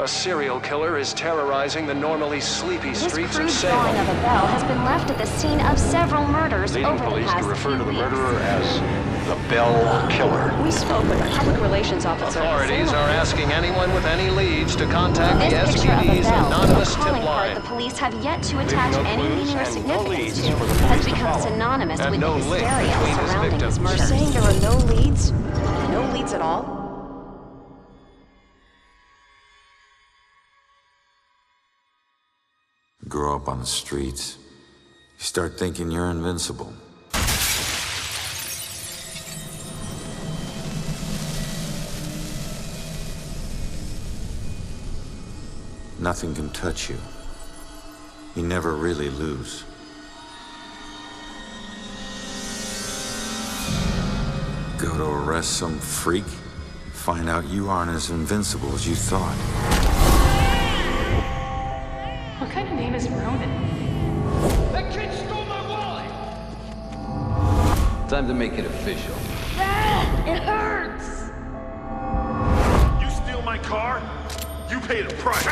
A serial killer is terrorizing the normally sleepy streets of This Salem. crude drawing of Abigail has been left at the scene of several murders Leading over the police past to refer few to the weeks. murderer as the Bell Killer. We spoke with a public relations officer. Authorities are asking anyone with any leads to contact the This picture of SPD's Abigail, anonymous a tip calling card line. the police have yet to attach no any clues meaning or and no significance leads to, for the has police to become follow. synonymous And with no the link hysteria between his surrounding his victims. murder. You're saying there are no leads? No leads at all? Grow up on the streets, you start thinking you're invincible. Nothing can touch you. You never really lose. Go to arrest some freak, find out you aren't as invincible as you thought. What kind of name is Ronan? That kid stole my wallet! Time to make it official. It hurts! You steal my car? You paid a price.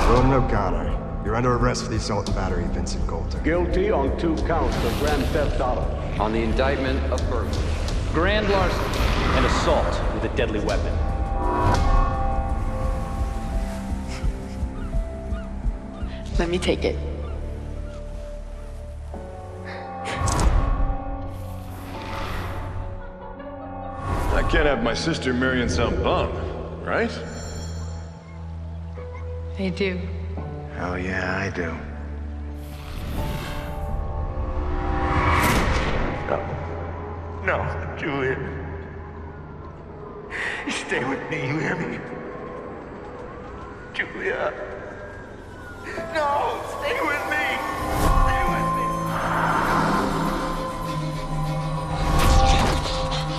Ronan O'Connor, you're under arrest for the assault and battery of Vincent Coulter. Guilty on 2 counts for grand theft auto. On the indictment of burglary. Grand larceny and assault with a deadly weapon. Let me take it. I can't have my sister marrying some bum, right? They do. Hell yeah, I do. No, Julia. Stay with me, you hear me? Julia. No, stay with me. Stay with me.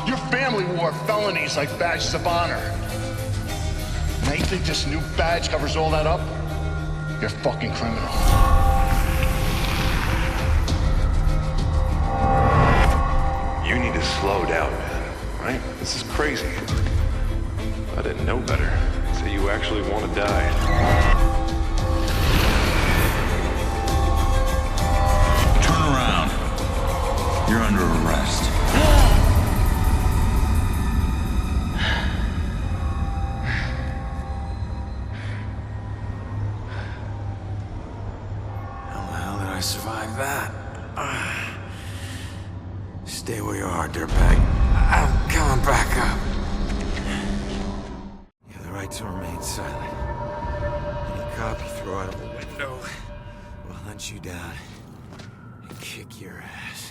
Your family wore felonies like badges of honor. Now you think this new badge covers all that up? You're a fucking criminal. You need to slow down, man. Right? This is crazy. I didn't know better. So you actually want to die. Turn around. You're under arrest. How the hell did I survive that? Stay where you are, dirtbag. I'm coming back up. You have the right to remain silent. Any cop you throw out of a window will hunt you down and kick your ass.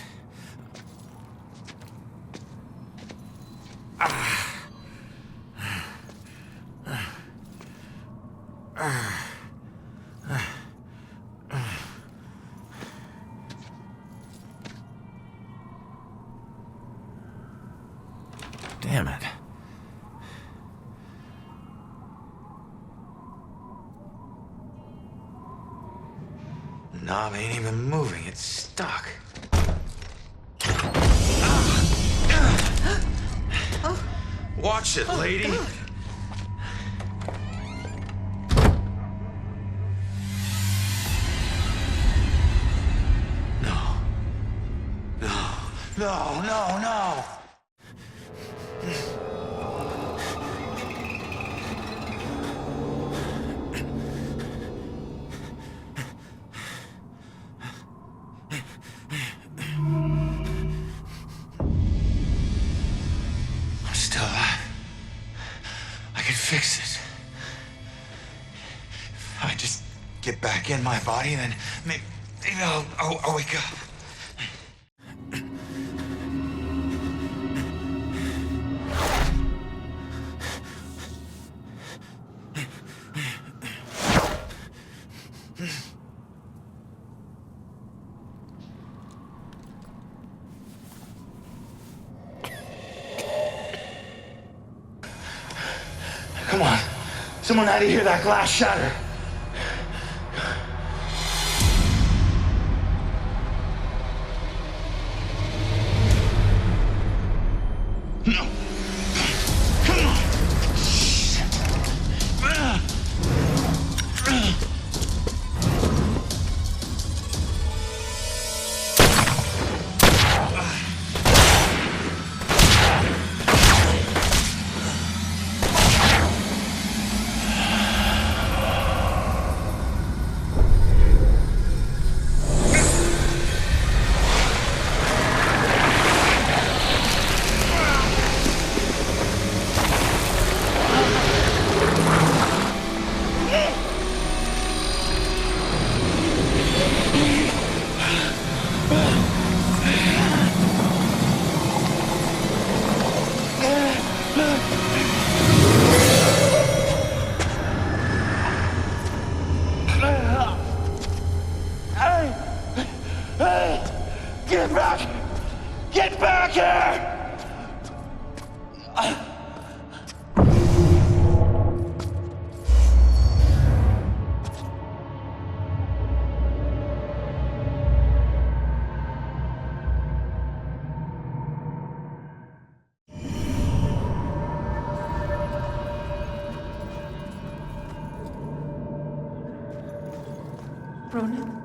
Damn it. The knob ain't even moving, it's stuck. Watch it, lady. No. No. No, no, no. I'm still alive. I can fix this. If I just get back in my body, then maybe I'll wake up. Come on. Someone had to hear that glass shatter. No. Come on. Get back! Get back here! Ronan?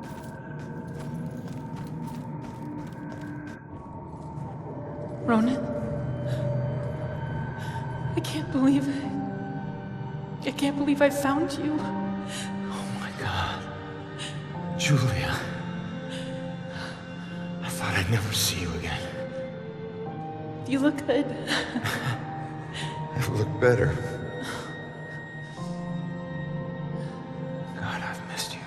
Ronan? I can't believe it. I can't believe I found you. Oh my God. Julia. I thought I'd never see you again. You look good. Never looked better. God, I've missed you.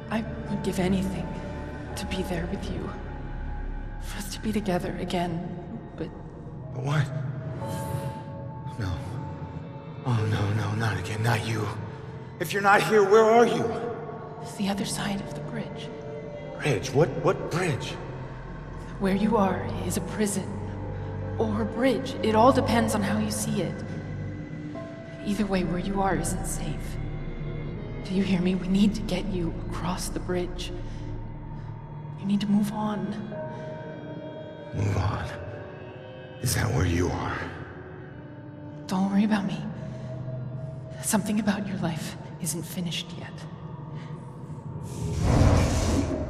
I would give anything to be there with you. For us to be together again, but... What? No. Oh, no, not again, not you. If you're not here, where are you? It's the other side of the bridge. Bridge? What bridge? Where you are is a prison. Or a bridge. It all depends on how you see it. Either way, where you are isn't safe. Do you hear me? We need to get you across the bridge. You need to move on. Move on? Is that where you are? Don't worry about me. Something about your life isn't finished yet.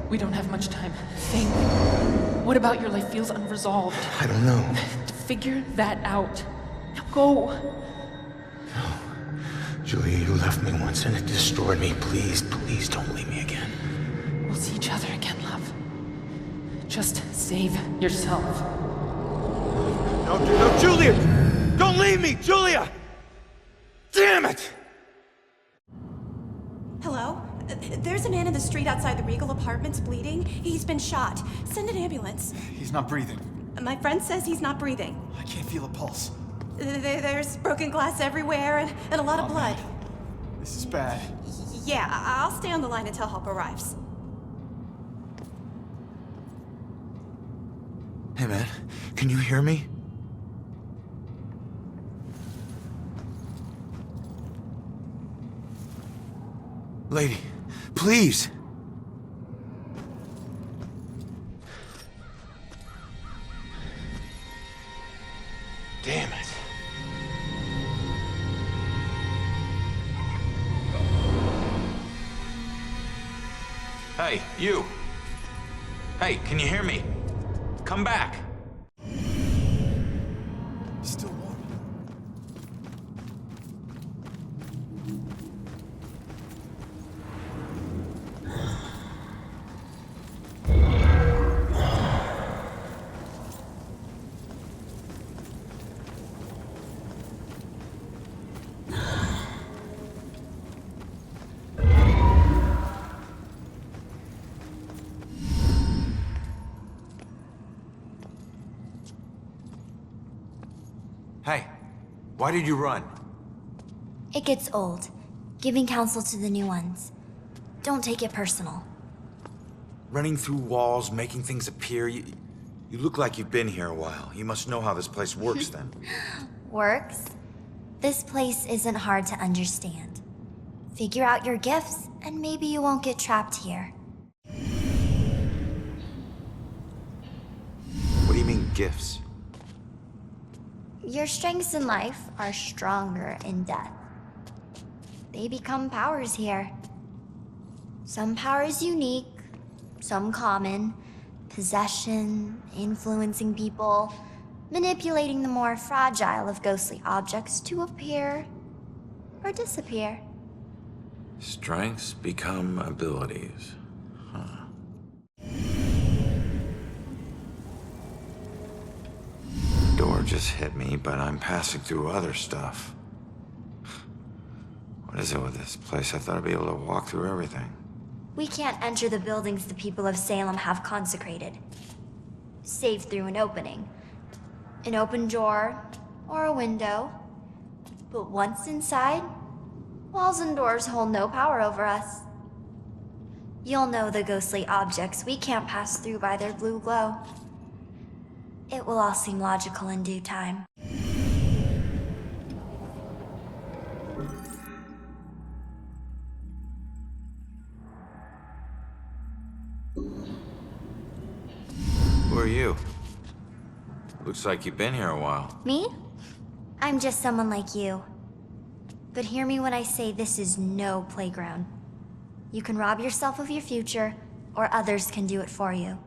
We don't have much time. Think. What about your life feels unresolved? I don't know. Figure that out. Now go. No. Julia, you left me once and it destroyed me. Please don't leave me again. We'll see each other again, love. Just save yourself. No, Julia! Don't leave me, Julia! Damn it! Hello? There's a man in the street outside the Regal Apartments bleeding. He's been shot. Send an ambulance. He's not breathing. My friend says he's not breathing. I can't feel a pulse. There's broken glass everywhere and a lot of blood. Man. This is bad. Yeah, I'll stay on the line until help arrives. Hey, man, can you hear me? Lady, please! Damn it. Hey, you! Hey, can you hear me? Come back! Still warm. Hey, why did you run? It gets old, giving counsel to the new ones. Don't take it personal. Running through walls, making things appear. You look like you've been here a while. You must know how this place works then. Works? This place isn't hard to understand. Figure out your gifts, and maybe you won't get trapped here. gifts. Your strengths in life are stronger in death. They become powers here. Some powers unique, some common. Possession, influencing people, manipulating the more fragile of ghostly objects to appear or disappear. Strengths become abilities. Huh. Door just hit me, but I'm passing through other stuff. What is it with this place? I thought I'd be able to walk through everything. We can't enter the buildings the people of Salem have consecrated, save through an opening. An open door or a window. But once inside, walls and doors hold no power over us. You'll know the ghostly objects we can't pass through by their blue glow. It will all seem logical in due time. Who are you? Looks like you've been here a while. Me? I'm just someone like you. But hear me when I say this is no playground. You can rob yourself of your future, or others can do it for you.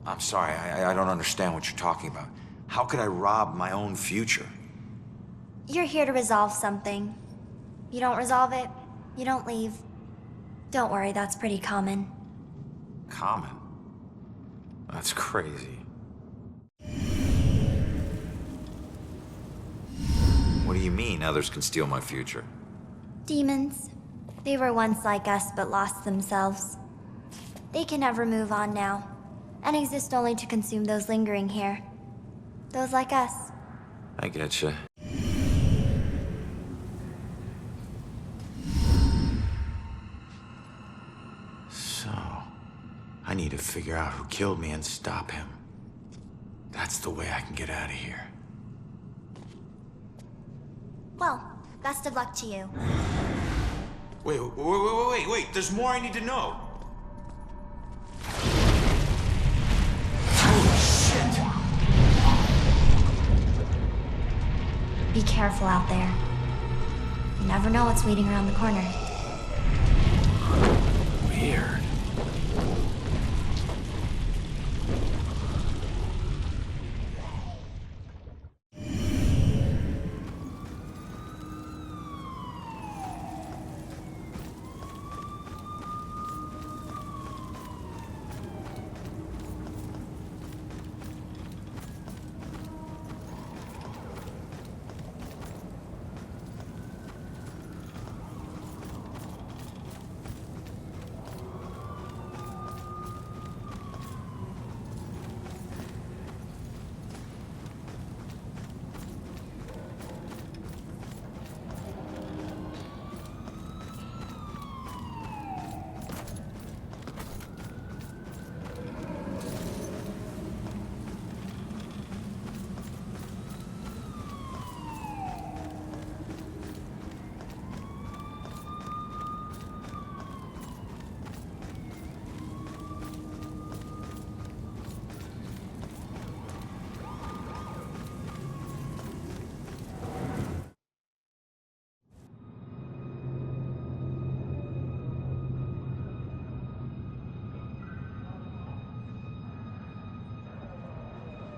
I'm sorry, I don't understand what you're talking about. How could I rob my own future? You're here to resolve something. You don't resolve it, you don't leave. Don't worry, that's pretty common. Common? That's crazy. What do you mean others can steal my future? Demons. They were once like us but lost themselves. They can never move on now, and exist only to consume those lingering here. Those like us. I getcha. So, I need to figure out who killed me and stop him. That's the way I can get out of here. Well, best of luck to you. Wait, there's more I need to know. Be careful out there. You never know what's waiting around the corner. Weird.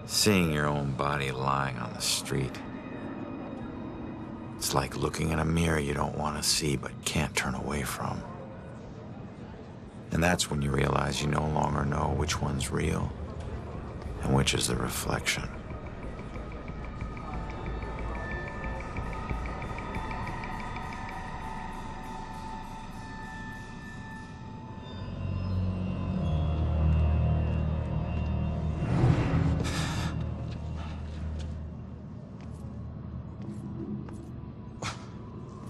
Seeing your own body lying on the street. It's like looking in a mirror you don't want to see but can't turn away from. And that's when you realize you no longer know which one's real and which is the reflection.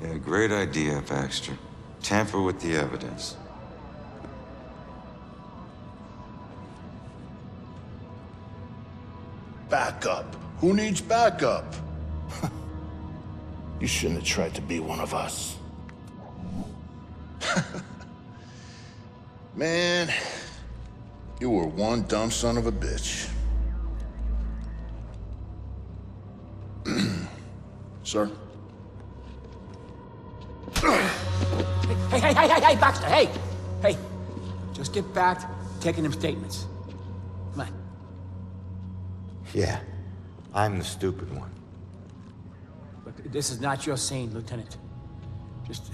Yeah, great idea, Baxter. Tamper with the evidence. Backup? Who needs backup? You shouldn't have tried to be one of us. Man, you were one dumb son of a bitch. Sir? Hey, Baxter, hey! Hey, just get back to taking them statements. Come on. Yeah, I'm the stupid one. Look, this is not your scene, Lieutenant. Just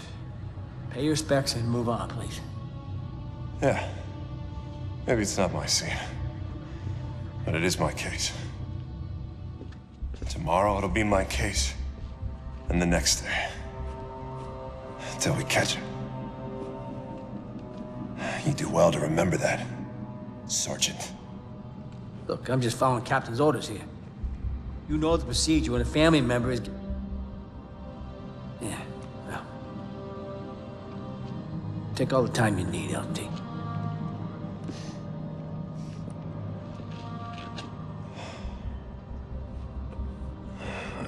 pay your respects and move on, please. Yeah. Maybe it's not my scene. But it is my case. Tomorrow it'll be my case. And the next day. Until we catch him. You do well to remember that, Sergeant. Look, I'm just following Captain's orders here. You know the procedure when a family member is... Yeah, well... Take all the time you need, LT.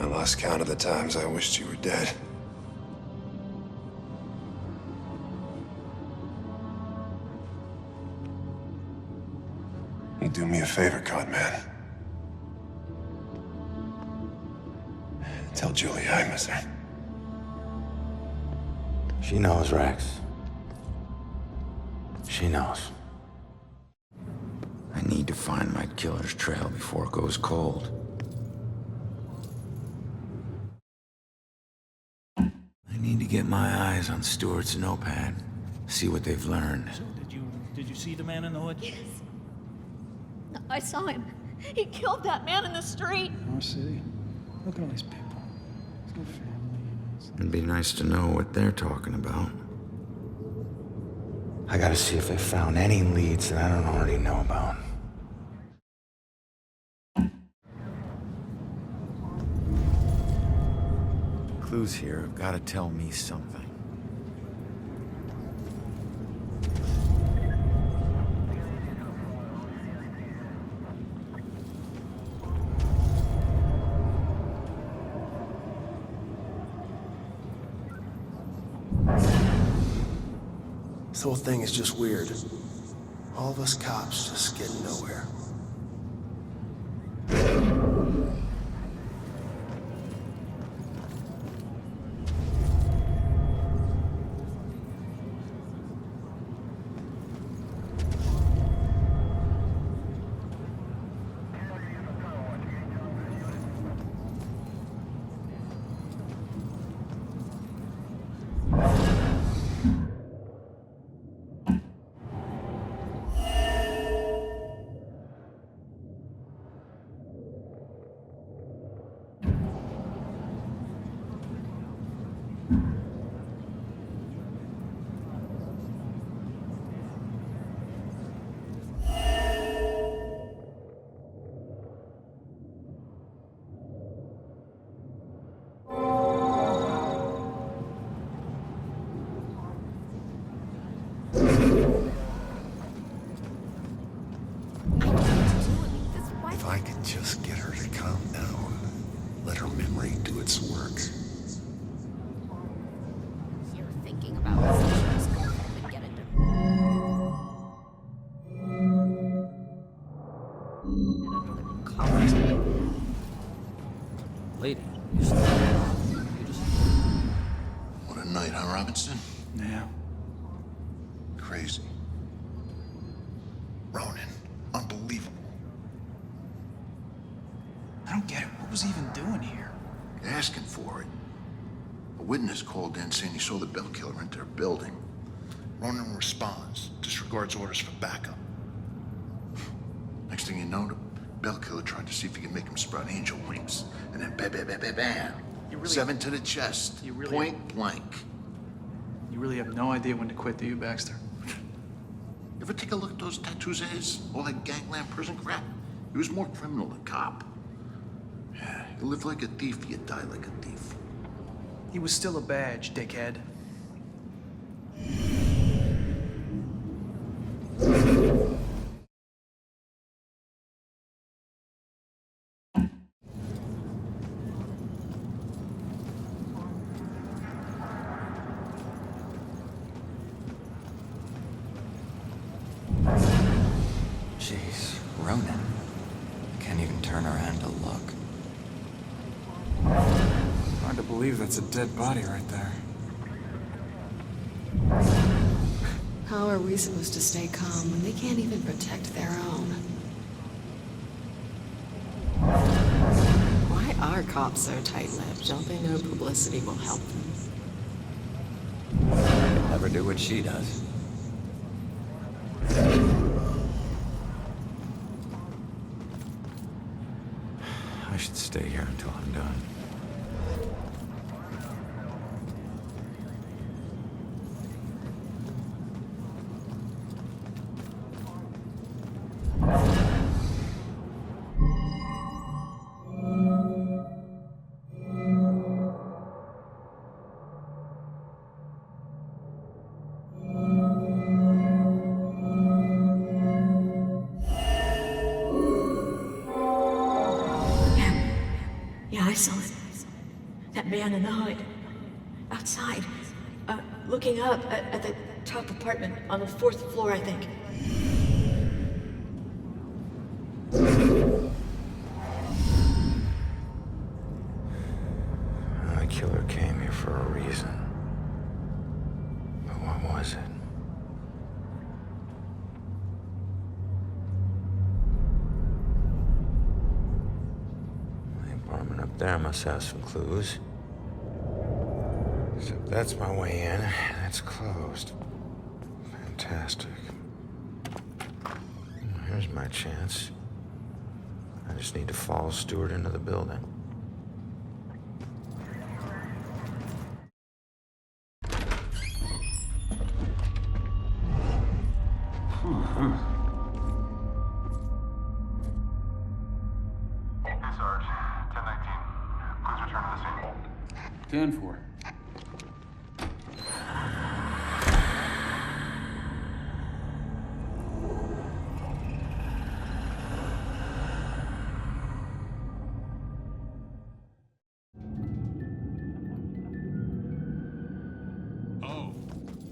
I lost count of the times I wished you were dead. You do me a favor, Conman. Tell Julie I miss her. She knows, Rex. She knows. I need to find my killer's trail before it goes cold. I need to get my eyes on Stewart's notepad, see what they've learned. So did you see the man in the hood? Yes. I saw him. He killed that man in the street. Oh, see? Look at all these people. He's got family. It'd be nice to know what they're talking about. I gotta see if they found any leads that I don't already know about. Clues here have gotta tell me something. This whole thing is just weird. All of us cops just getting nowhere. If I could just get her to calm down, let her memory do its work. You're thinking about this. Just go home and get into... Lady, What a night, huh, Robinson? Yeah. Crazy. Ronan, unbelievable. I don't get it. What was he even doing here? Asking for it. A witness called in saying he saw the bell killer enter their building. Ronan responds, disregards orders for backup. Next thing you know, the bell killer tried to see if he could make him sprout angel wings. And then bam, bam, bam, bam, bam. Really, 7 to the chest. Point blank. You really have no idea when to quit, do you, Baxter? You ever take a look at those tattoos of his? All that gangland prison crap? He was more criminal than cop. Yeah, you live like a thief, you die like a thief. He was still a badge, dickhead. believe that's a dead body right there. How are we supposed to stay calm when they can't even protect their own? Why are cops so tight-lipped? Don't they know publicity will help them? Never do what she does. I should stay here until I'm done. Yeah, I saw it. That man in the hood. Outside. Looking up at the top apartment on the 4th floor, I think. The killer came here for a reason. But what was it? The apartment up there must have some clues. Except that's my way in. That's closed. Fantastic. Here's my chance. I just need to follow Stewart into the building. Hey, Sarge. 1019. Please return to the scene. 10-4. Oh,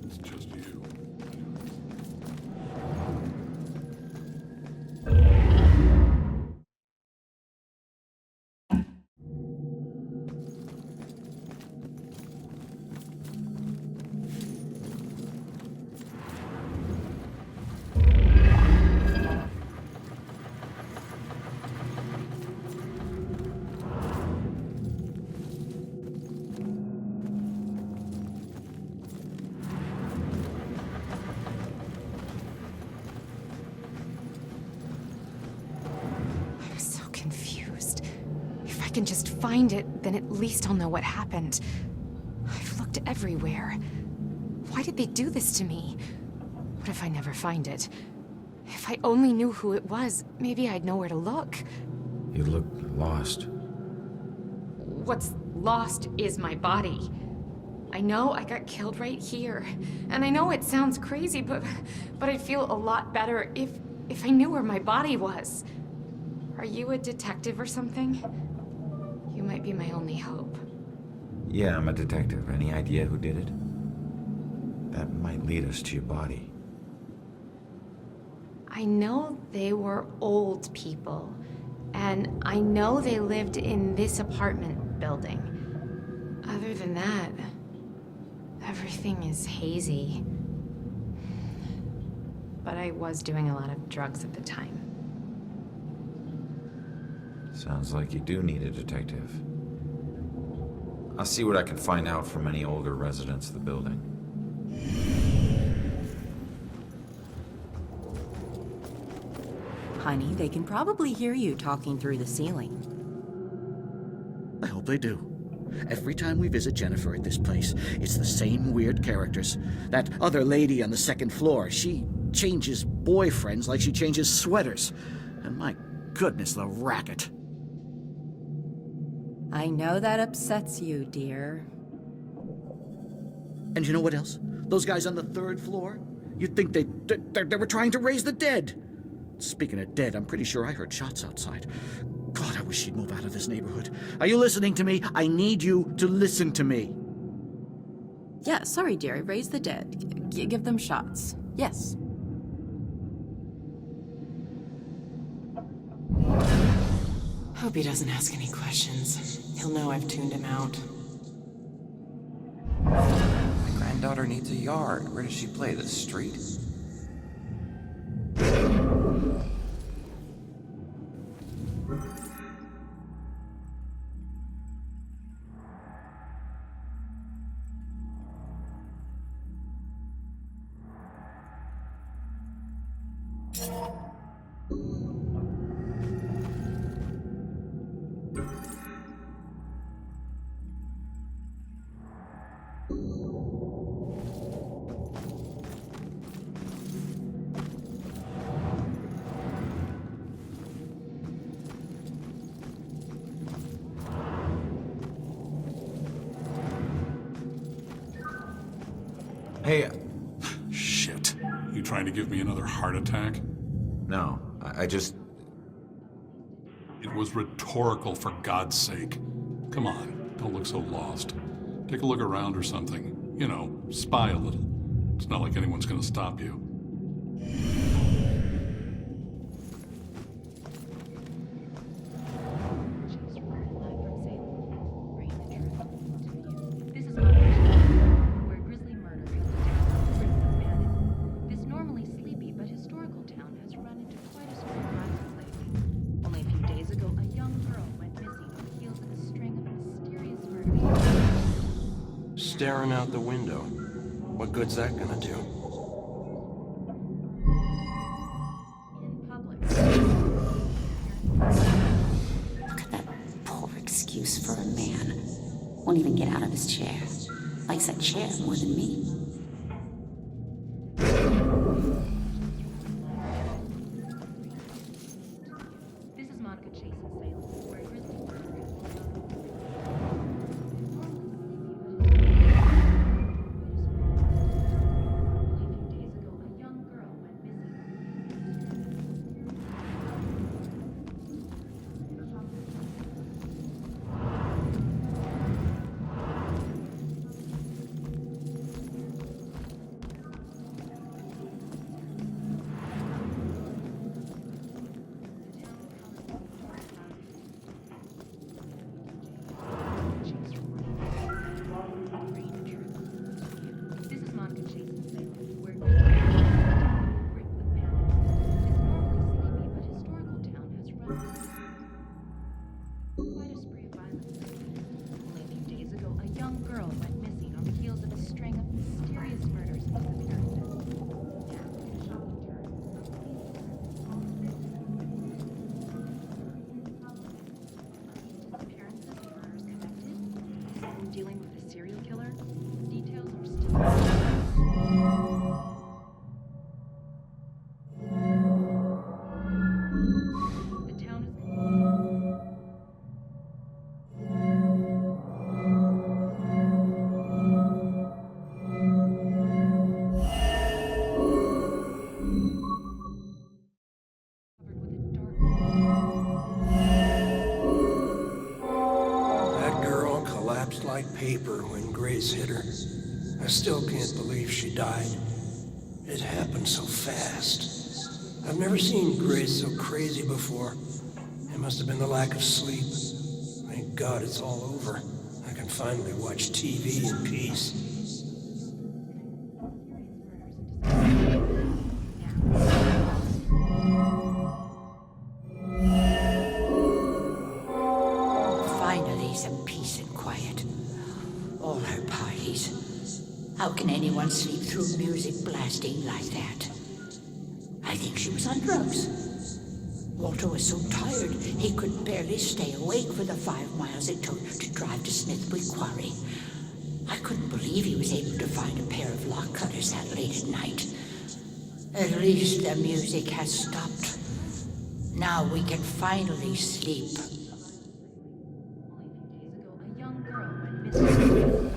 it's just you. I'm so confused. If I can just find it, then at least I'll know what happened. I've looked everywhere. Why did they do this to me? What if I never find it? If I only knew who it was, maybe I'd know where to look. You look lost. What's lost is my body. I know I got killed right here. And I know it sounds crazy, but I'd feel a lot better if I knew where my body was. Are you a detective or something? You might be my only hope. Yeah, I'm a detective. Any idea who did it? That might lead us to your body. I know they were old people, and I know they lived in this apartment building. Other than that, everything is hazy. But I was doing a lot of drugs at the time. Sounds like you do need a detective. I'll see what I can find out from any older residents of the building. Honey, they can probably hear you talking through the ceiling. I hope they do. Every time we visit Jennifer at this place, it's the same weird characters. That other lady on the 2nd floor, she changes boyfriends like she changes sweaters. And my goodness, the racket. I know that upsets you, dear. And you know what else? Those guys on the 3rd floor? You'd think they were trying to raise the dead. Speaking of dead, I'm pretty sure I heard shots outside. God, I wish she'd move out of this neighborhood. Are you listening to me? I need you to listen to me. Yeah, sorry, dear. Raise the dead. Give them shots. Yes. Hope he doesn't ask any questions. He'll know I've tuned him out. daughter needs a yard. Where does she play? The street? Hey, Shit. You trying to give me another heart attack? no, I just... It was rhetorical, for God's sake. Come on, don't look so lost. Take a look around or something. You know, spy a little. It's not like anyone's gonna stop you. This normally sleepy but historical town has run into quite a string of violence lately. Only a few days ago, a young girl went missing on the heels of a string of mysterious murders. Staring out the window. What good's that gonna do? Look at that poor excuse for a man. Won't even get out of his chair. Likes that chair more than me. This is Monica Chase in Salem, where a grisly murder dealing with a serial killer. Details are still... like paper when Grace hit her. I still can't believe she died. It happened so fast. I've never seen Grace so crazy before. It must have been the lack of sleep. Thank God it's all over. I can finally watch TV in peace. Finally, some peace and quiet. All her parties. How can anyone sleep through music blasting like that? I think she was on drugs. Walter was so tired, he could barely stay awake for the 5 miles it took to drive to Smithwick Quarry. I couldn't believe he was able to find a pair of lock cutters that late at night. At least the music has stopped. Now we can finally sleep. A young girl went missing.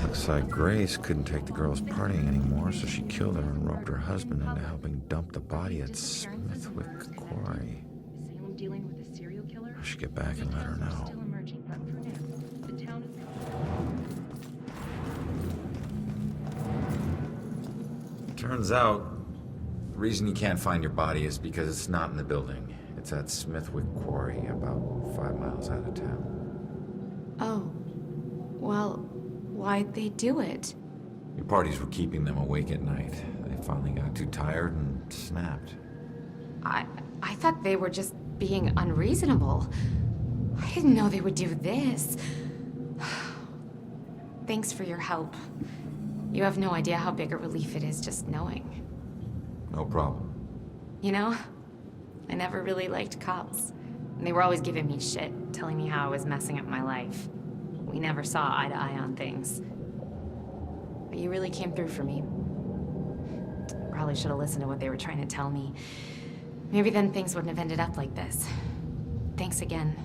Looks like Grace couldn't take the girls partying anymore, so she killed her and roped her husband into helping dump the body at Smithwick Quarry. Salem dealing with a serial killer? I should get back and let her know. Still emerging, but for now, the town is... Turns out, the reason you can't find your body is because it's not in the building. It's at Smithwick Quarry, about 5 miles out of town. Oh. Well, why'd they do it? Your parties were keeping them awake at night. They finally got too tired and snapped. I thought they were just being unreasonable. I didn't know they would do this. Thanks for your help. You have no idea how big a relief it is just knowing. No problem. You know, I never really liked cops. And they were always giving me shit, telling me how I was messing up my life. We never saw eye to eye on things. But you really came through for me. Probably should have listened to what they were trying to tell me. Maybe then things wouldn't have ended up like this. Thanks again.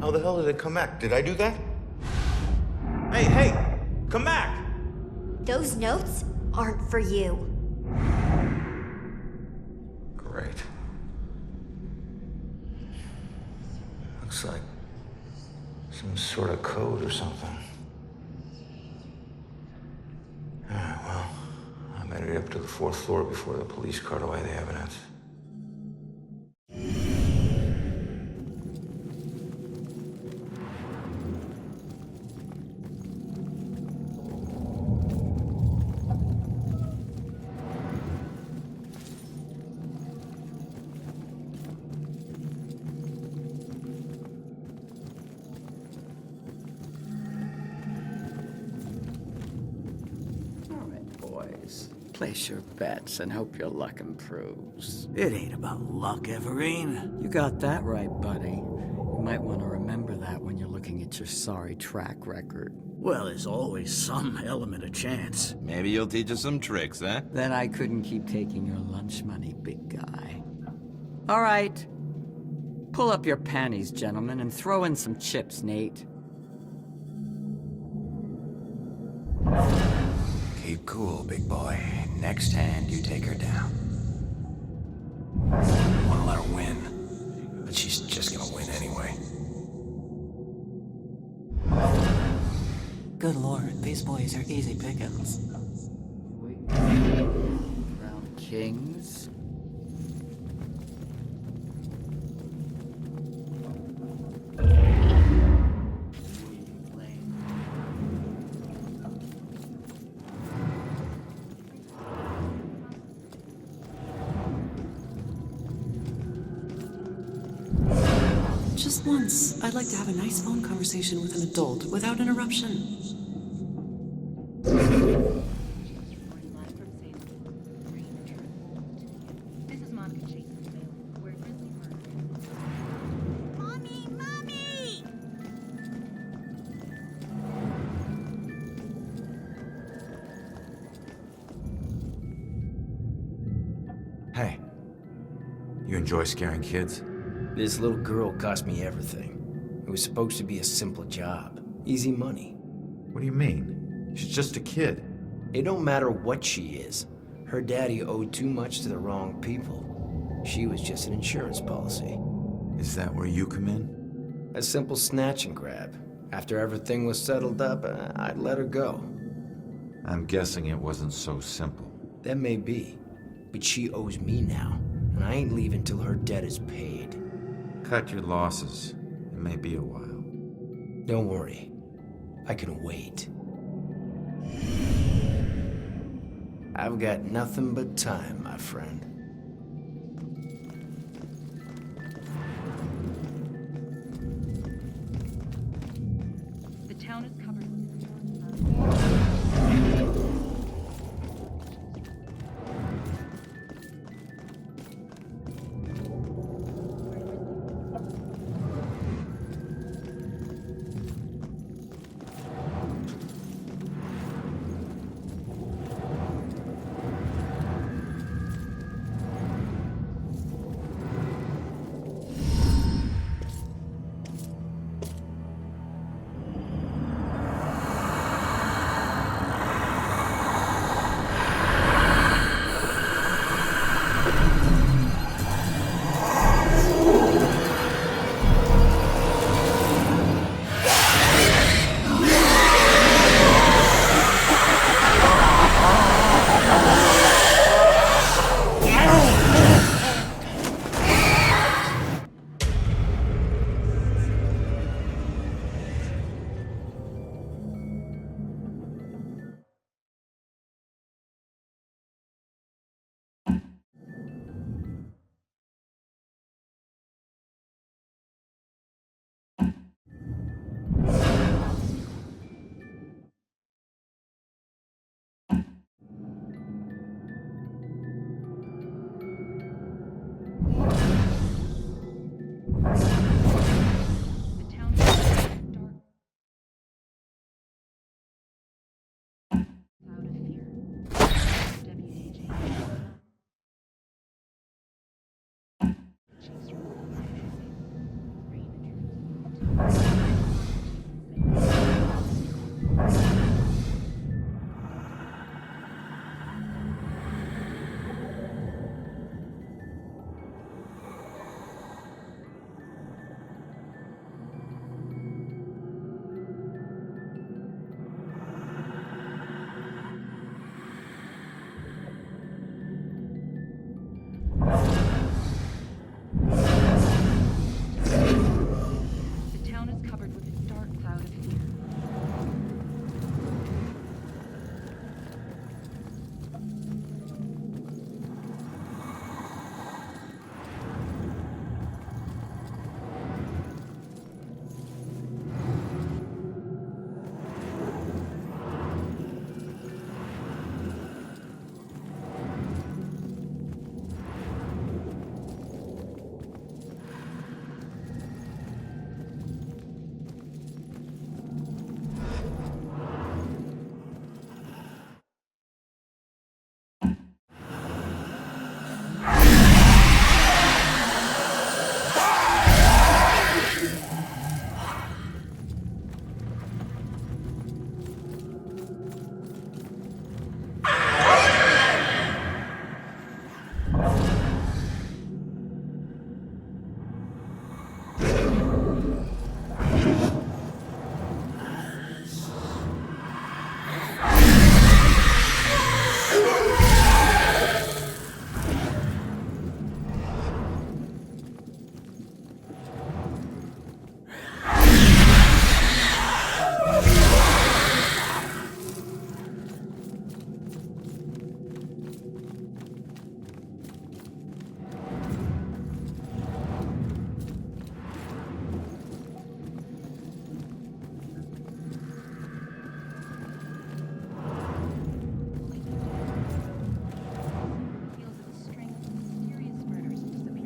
How the hell did it come back? Did I do that? Hey, come back! Those notes aren't for you. Great. Looks like some sort of code or something. Alright, well, I made it up to the 4th floor before the police cart away the evidence. Place your bets and hope your luck improves. It ain't about luck, Everine. You got that right, buddy. You might want to remember that when you're looking at your sorry track record. Well, there's always some element of chance. Maybe you'll teach us some tricks, huh? Then I couldn't keep taking your lunch money, big guy. All right. Pull up your panties, gentlemen, and throw in some chips, Nate. Keep cool, big boy. Next hand, you take her down. I want to let her win, but she's just gonna win anyway. Good lord, these boys are easy pickings. Round kings. Just once, I'd like to have a nice phone conversation with an adult without interruption. This is Monica Chase in Salem, where grisly murder. Mommy! Hey, you enjoy scaring kids? This little girl cost me everything. It was supposed to be a simple job. Easy money. What do you mean? She's just a kid. It don't matter what she is. Her daddy owed too much to the wrong people. She was just an insurance policy. Is that where you come in? A simple snatch and grab. After everything was settled up, I'd let her go. I'm guessing it wasn't so simple. That may be. But she owes me now, and I ain't leaving till her debt is paid. Cut your losses. It may be a while. Don't worry. I can wait. I've got nothing but time, my friend. The town is covered with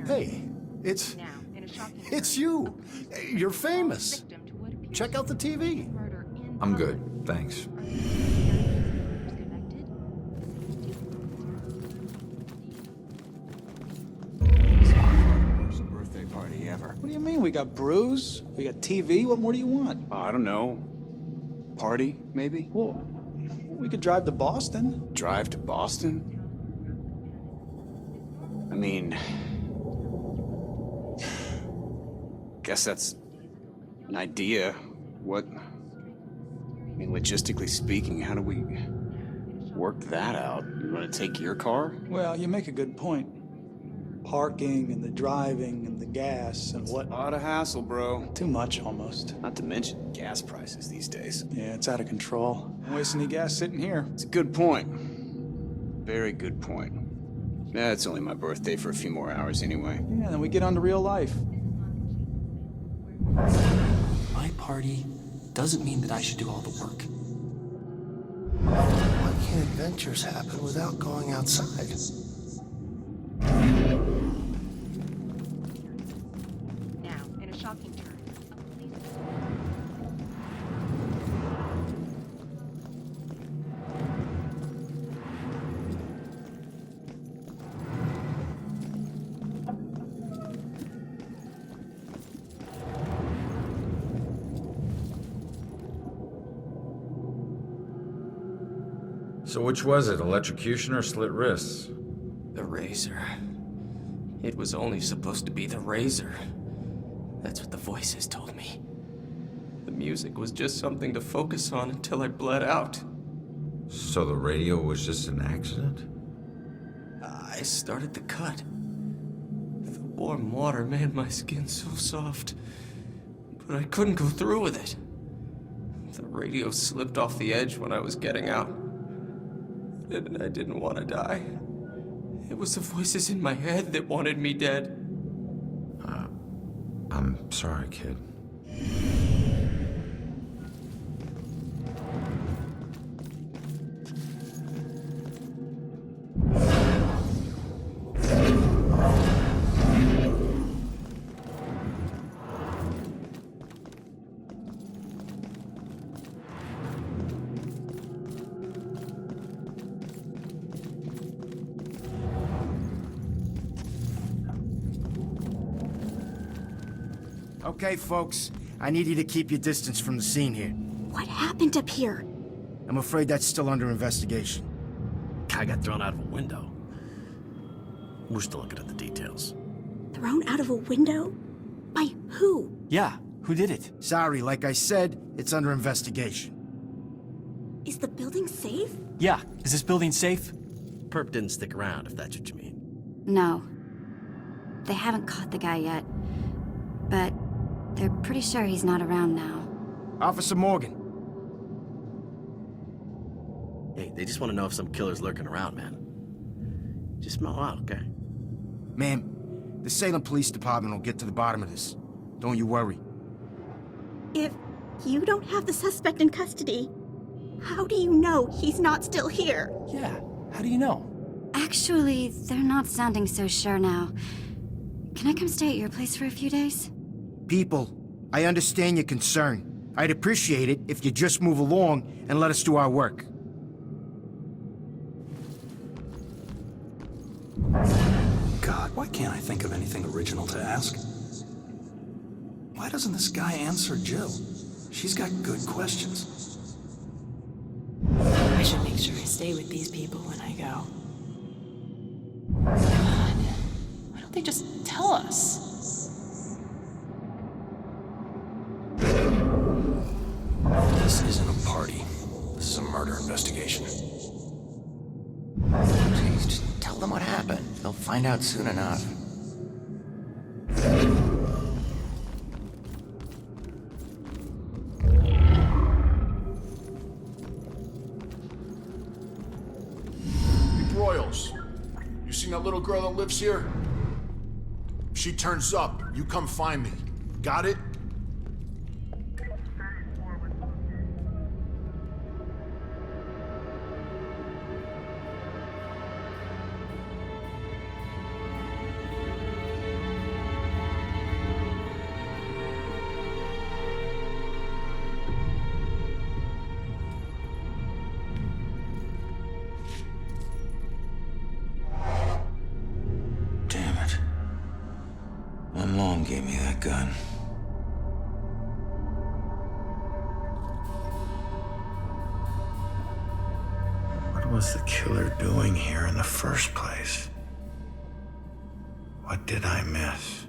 Hey, it's you. You're famous. Check out the TV. I'm good, thanks. Worst birthday party ever. What do you mean? We got brews, we got TV. What more do you want? I don't know. Party, maybe? Well, we could drive to Boston. Drive to Boston? I mean... guess that's an idea. What... I mean, logistically speaking, how do we work that out? You want to take your car? Well, you make a good point. Parking and the driving and the gas and what... A lot of hassle, bro. Too much, almost. Not to mention gas prices these days. Yeah, it's out of control. Don't waste any gas sitting here. It's a good point. Very good point. Yeah, it's only my birthday for a few more hours anyway. Yeah, then we get on to real life. My party doesn't mean that I should do all the work. Why can't adventures happen without going outside? Now, in a shocking turn, So which was it, electrocution or slit wrists? The razor. It was only supposed to be the razor. That's what the voices told me. The music was just something to focus on until I bled out. So the radio was just an accident? I started the cut. The warm water made my skin so soft, but I couldn't go through with it. The radio slipped off the edge when I was getting out. And I didn't want to die. It was the voices in my head that wanted me dead. I'm sorry, kid. Okay, folks. I need you to keep your distance from the scene here. What happened up here? I'm afraid that's still under investigation. Guy got thrown out of a window. We're still looking at the details. Thrown out of a window? By who? Yeah, who did it? Sorry, like I said, it's under investigation. Is the building safe? Yeah, is this building safe? Perp didn't stick around, if that's what you mean. No. They haven't caught the guy yet. But they're pretty sure he's not around now. Officer Morgan. Hey, they just want to know if some killer's lurking around, man. Just smell out, okay? Ma'am, the Salem Police Department will get to the bottom of this. Don't you worry. If you don't have the suspect in custody, how do you know he's not still here? Yeah, how do you know? Actually, they're not sounding so sure now. Can I come stay at your place for a few days? People, I understand your concern. I'd appreciate it if you just move along and let us do our work. God, why can't I think of anything original to ask? Why doesn't this guy answer Jill? She's got good questions. I should make sure I stay with these people when I go. God, why don't they just tell us? This isn't a party. This is a murder investigation. Jeez, just tell them what happened. They'll find out soon enough. Royals, you seen that little girl that lives here? If she turns up, you come find me. Got it? Damn it. My mom gave me that gun. What was the killer doing here in the first place? What did I miss?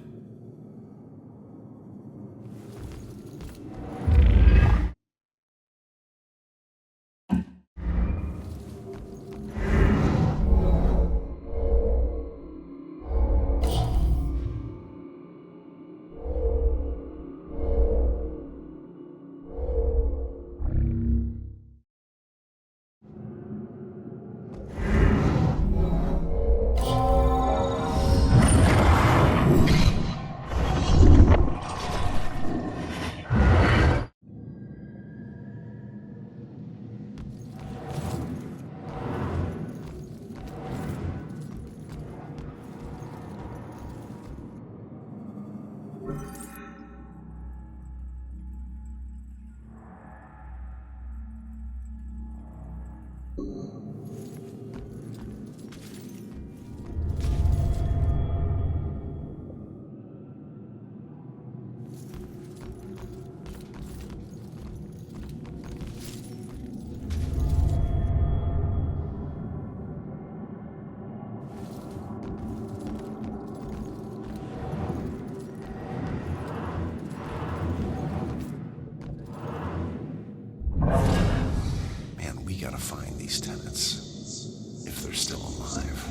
find these tenants, if they're still alive.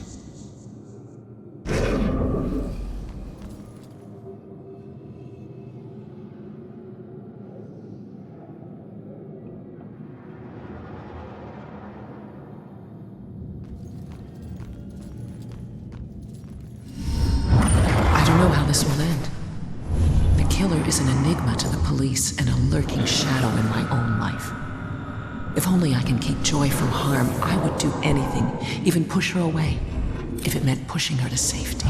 I don't know how this will end. The killer is an enigma to the police and a lurking shadow in my own life. If only I can keep Joy from harm, I would do anything, even push her away, if it meant pushing her to safety.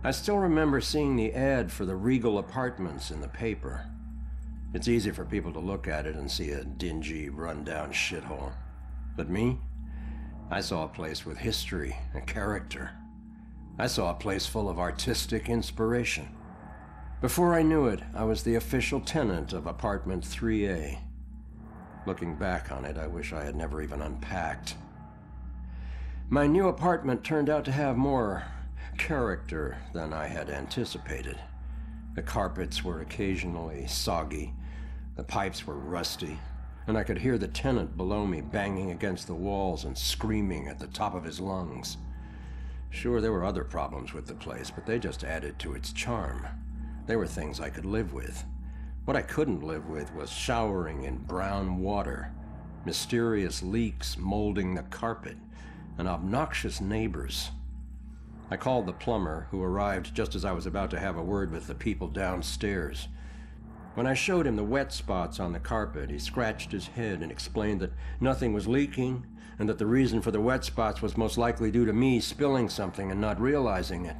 I still remember seeing the ad for the Regal Apartments in the paper. It's easy for people to look at it and see a dingy, run-down shithole. But me? I saw a place with history and character. I saw a place full of artistic inspiration. Before I knew it, I was the official tenant of apartment 3A. Looking back on it, I wish I had never even unpacked. My new apartment turned out to have more character than I had anticipated. The carpets were occasionally soggy, the pipes were rusty, and I could hear the tenant below me banging against the walls and screaming at the top of his lungs. Sure, there were other problems with the place, but they just added to its charm. They were things I could live with. What I couldn't live with was showering in brown water, mysterious leaks molding the carpet, and obnoxious neighbors. I called the plumber, who arrived just as I was about to have a word with the people downstairs. When I showed him the wet spots on the carpet, he scratched his head and explained that nothing was leaking, and that the reason for the wet spots was most likely due to me spilling something and not realizing it.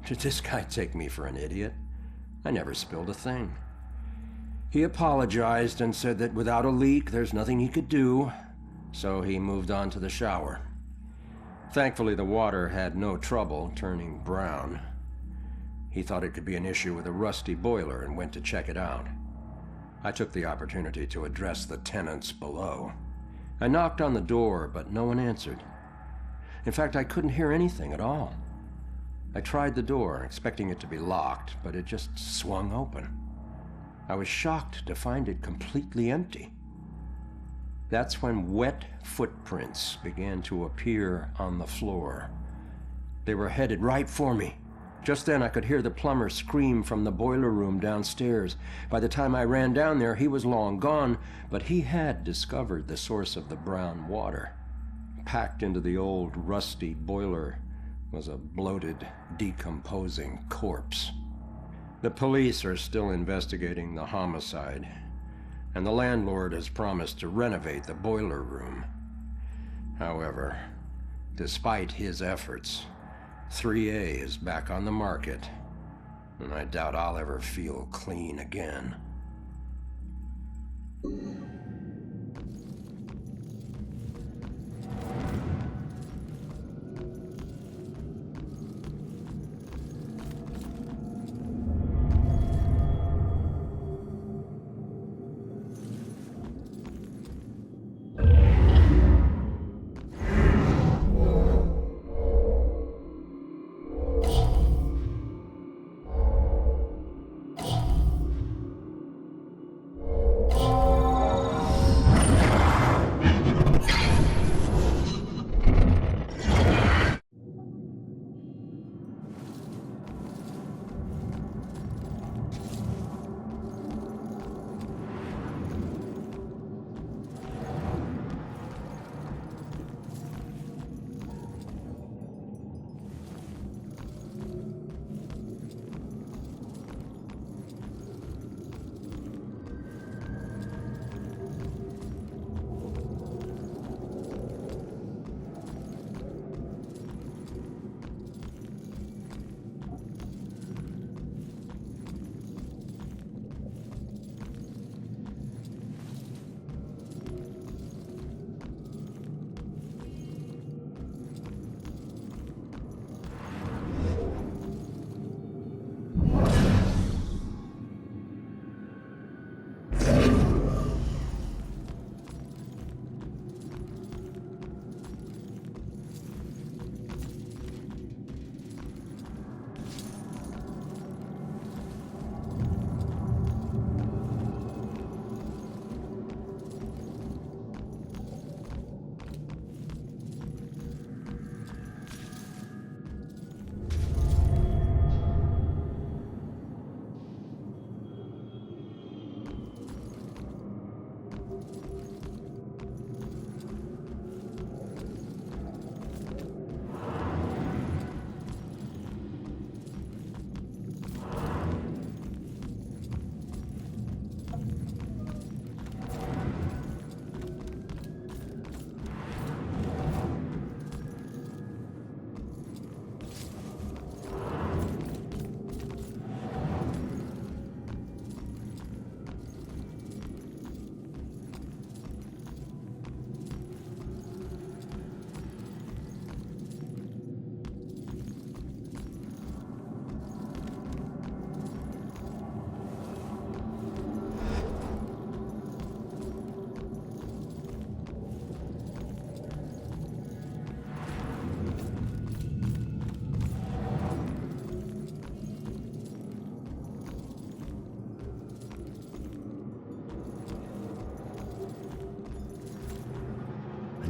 Did this guy take me for an idiot? I never spilled a thing. He apologized and said that without a leak, there's nothing he could do, so he moved on to the shower. Thankfully, the water had no trouble turning brown. He thought it could be an issue with a rusty boiler and went to check it out. I took the opportunity to address the tenants below. I knocked on the door, but no one answered. In fact, I couldn't hear anything at all. I tried the door, expecting it to be locked, but it just swung open. I was shocked to find it completely empty. That's when wet footprints began to appear on the floor. They were headed right for me. Just then I could hear the plumber scream from the boiler room downstairs. By the time I ran down there, he was long gone, but he had discovered the source of the brown water. Packed into the old rusty boiler was a bloated, decomposing corpse. The police are still investigating the homicide, and the landlord has promised to renovate the boiler room. However, despite his efforts, 3A is back on the market, and I doubt I'll ever feel clean again.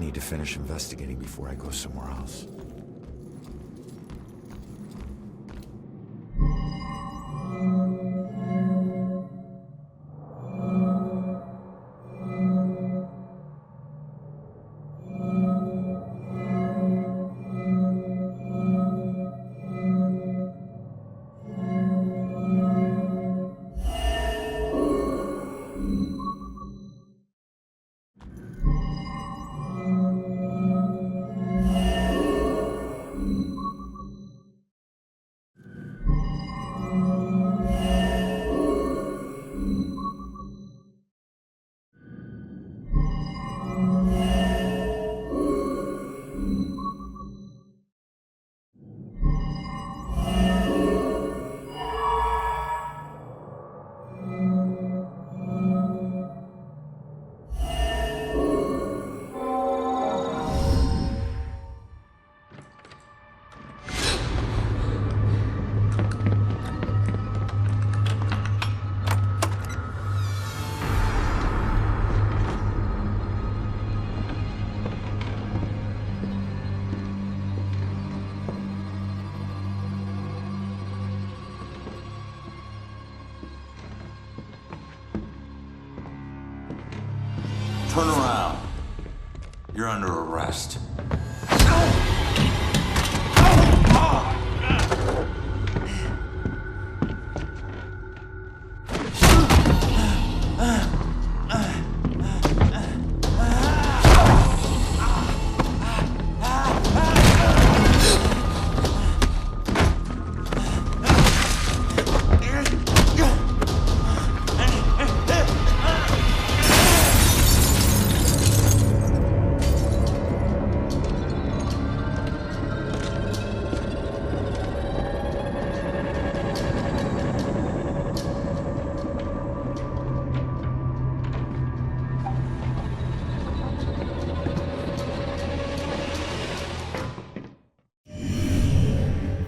need to finish investigating before I go somewhere else. Turn around. You're under arrest.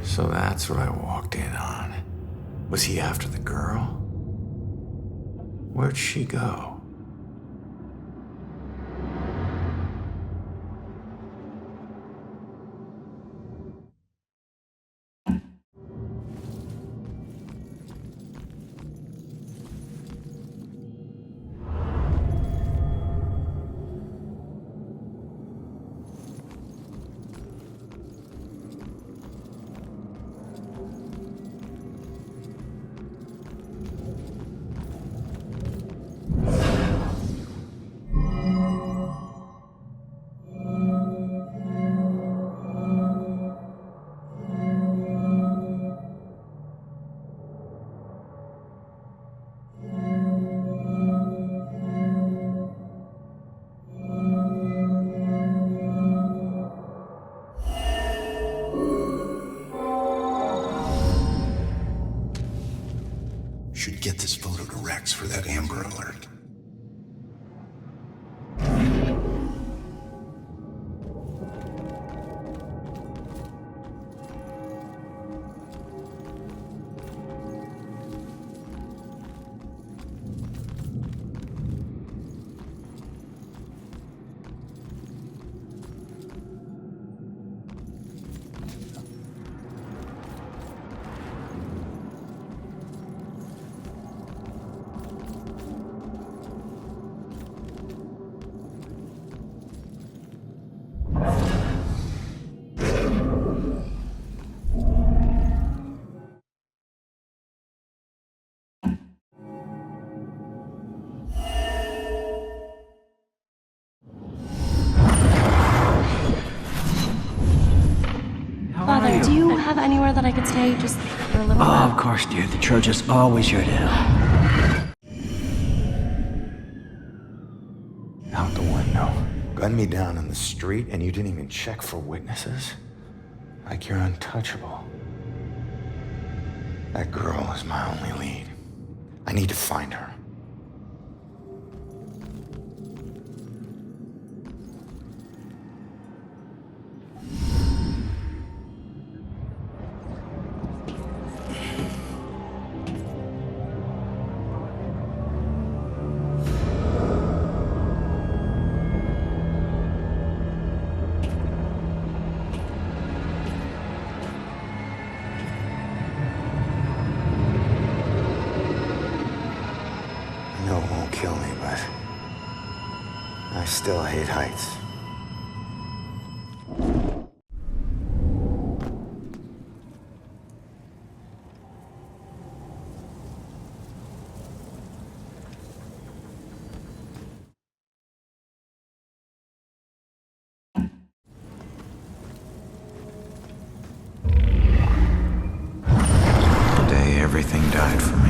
So that's what I walked in on. Was he after the girl? Where'd she go? Should get this photo to Rex for that Amber Alert. Father, do you have anywhere that I could stay just for a little while? Oh, of course, dear. The church is always here to help. Out the window. Gunned me down in the street, and you didn't even check for witnesses? Like you're untouchable. That girl is my only lead. I need to find her. I still hate heights. The day everything died for me.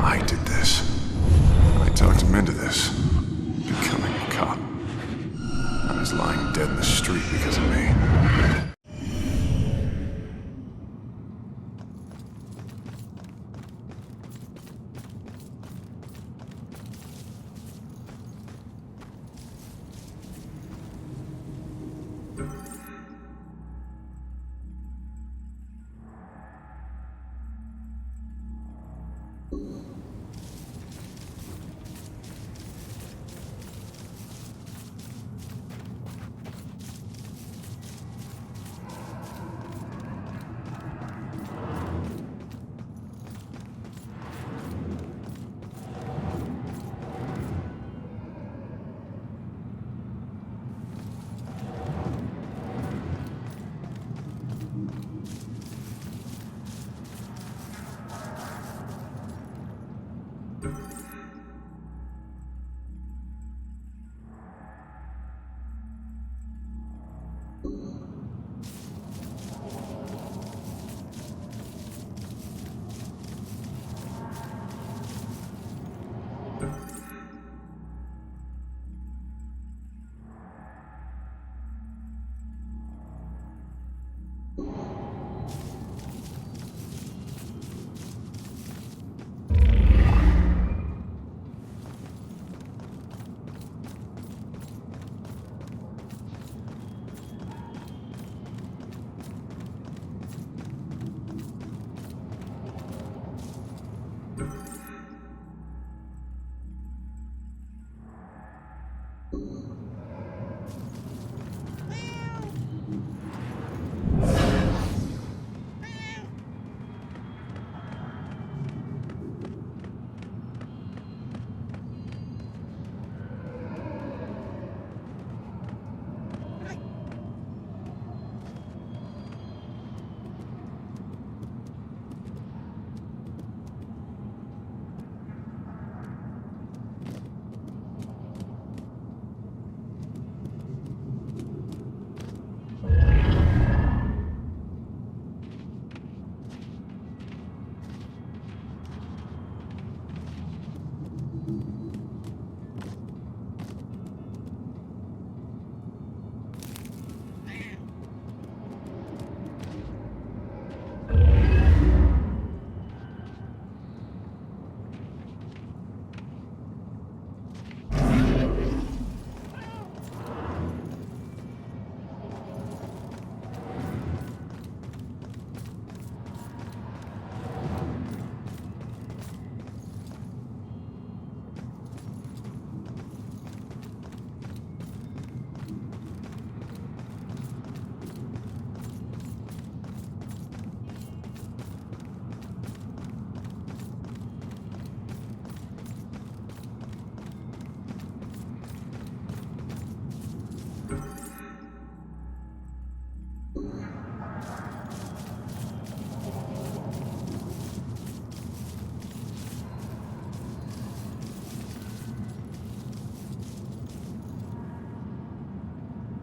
I did this. I talked him into this. Becoming a cop. I was lying dead in the street because of me.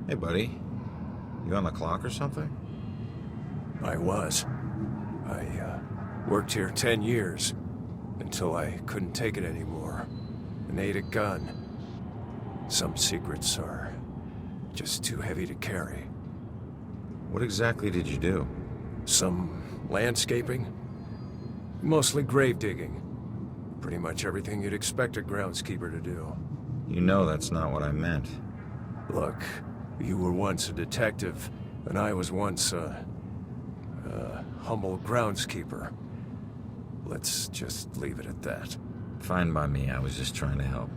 Hey, buddy. You on the clock or something? I was. I worked here 10 years until I couldn't take it anymore and ate a gun. Some secrets are just too heavy to carry. What exactly did you do? Some landscaping. Mostly grave digging. Pretty much everything you'd expect a groundskeeper to do. You know that's not what I meant. Look, You were once a detective, and I was once a humble groundskeeper. Let's just leave it at that. Fine by me, I was just trying to help.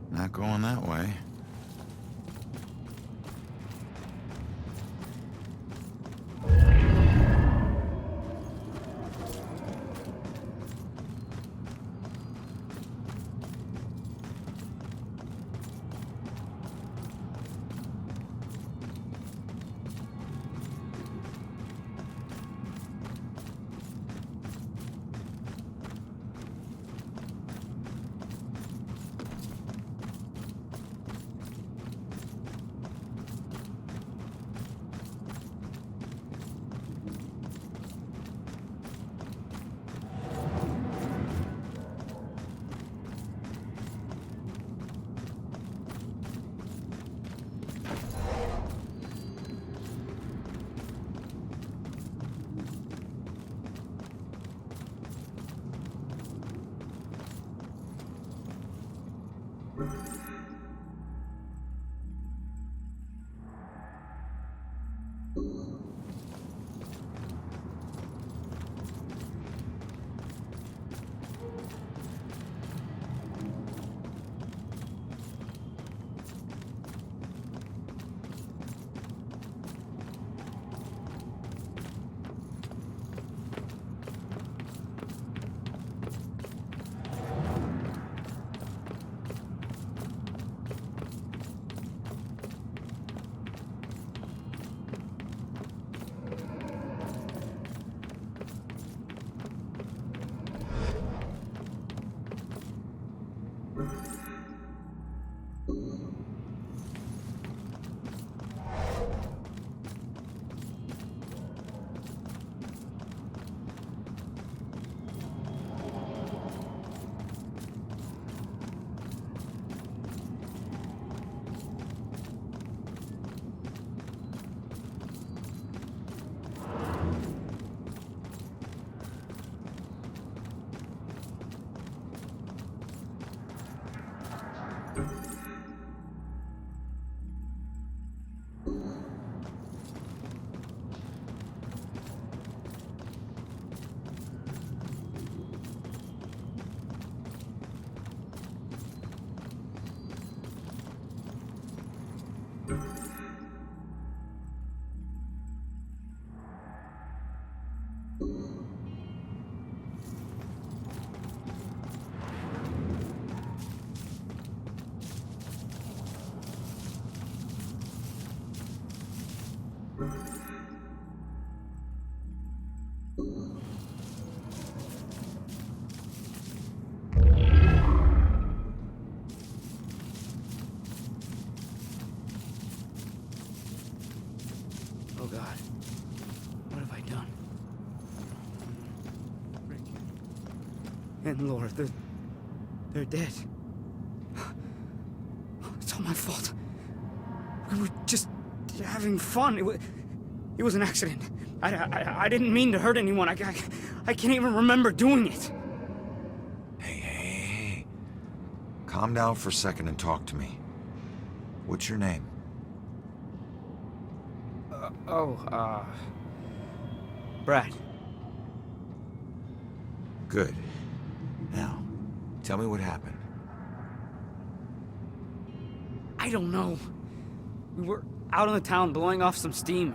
Not going that way. and Laura, they're dead. It's all my fault. We were just having fun. It was an accident. I didn't mean to hurt anyone. I can't even remember doing it. Hey. Calm down for a second and talk to me. What's your name? Brad. Good. Now, tell me what happened. I don't know. We were out in the town blowing off some steam.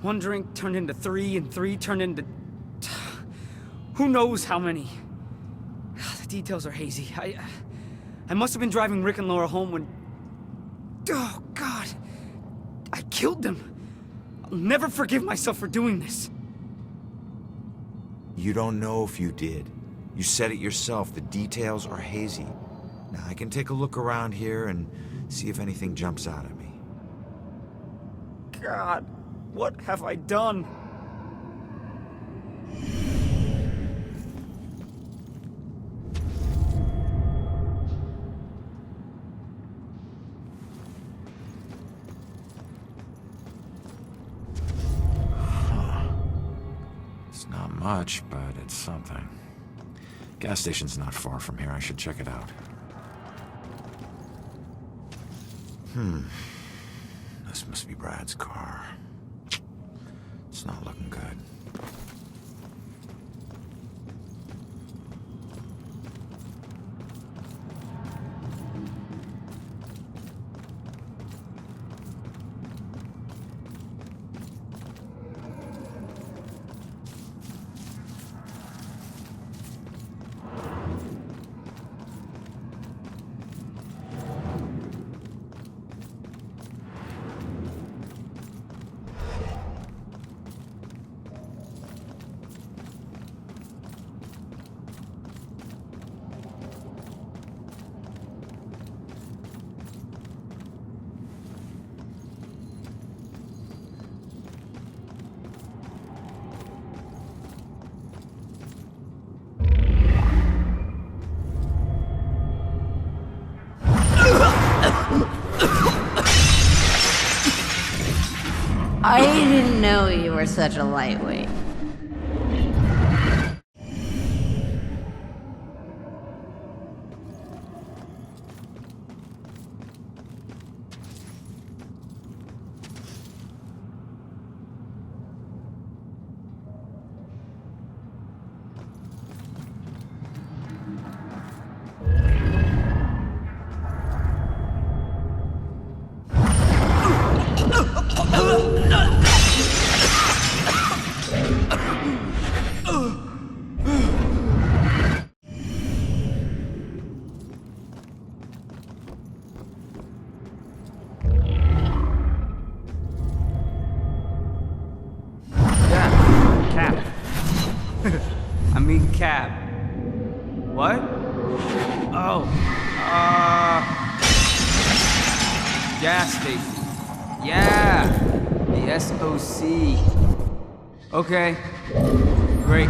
One drink turned into 3, and 3 turned into... who knows how many. The details are hazy. I must have been driving Rick and Laura home when... oh, God. I killed them. I'll never forgive myself for doing this. You don't know if you did. You said it yourself. The details are hazy. Now, I can take a look around here and see if anything jumps out at me. God, what have I done? It's not much, but it's something. Gas station's not far from here. I should check it out. This must be Brad's car. It's not looking good. I didn't know you were such a lightweight. Cab. What? Oh. Gas station. Yeah. The SOC. Okay. Great.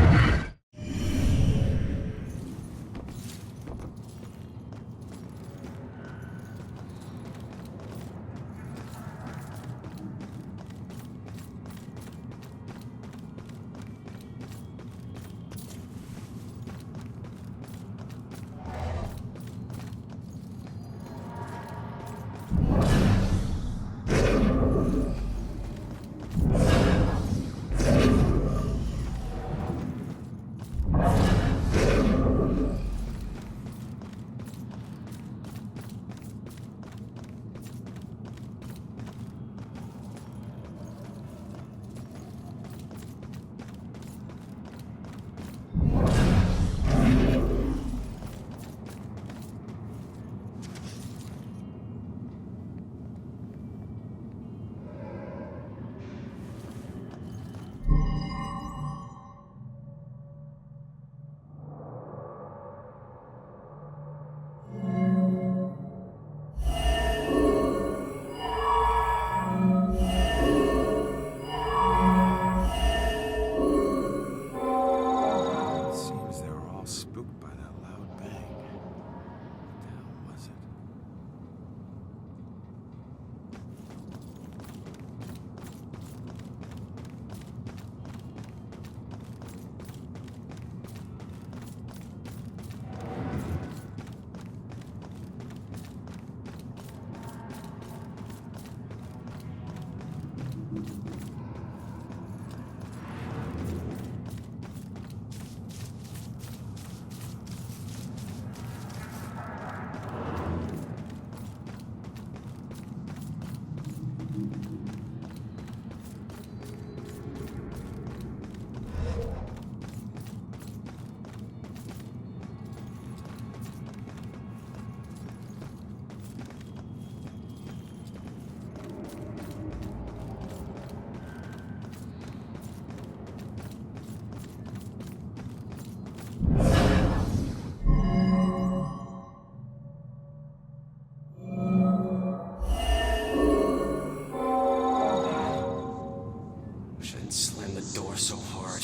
the door so hard.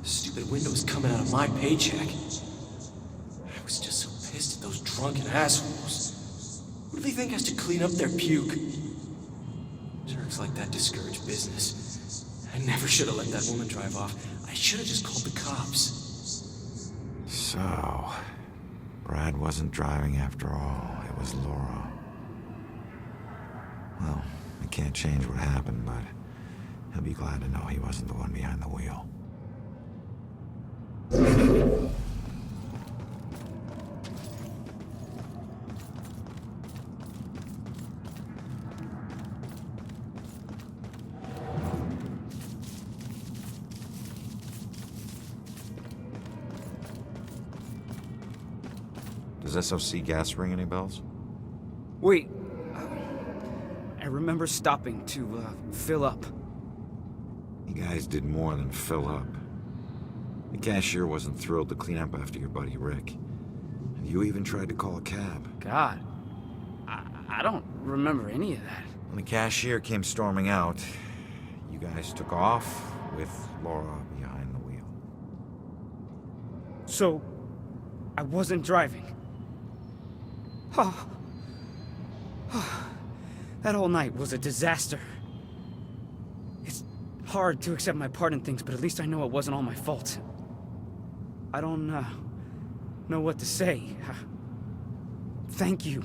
The stupid window's coming out of my paycheck. I was just so pissed at those drunken assholes. Who do they think has to clean up their puke? Jerks like that discourage business. I never should have let that woman drive off. I should have just called the cops. So, Brad wasn't driving after all. It was Laura. Well, I can't change what happened, but he'll be glad to know he wasn't the one behind the wheel. Does SOC gas ring any bells? Wait. I remember stopping to, fill up. You guys did more than fill up. The cashier wasn't thrilled to clean up after your buddy Rick. And you even tried to call a cab. God. I don't remember any of that. When the cashier came storming out, you guys took off with Laura behind the wheel. So, I wasn't driving. Oh. That whole night was a disaster. It's hard to accept my part in things, but at least I know it wasn't all my fault. I don't know what to say. Thank you.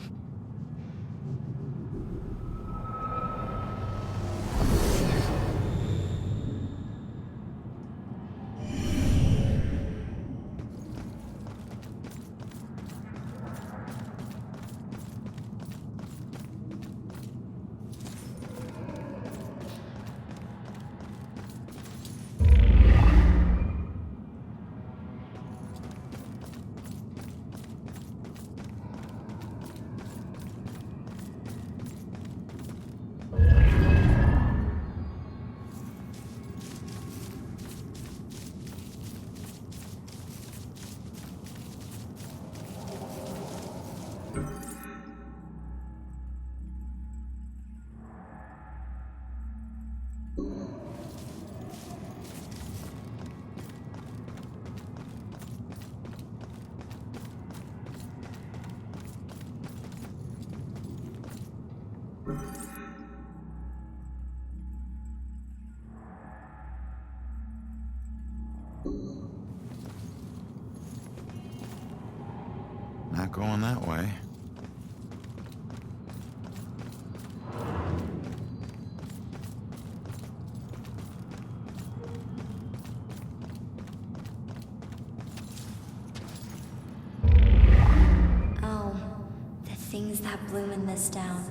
Not going that way. Oh, the things that bloom in this town.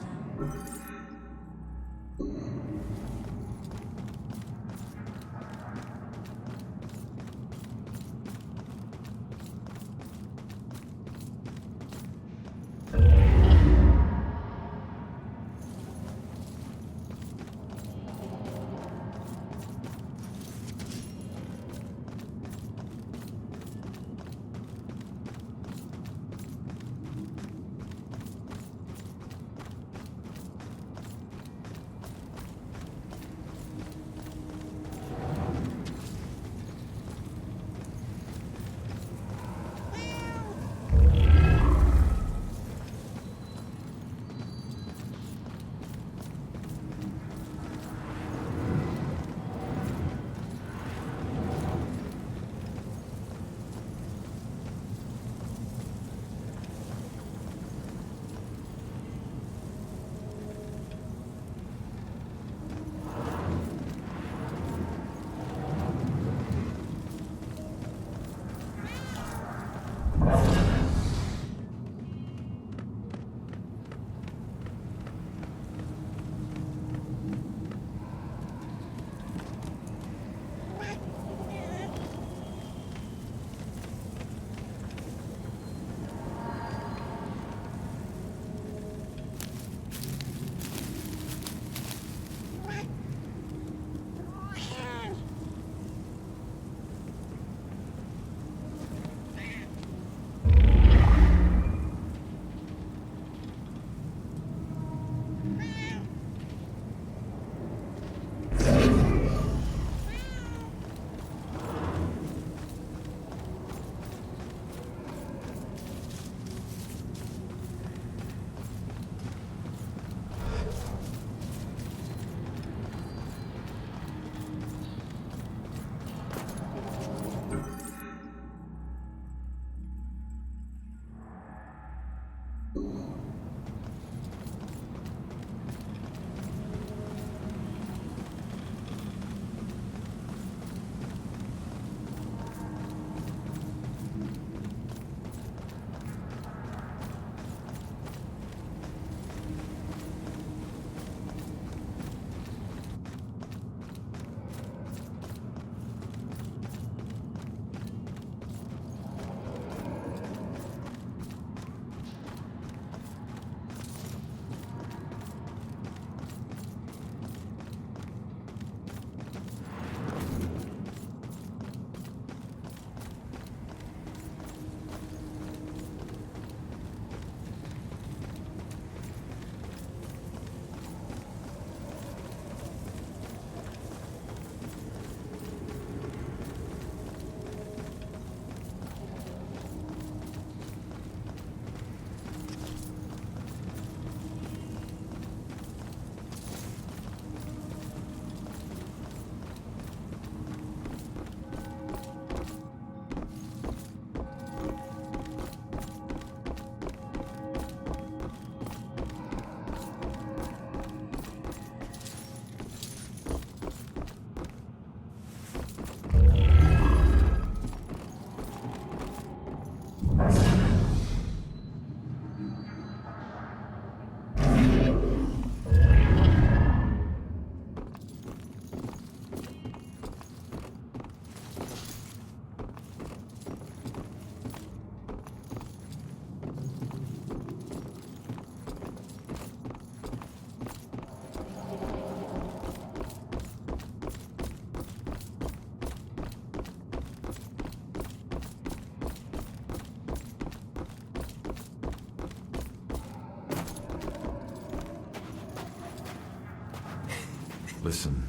Listen,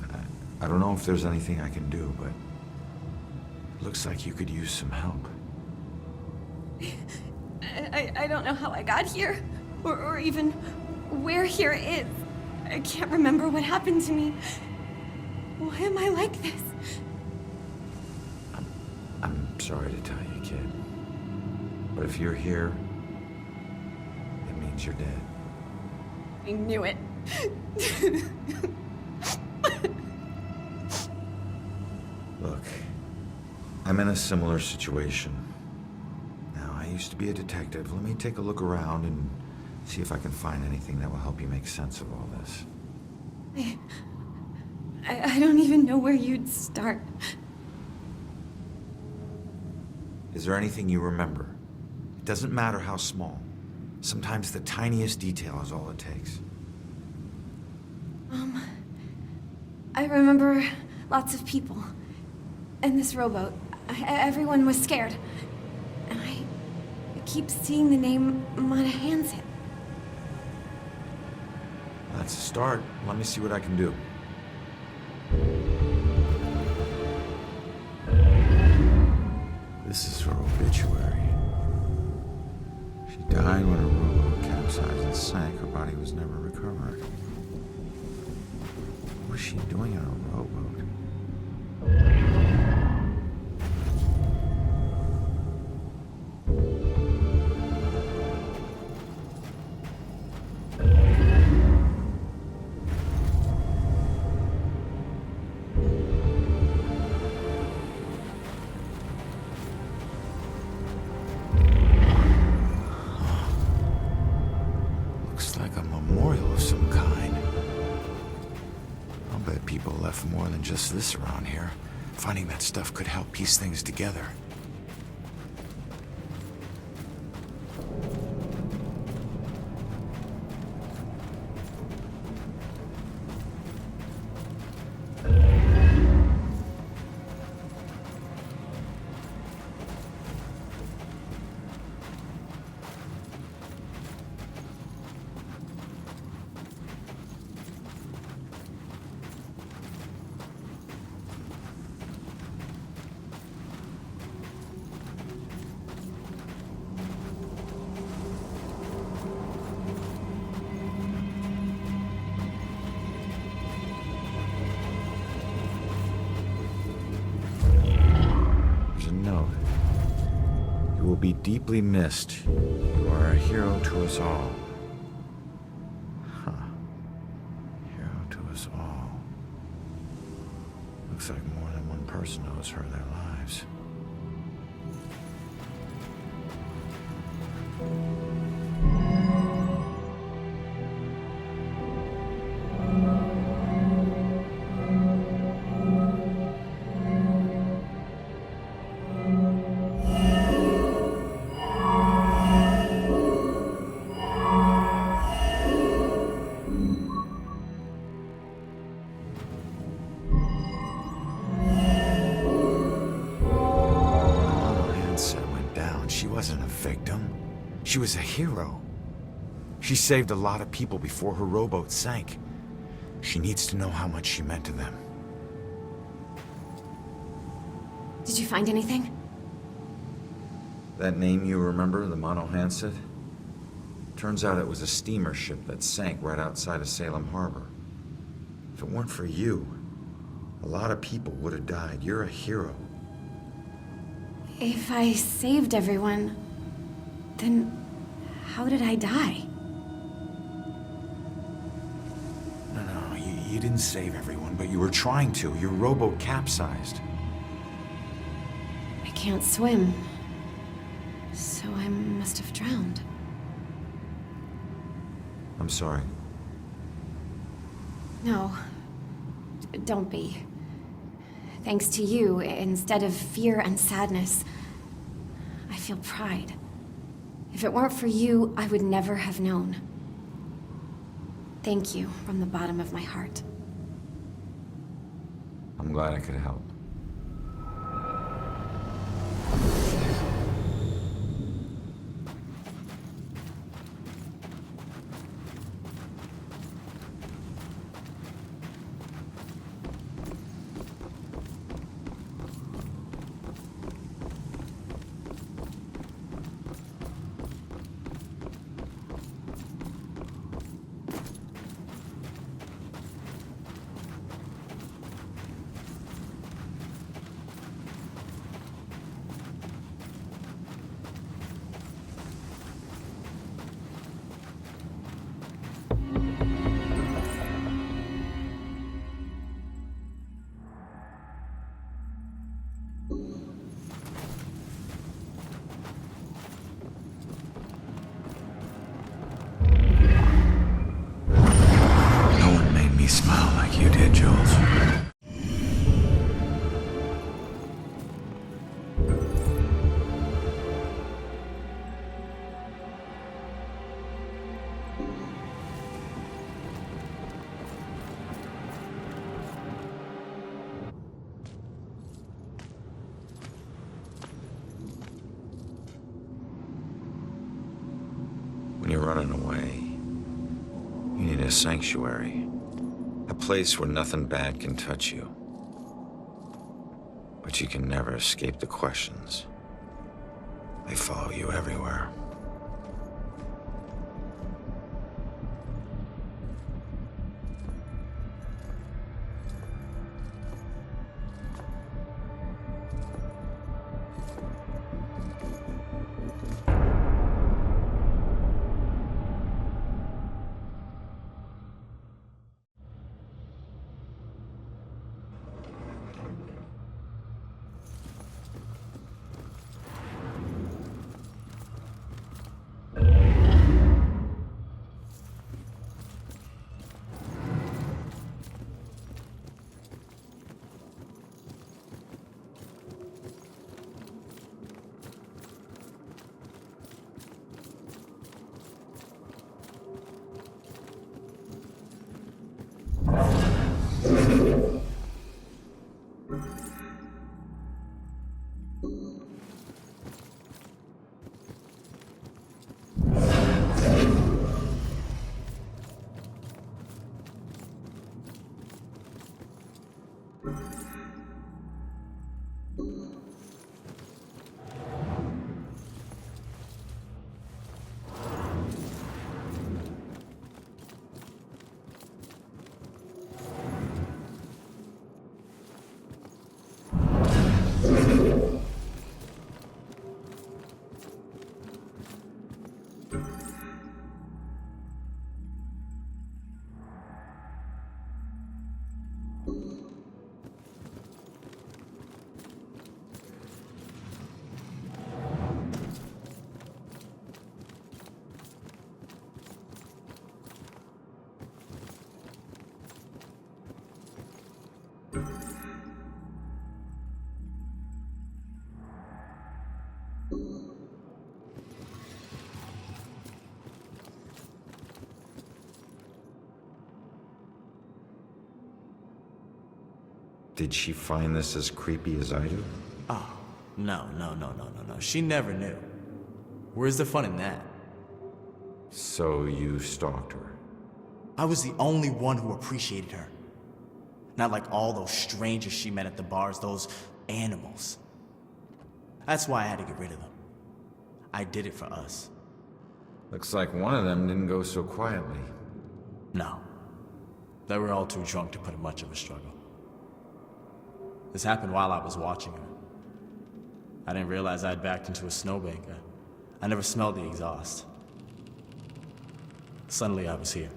I don't know if there's anything I can do, but it looks like you could use some help. I don't know how I got here, or even where here is. I can't remember what happened to me. Why am I like this? I'm sorry to tell you, kid. But if you're here, it means you're dead. I knew it. Look, I'm in a similar situation. Now, I used to be a detective. Let me take a look around and see if I can find anything that will help you make sense of all this. I don't even know where you'd start. Is there anything you remember? It doesn't matter how small. Sometimes the tiniest detail is all it takes. I remember lots of people. And this rowboat. Everyone was scared. And I keep seeing the name Monahanset. That's a start. Let me see what I can do. This is her obituary. She died when her rowboat capsized and sank. Her body was never recovered. What was she doing in a rowboat? More than just this around here. Finding that stuff could help piece things together. Be deeply missed. You are a hero to us all. Huh. Hero to us all. Looks like more than one person owes her their lives. She was a hero. She saved a lot of people before her rowboat sank. She needs to know how much she meant to them. Did you find anything? That name you remember, the Monahanset? Turns out it was a steamer ship that sank right outside of Salem Harbor. If it weren't for you, a lot of people would have died. You're a hero. If I saved everyone, then how did I die? No, you didn't save everyone, but you were trying to. Your rowboat capsized. I can't swim, so I must have drowned. I'm sorry. No, don't be. Thanks to you, instead of fear and sadness, I feel pride. If it weren't for you, I would never have known. Thank you from the bottom of my heart. I'm glad I could help. running away. You need a sanctuary. A place where nothing bad can touch you. But you can never escape the questions. They follow you everywhere. Did she find this as creepy as I do? Oh, no. She never knew. Where's the fun in that? So you stalked her? I was the only one who appreciated her. Not like all those strangers she met at the bars, those animals. That's why I had to get rid of them. I did it for us. Looks like one of them didn't go so quietly. No. They were all too drunk to put in much of a struggle. This happened while I was watching her. I didn't realize I'd backed into a snowbank. I never smelled the exhaust. Suddenly I was here.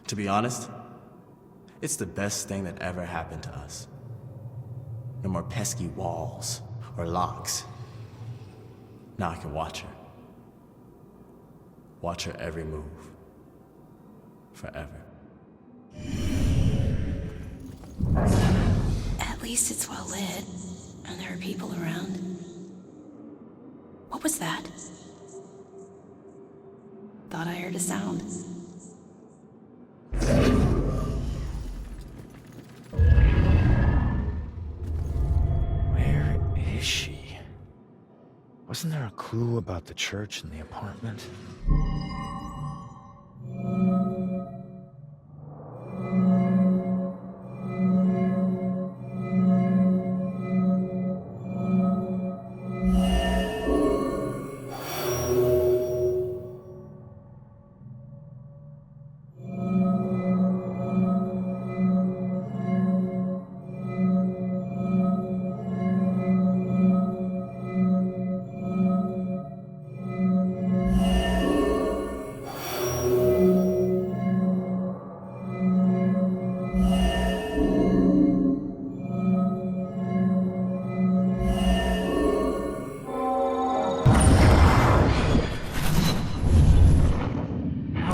To be honest, it's the best thing that ever happened to us. No more pesky walls or locks. Now I can watch her. Watch her every move. Forever. At least it's well lit, and there are people around. What was that? Thought I heard a sound. Where is she? Wasn't there a clue about the church in the apartment?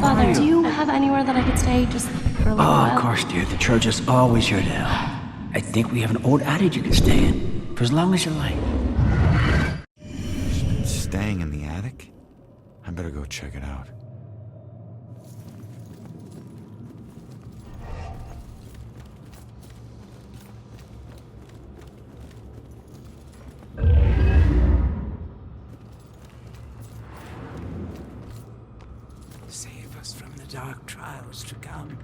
Father, do you have anywhere that I could stay just for a little while? Of course, dear. The church is always your to help. I think we have an old attic you can stay in, for as long as you like. She's been staying in the attic? I better go check it out. come.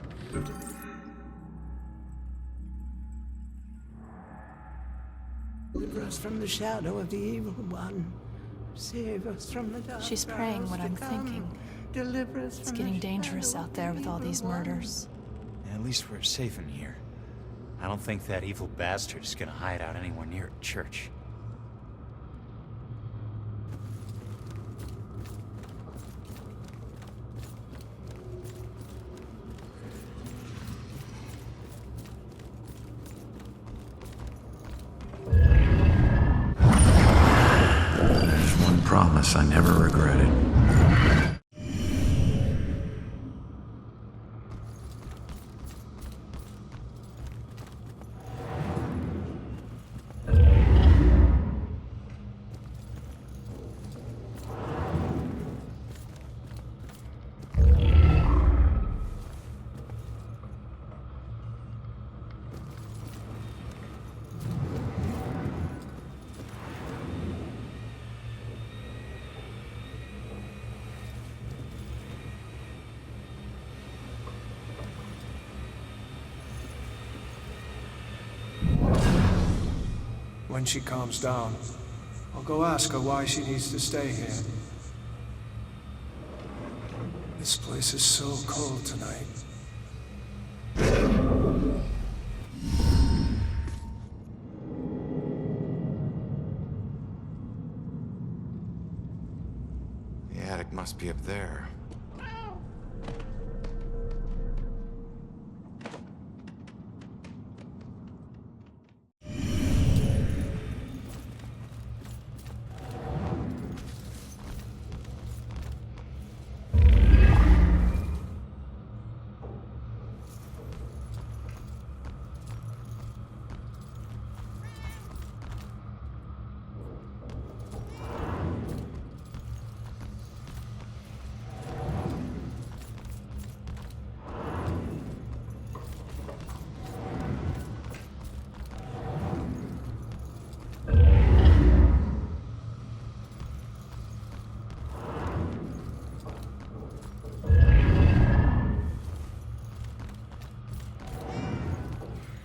Deliver us from the shadow of the evil one. Save us from the dark. She's praying what I'm thinking. Deliver us It's from getting the dangerous shadow out there with all these murders. At least we're safe in here. I don't think that evil bastard is gonna hide out anywhere near a church. There's one promise I never regretted. When she calms down, I'll go ask her why she needs to stay here. This place is so cold tonight. The attic must be up there.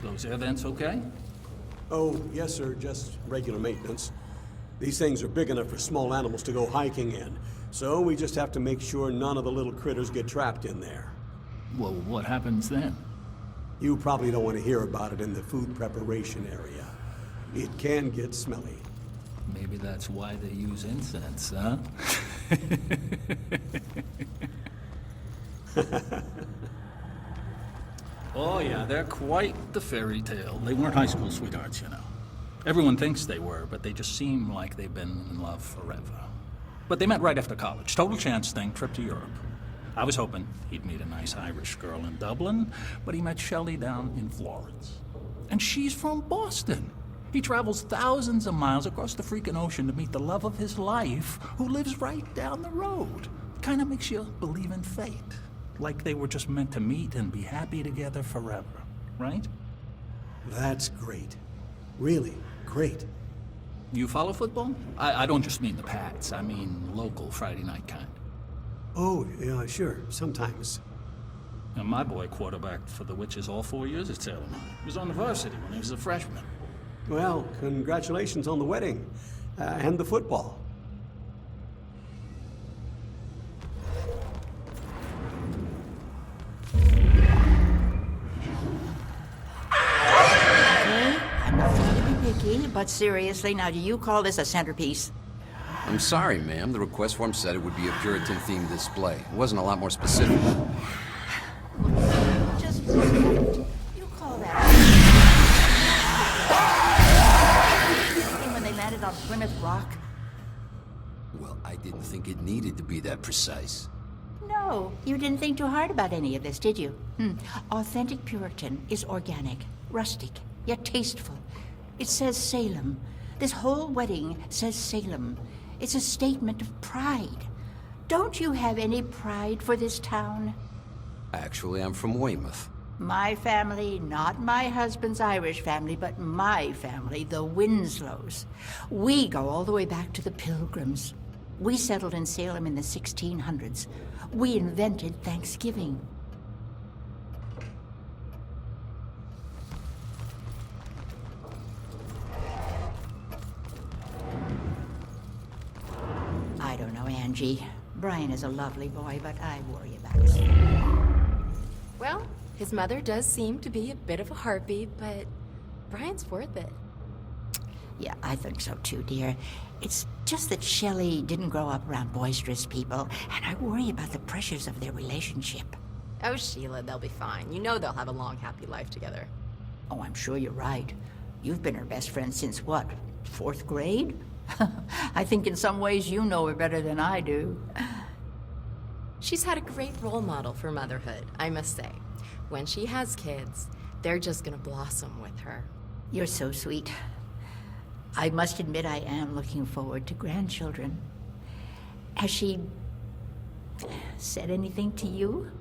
Those air vents okay? Oh, yes, sir. Just regular maintenance. These things are big enough for small animals to go hiking in. So we just have to make sure none of the little critters get trapped in there. Well, what happens then? You probably don't want to hear about it in the food preparation area. It can get smelly. Maybe that's why they use incense, huh? Oh yeah, they're quite the fairy tale. They weren't high school sweethearts, you know. Everyone thinks they were, but they just seem like they've been in love forever. But they met right after college. Total chance thing, trip to Europe. I was hoping he'd meet a nice Irish girl in Dublin, but he met Shelley down in Florence. And she's from Boston. He travels thousands of miles across the freaking ocean to meet the love of his life, who lives right down the road. Kinda makes you believe in fate. Like they were just meant to meet and be happy together forever, right? That's great. Really great. You follow football? I don't just mean the Pats. I mean local Friday night kind. Oh, yeah, sure. Sometimes. And my boy quarterbacked for the Witches all 4 years at Salem. He was on the varsity when he was a freshman. Well, congratulations on the wedding. And the football. But seriously, now do you call this a centerpiece? I'm sorry, ma'am. The request form said it would be a Puritan-themed display. It wasn't a lot more specific. Just you call that when they landed on Plymouth Rock? Well, I didn't think it needed to be that precise. No, you didn't think too hard about any of this, did you? Authentic Puritan is organic, rustic, yet tasteful. It says Salem. This whole wedding says Salem. It's a statement of pride. Don't you have any pride for this town? Actually, I'm from Weymouth. My family, not my husband's Irish family, but my family, the Winslows. We go all the way back to the Pilgrims. We settled in Salem in the 1600s. We invented Thanksgiving. Angie. Brian is a lovely boy, but I worry about his... Well, his mother does seem to be a bit of a harpy, but Brian's worth it. Yeah, I think so too, dear. It's just that Shelley didn't grow up around boisterous people, and I worry about the pressures of their relationship. Oh, Sheila, they'll be fine. You know they'll have a long, happy life together. Oh, I'm sure you're right. You've been her best friend since what, 4th grade? I think in some ways you know her better than I do. She's had a great role model for motherhood, I must say. When she has kids, they're just gonna blossom with her. You're so sweet. I must admit I am looking forward to grandchildren. Has she said anything to you?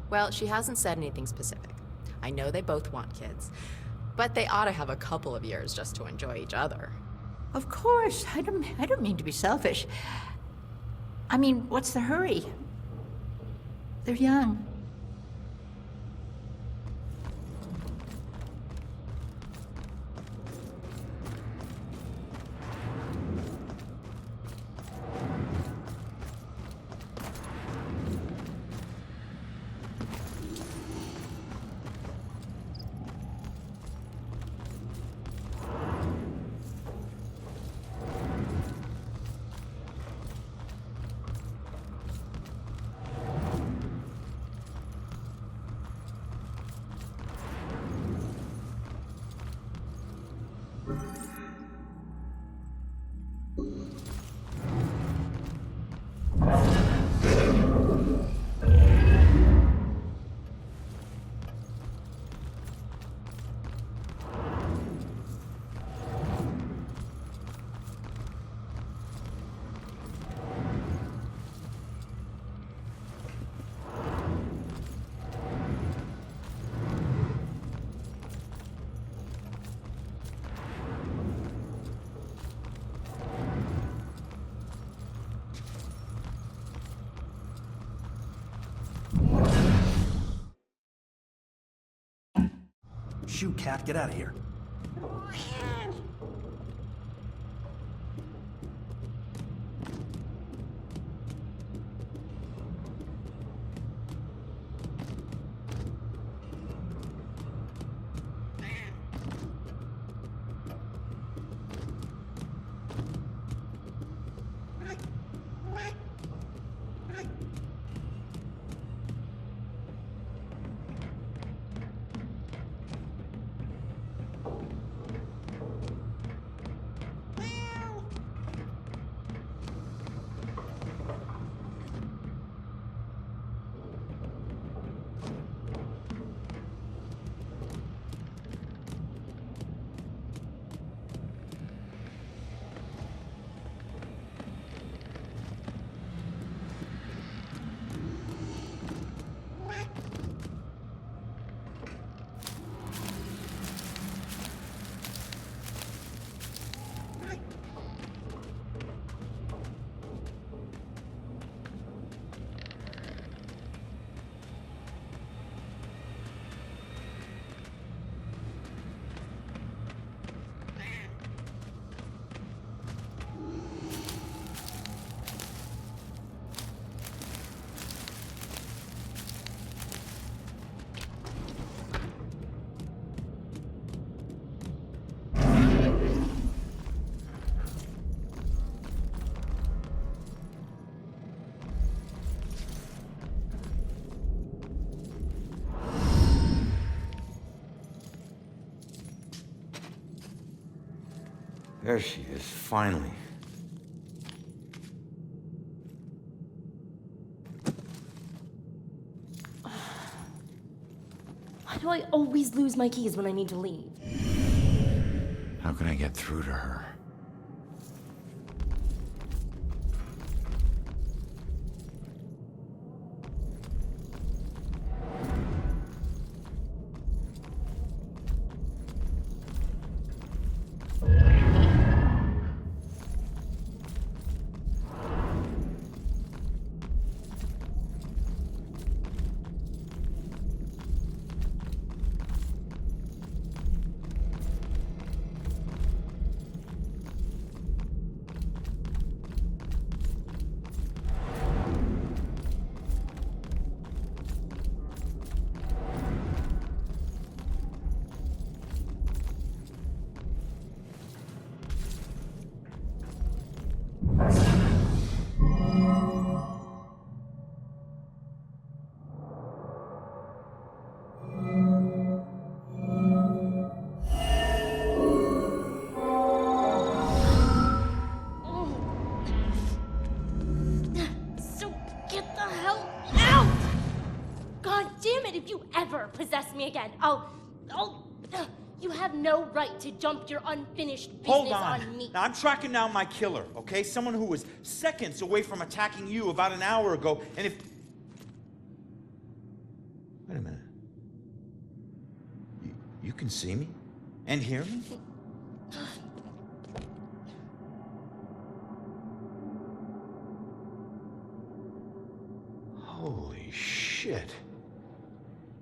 Well, she hasn't said anything specific. I know they both want kids, but they ought to have a couple of years just to enjoy each other. Of course. I don't mean to be selfish. I mean, what's the hurry? They're young. Shoot, Cat, get out of here. There she is, finally. Why do I always lose my keys when I need to leave? How can I get through to her? again. You have no right to dump your unfinished business Hold on. me. Now, I'm tracking down my killer, okay? Someone who was seconds away from attacking you about an hour ago, and if... Wait a minute. You can see me? And hear me? Holy shit.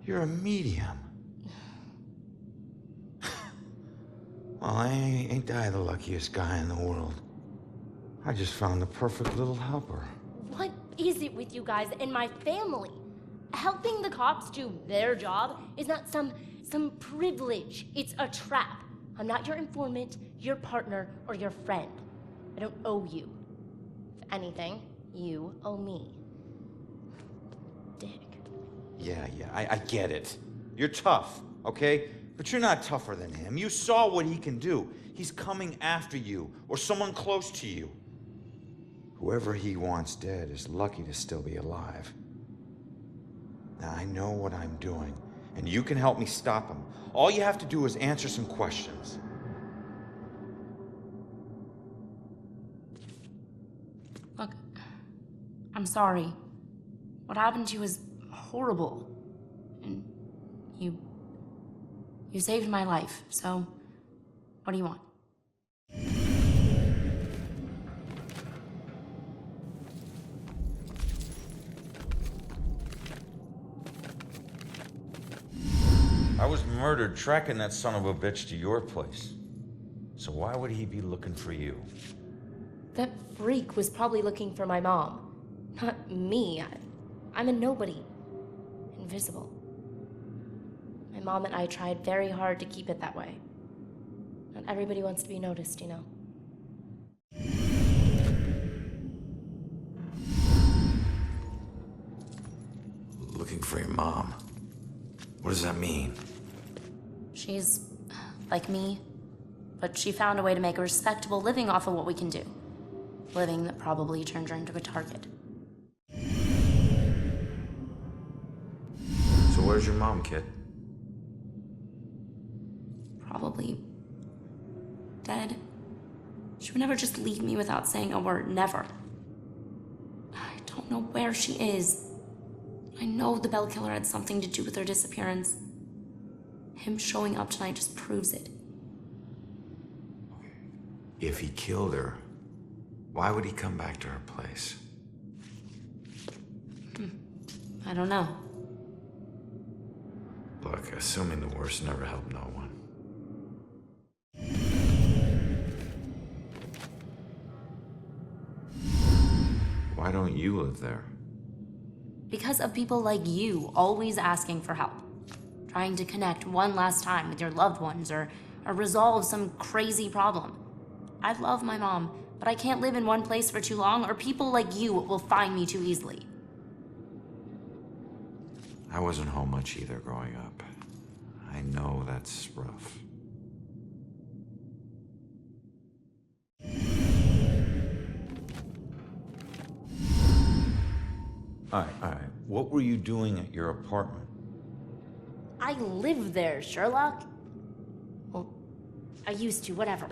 You're a medium. Well, ain't I the luckiest guy in the world? I just found the perfect little helper. What is it with you guys and my family? Helping the cops do their job is not some privilege. It's a trap. I'm not your informant, your partner, or your friend. I don't owe you. If anything, you owe me. Dick. Yeah, I get it. You're tough, okay? But you're not tougher than him. You saw what he can do. He's coming after you, or someone close to you. Whoever he wants dead is lucky to still be alive. Now, I know what I'm doing, and you can help me stop him. All you have to do is answer some questions. Look, I'm sorry. What happened to you was horrible. And you saved my life, so what do you want? I was murdered tracking that son of a bitch to your place. So why would he be looking for you? That freak was probably looking for my mom. Not me. I'm a nobody. Invisible. My mom and I tried very hard to keep it that way. Not everybody wants to be noticed, you know. Looking for your mom. What does that mean? She's like me, but she found a way to make a respectable living off of what we can do. Living that probably turned her into a target. So where's your mom, kid? Probably dead. She would never just leave me without saying a word, never. I don't know where she is. I know the Bell Killer had something to do with her disappearance. Him showing up tonight just proves it. If he killed her, why would he come back to her place? I don't know. Look, assuming the worst never helped no one. Why don't you live there? Because of people like you always asking for help. Trying to connect one last time with your loved ones or resolve some crazy problem. I love my mom, but I can't live in one place for too long or people like you will find me too easily. I wasn't home much either growing up. I know that's rough. All right. What were you doing at your apartment? I live there, Sherlock. Well, I used to, whatever.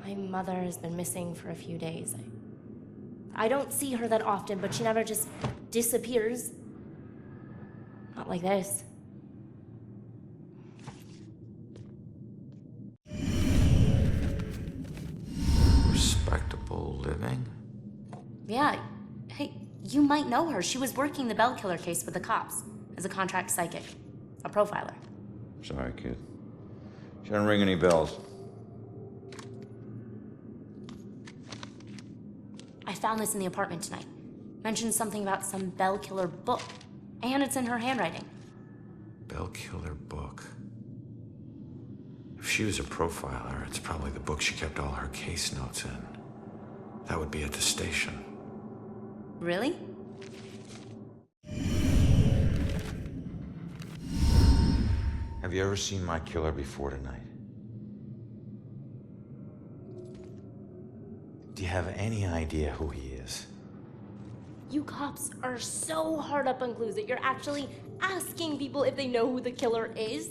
My mother has been missing for a few days. I don't see her that often, but she never just disappears. Not like this. Respectable living? Yeah. Hey, you might know her. She was working the Bell Killer case with the cops as a contract psychic, a profiler. Sorry, kid. She didn't ring any bells. I found this in the apartment tonight. Mentioned something about some Bell Killer book. And it's in her handwriting. Bell Killer book. If she was a profiler, it's probably the book she kept all her case notes in. That would be at the station. Really? Have you ever seen my killer before tonight? Do you have any idea who he is? You cops are so hard up on clues that you're actually asking people if they know who the killer is.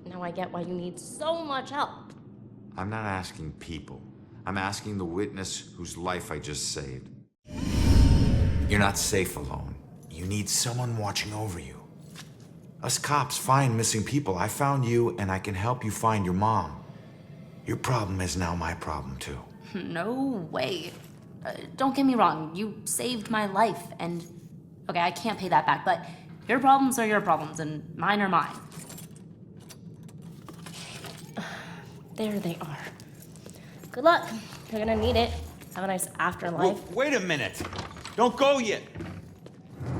Now I get why you need so much help. I'm not asking people. I'm asking the witness whose life I just saved. You're not safe alone. You need someone watching over you. Us cops find missing people. I found you, and I can help you find your mom. Your problem is now my problem, too. No way. Don't get me wrong, you saved my life, and okay, I can't pay that back, but your problems are your problems, and mine are mine. There they are. Good luck. You're gonna need it. Have a nice afterlife. Whoa, wait a minute. Don't go yet.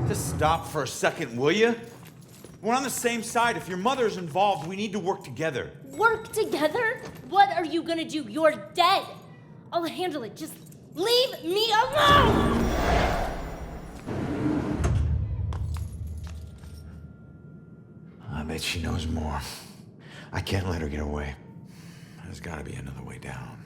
Just stop for a second, will you? We're on the same side. If your mother's involved, we need to work together. Work together? What are you gonna do? You're dead. I'll handle it. Just leave me alone! I bet she knows more. I can't let her get away. There's gotta be another way down.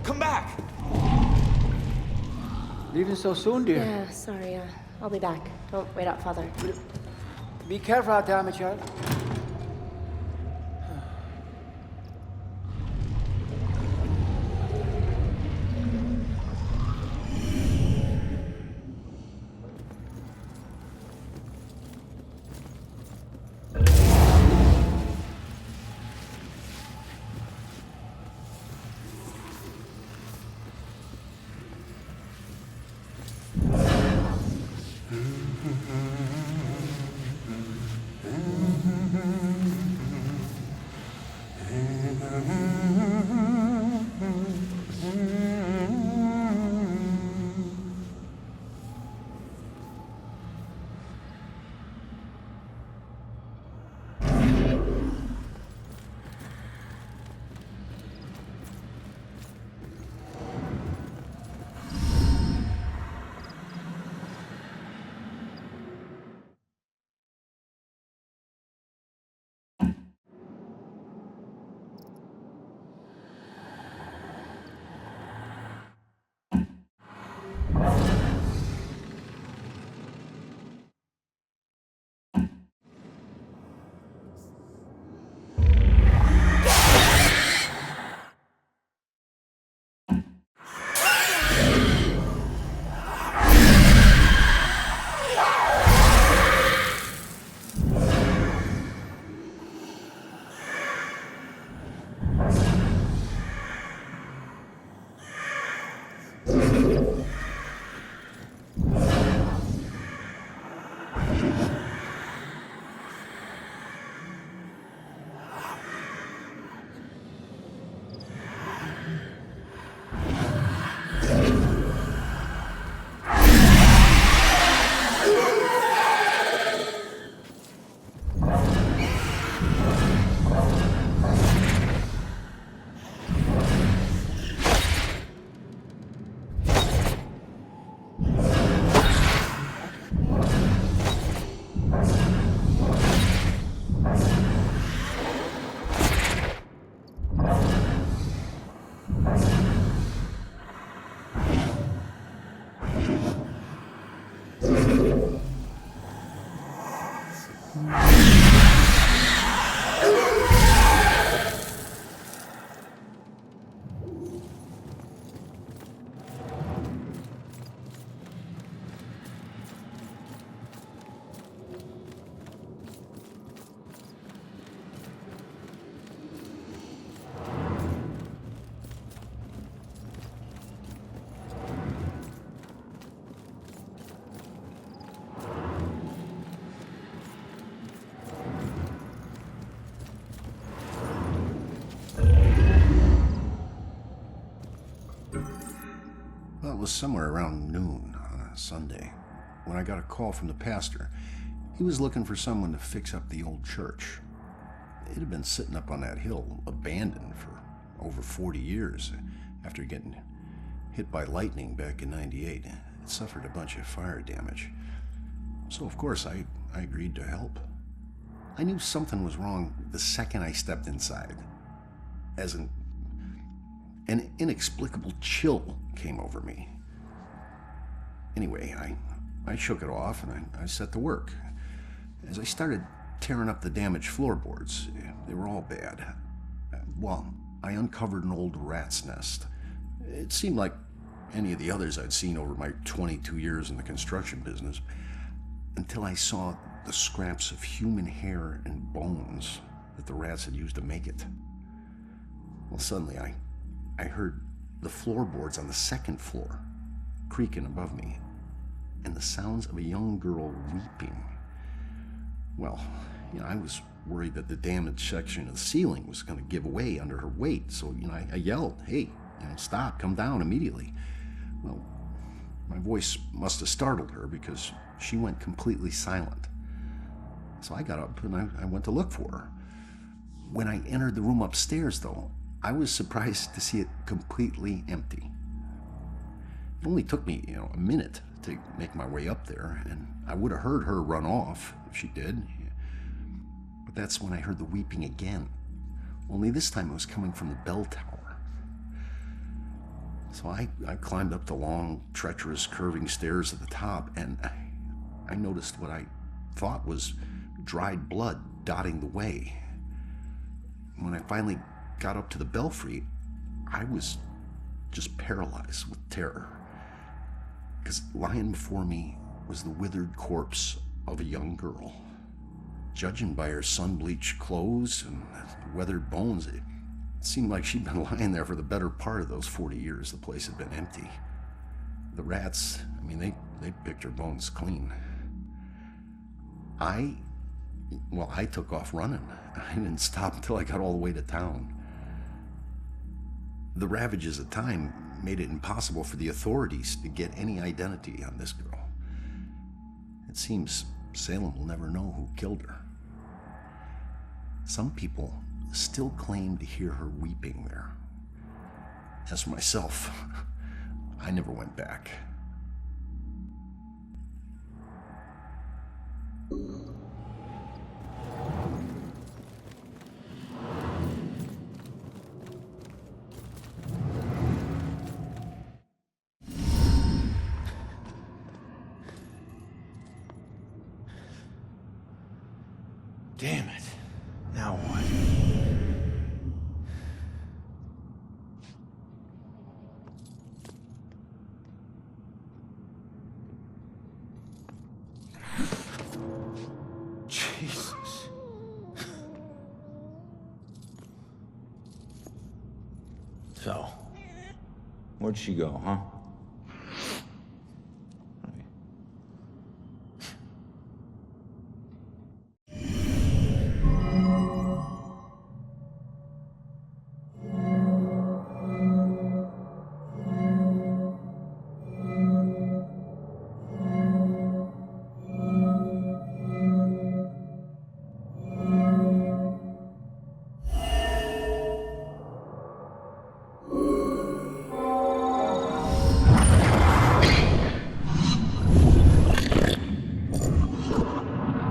Come back! Leaving so soon, dear? Yeah, sorry. I'll be back. Don't wait out, Father. Be careful out there, my child. was somewhere around noon on a Sunday when I got a call from the pastor. He was looking for someone to fix up the old church. It had been sitting up on that hill, abandoned for over 40 years after getting hit by lightning back in '98. It suffered a bunch of fire damage. So, of course, I agreed to help. I knew something was wrong the second I stepped inside, as an inexplicable chill came over me. Anyway, I shook it off and I set to work. As I started tearing up the damaged floorboards, they were all bad. Well, I uncovered an old rat's nest. It seemed like any of the others I'd seen over my 22 years in the construction business, until I saw the scraps of human hair and bones that the rats had used to make it. Well, suddenly I heard the floorboards on the second floor creaking above me, and the sounds of a young girl weeping. Well, I was worried that the damaged section of the ceiling was going to give way under her weight, so, I yelled, "Hey, stop, come down immediately." Well, my voice must have startled her because she went completely silent. So I got up and I went to look for her. When I entered the room upstairs, though, I was surprised to see it completely empty. It only took me, a minute to make my way up there, and I would have heard her run off if she did. But that's when I heard the weeping again. Only this time it was coming from the bell tower. So I climbed up the long, treacherous, curving stairs at the top, and I noticed what I thought was dried blood dotting the way. When I finally got up to the belfry, I was just paralyzed with terror. Because lying before me was the withered corpse of a young girl. Judging by her sun-bleached clothes and weathered bones, it seemed like she'd been lying there for the better part of those 40 years the place had been empty. The rats, they picked her bones clean. I took off running. I didn't stop until I got all the way to town. The ravages of time made it impossible for the authorities to get any identity on this girl. It seems Salem will never know who killed her. Some people still claim to hear her weeping there. As for myself, I never went back. Damn it. Now what? Jesus. So, where'd she go, huh?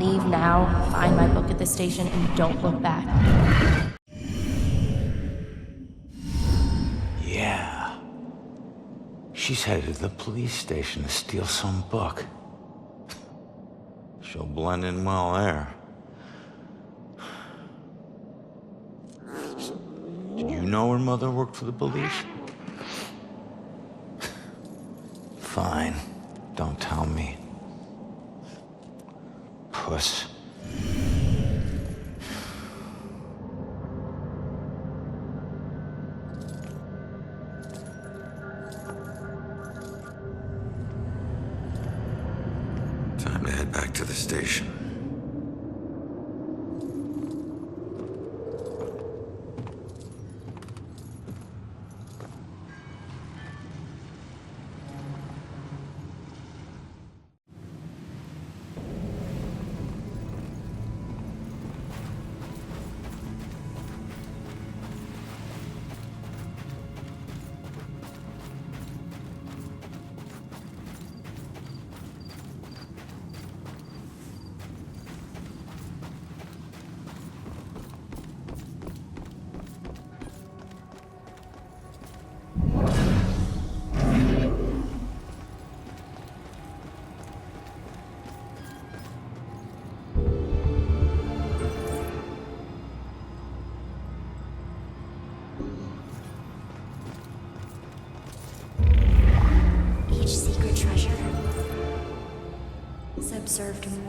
Leave now, find my book at the station, and don't look back. Yeah. She's headed to the police station to steal some book. She'll blend in well there. Did you know her mother worked for the police? Fine. Don't tell me. Puss. Time to head back to the station.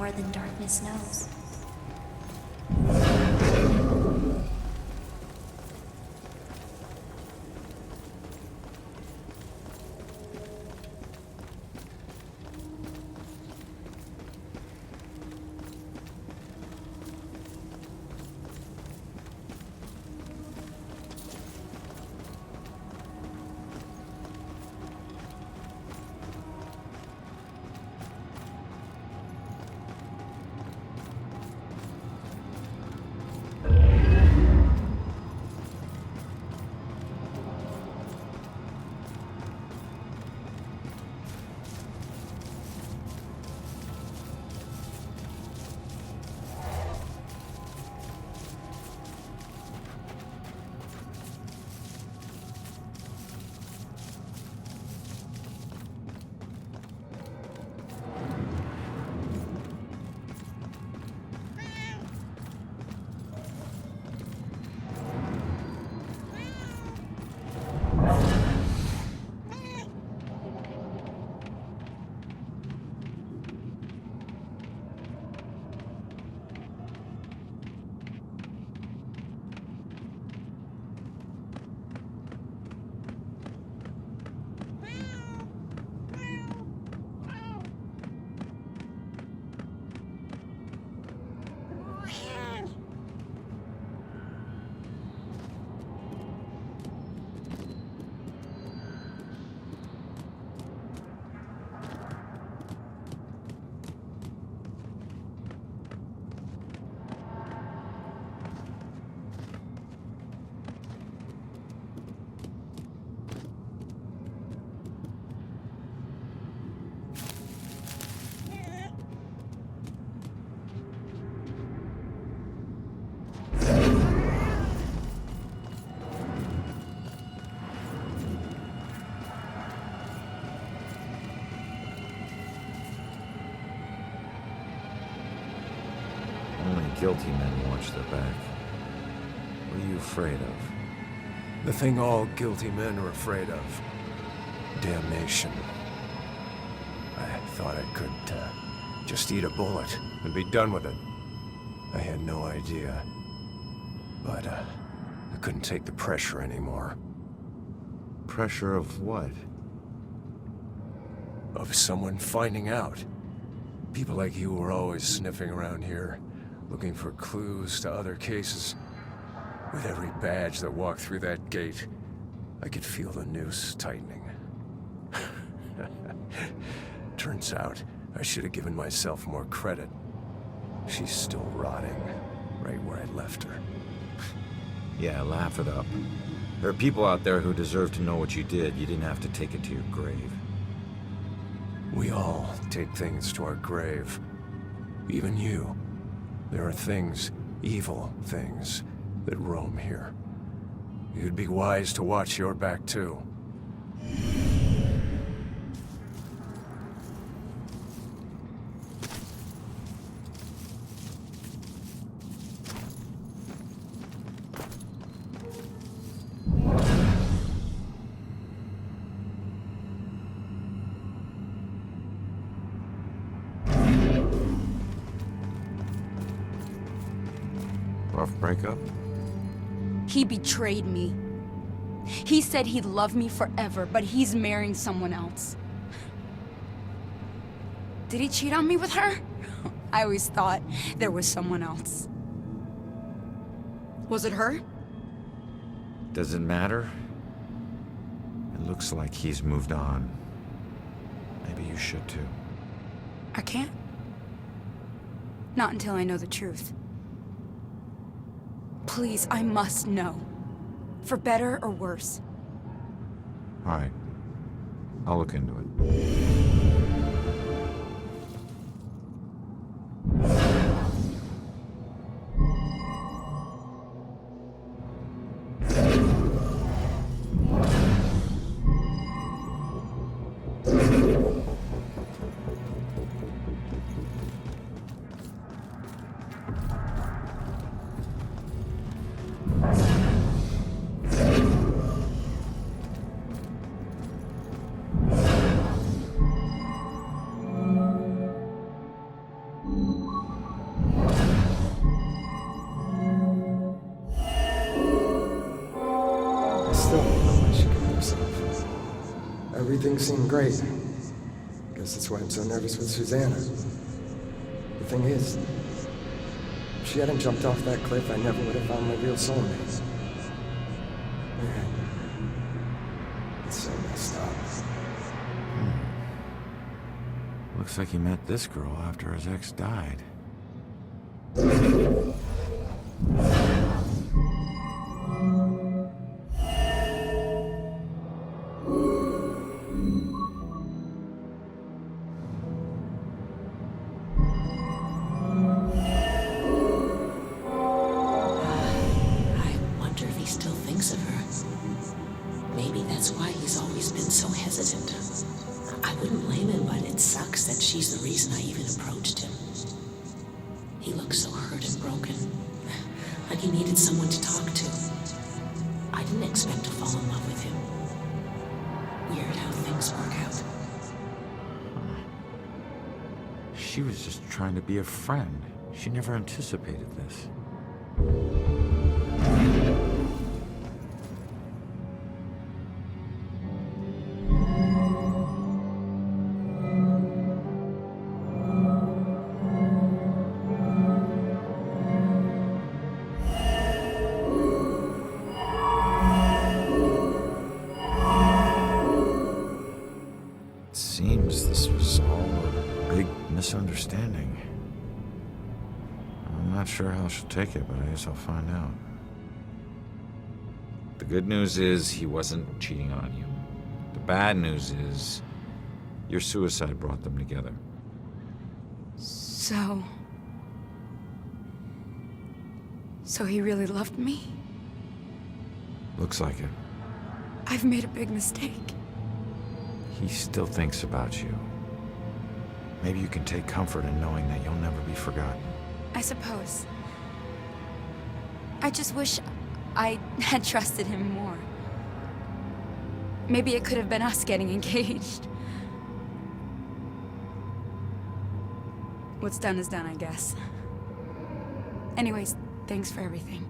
more than darkness knows. Guilty men watch their back. What are you afraid of? The thing all guilty men are afraid of. Damnation. I thought I could, just eat a bullet and be done with it. I had no idea. But, I couldn't take the pressure anymore. Pressure of what? Of someone finding out. People like you were always sniffing around here, looking for clues to other cases. With every badge that walked through that gate, I could feel the noose tightening. Turns out, I should have given myself more credit. She's still rotting, right where I left her. Yeah, laugh it up. There are people out there who deserve to know what you did. You didn't have to take it to your grave. We all take things to our grave. Even you. There are things, evil things, that roam here. You'd be wise to watch your back, too. Rough breakup? He betrayed me. He said he'd love me forever, but he's marrying someone else. Did he cheat on me with her? I always thought there was someone else. Was it her? Does it matter? It looks like he's moved on. Maybe you should too. I can't. Not until I know the truth. Please, I must know. For better or worse. All right. I'll look into it. still don't know why she killed herself. Everything seemed great. Guess that's why I'm so nervous with Susanna. The thing is, if she hadn't jumped off that cliff, I never would have found my real soulmate. Man, it's so messed up. Looks like he met this girl after his ex died. She was just trying to be a friend. She never anticipated this. Seems this was all a big misunderstanding. I'm not sure how she'll take it, but I guess I'll find out. The good news is he wasn't cheating on you. The bad news is your suicide brought them together. So he really loved me? Looks like it. I've made a big mistake. He still thinks about you. Maybe you can take comfort in knowing that you'll never be forgotten. I suppose. I just wish I had trusted him more. Maybe it could have been us getting engaged. What's done is done, I guess. Anyways, thanks for everything.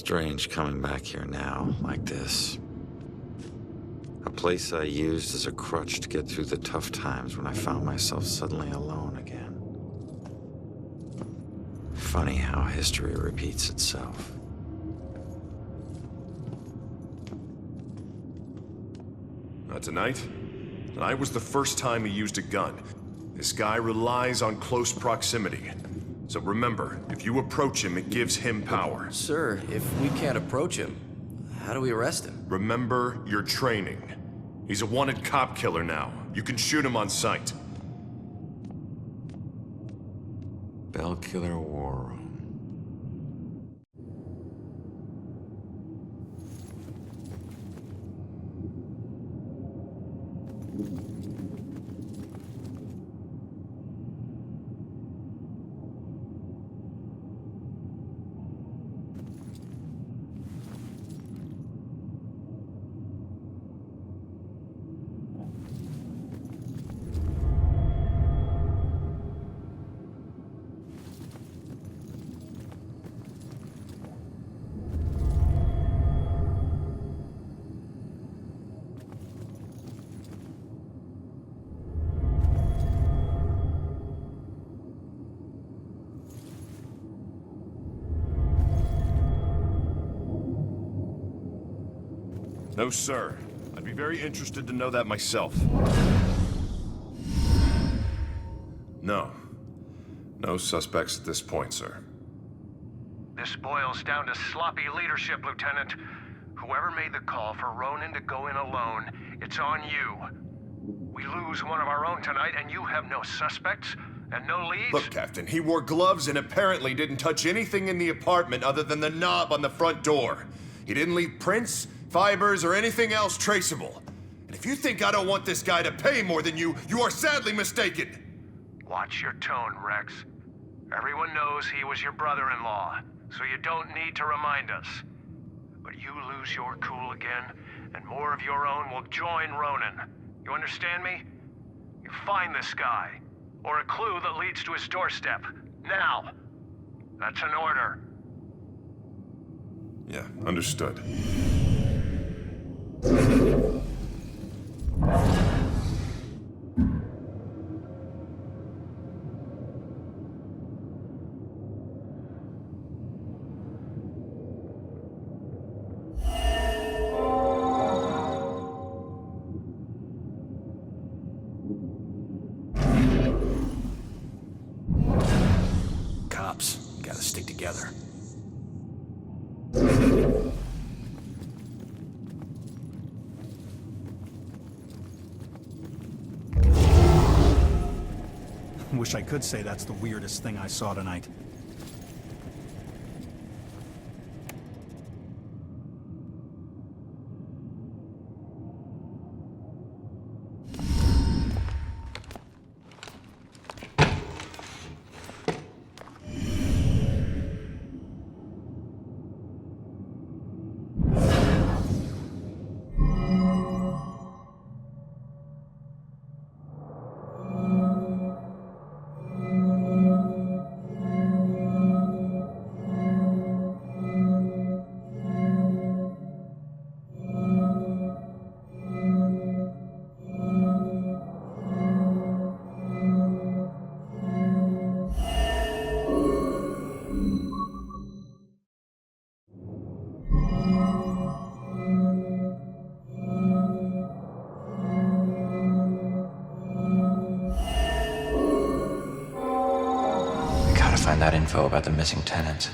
Strange coming back here now, like this. A place I used as a crutch to get through the tough times when I found myself suddenly alone again. Funny how history repeats itself. Tonight was the first time he used a gun. This guy relies on close proximity. So remember, if you approach him, it gives him power. Sir, if we can't approach him, how do we arrest him? Remember your training. He's a wanted cop killer now. You can shoot him on sight. Bellkiller War Room. No, sir. I'd be very interested to know that myself. No. No suspects at this point, sir. This boils down to sloppy leadership, Lieutenant. Whoever made the call for Ronan to go in alone, it's on you. We lose one of our own tonight, and you have no suspects and no leads? Look, Captain, he wore gloves and apparently didn't touch anything in the apartment other than the knob on the front door. He didn't leave prints, fibers, or anything else traceable. And if you think I don't want this guy to pay more than you, you are sadly mistaken. Watch your tone, Rex. Everyone knows he was your brother-in-law, so you don't need to remind us. But you lose your cool again, and more of your own will join Ronan. You understand me? You find this guy, or a clue that leads to his doorstep. Now! That's an order. Yeah, understood. Cops, gotta stick together. Wish I could say that's the weirdest thing I saw tonight. Find that info about the missing tenants.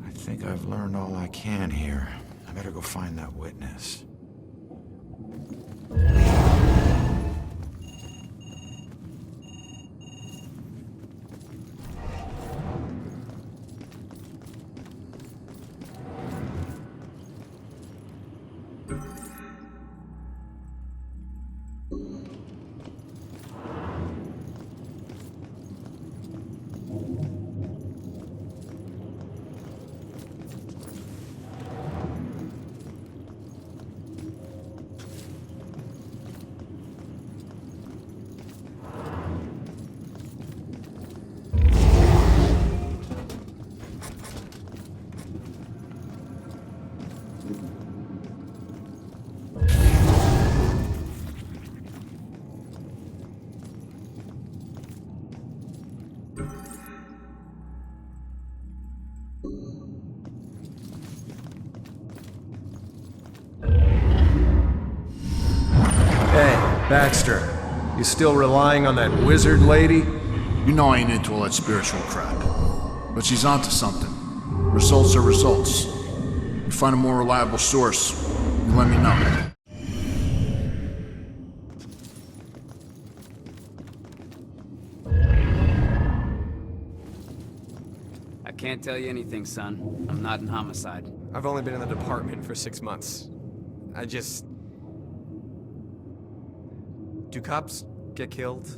I think I've learned all I can here. I better go find that witness. Baxter, you still relying on that wizard lady? You know I ain't into all that spiritual crap. But she's onto something. Results are results. You find a more reliable source, you let me know. I can't tell you anything, son. I'm not in homicide. I've only been in the department for 6 months. Do cops get killed?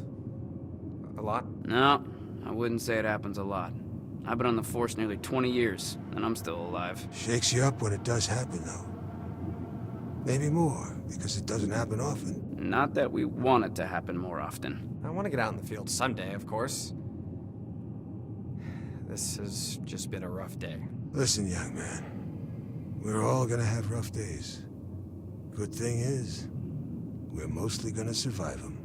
A lot? No, I wouldn't say it happens a lot. I've been on the force nearly 20 years, and I'm still alive. Shakes you up when it does happen, though. Maybe more, because it doesn't happen often. Not that we want it to happen more often. I want to get out in the field someday, of course. This has just been a rough day. Listen, young man. We're all gonna have rough days. Good thing is, we're mostly gonna survive them.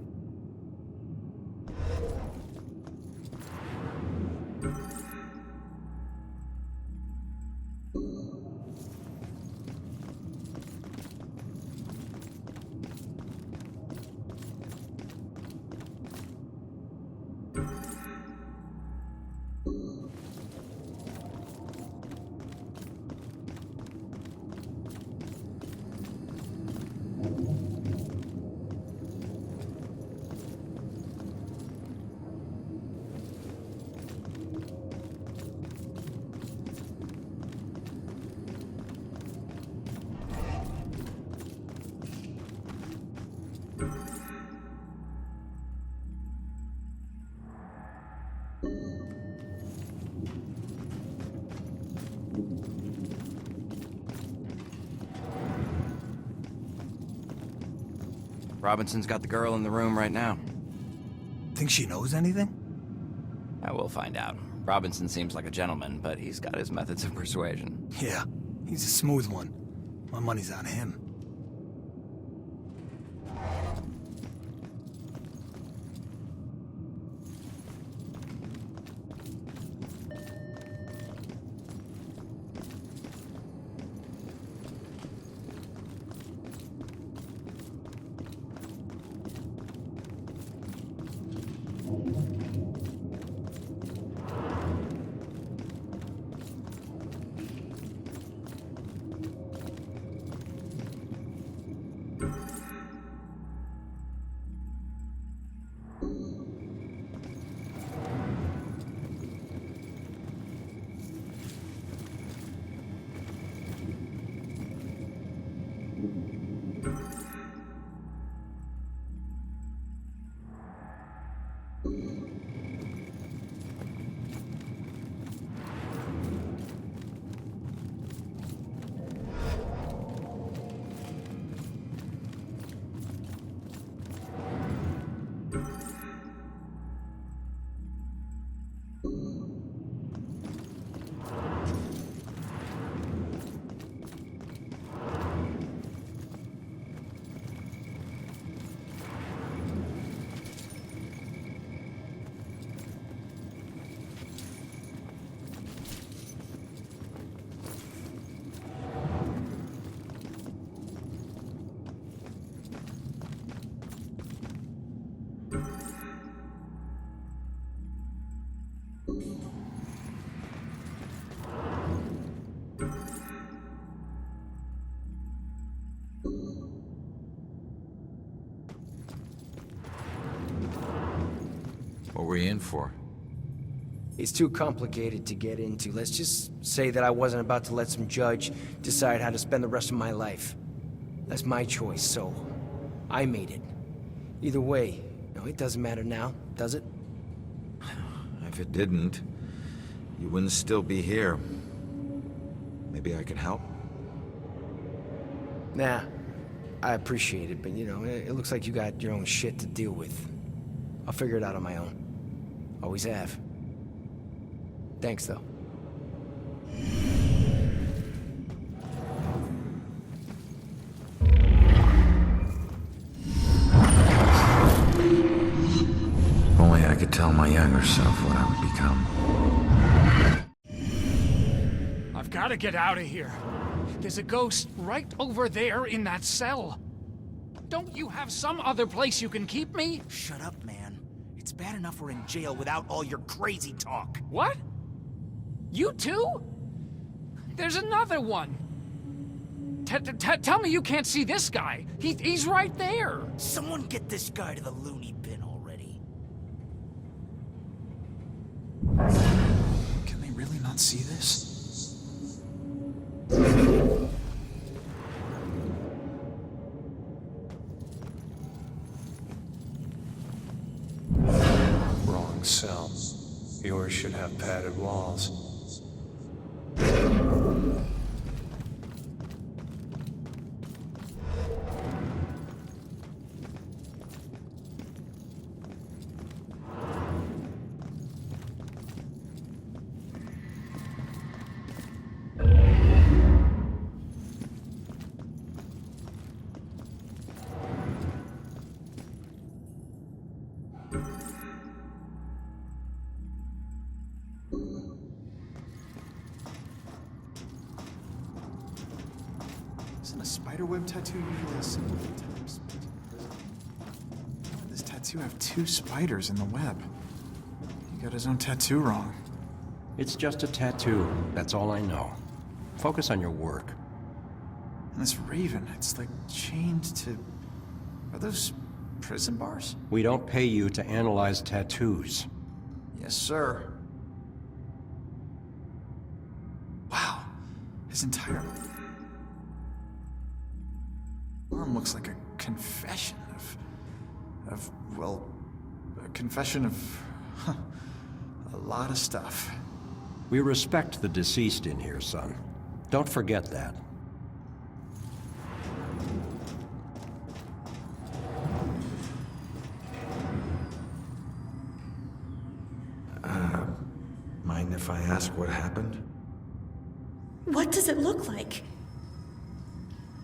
Robinson's got the girl in the room right now. Think she knows anything? I will find out. Robinson seems like a gentleman, but he's got his methods of persuasion. Yeah, he's a smooth one. My money's on him. What were you in for? It's too complicated to get into. Let's just say that I wasn't about to let some judge decide how to spend the rest of my life. That's my choice, so I made it. Either way, it doesn't matter now, does it? If it didn't, you wouldn't still be here. Maybe I could help? Nah, I appreciate it, but it looks like you got your own shit to deal with. I'll figure it out on my own. Always have. Thanks, though. If only I could tell my younger self what I would become. I've got to get out of here. There's a ghost right over there in that cell. Don't you have some other place you can keep me? Shut up, man. It's bad enough we're in jail without all your crazy talk. What? You too? There's another one. Tell me you can't see this guy. He's right there. Someone get this guy to the loony bin already. Can they really not see this? Wrong cell. Yours should have padded walls. Isn't a spiderweb tattoo usually a symbol of times? This tattoo have 2 spiders in the web. He got his own tattoo wrong. It's just a tattoo. That's all I know. Focus on your work. And this raven, it's like chained to... Are those prison bars? We don't pay you to analyze tattoos. Yes, sir. Wow. His entire arm looks like a confession of well, a confession of a lot of stuff. We respect the deceased in here, son. Don't forget that. Mind if I ask what happened? What does it look like?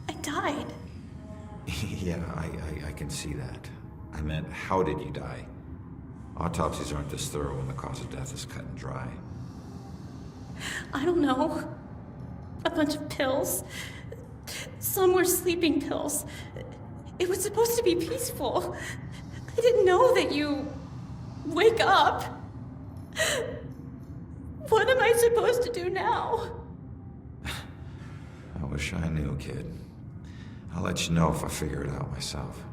I died. Yeah, I can see that. I meant, how did you die? Autopsies aren't this thorough when the cause of death is cut and dry. I don't know. A bunch of pills. Some were sleeping pills. It was supposed to be peaceful. I didn't know that you wake up. What am I supposed to do now? I wish I knew, kid. I'll let you know if I figure it out myself.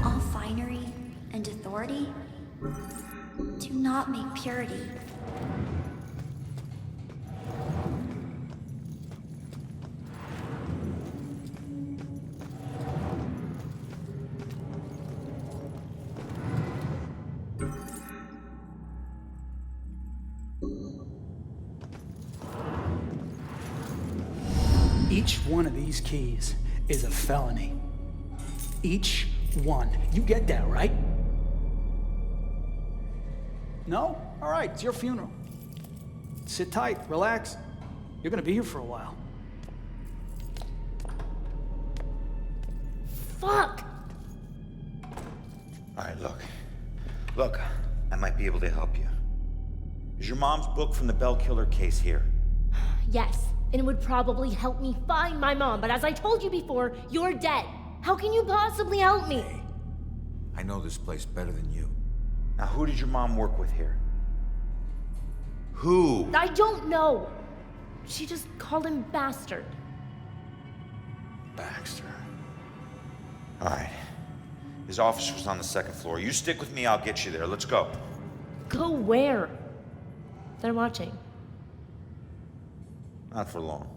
All finery and authority do not make purity. Each one of these keys is a felony. Each one. You get that, right? No? All right, it's your funeral. Sit tight, relax. You're gonna be here for a while. Fuck! All right, look, I might be able to help you. Is your mom's book from the Bell Killer case here? Yes, and it would probably help me find my mom, but as I told you before, you're dead. How can you possibly help me? I know this place better than you. Now, who did your mom work with here? Who? I don't know. She just called him bastard. Baxter. All right. His office was on the second floor. You stick with me, I'll get you there. Let's go. Go where? They're watching. Not for long.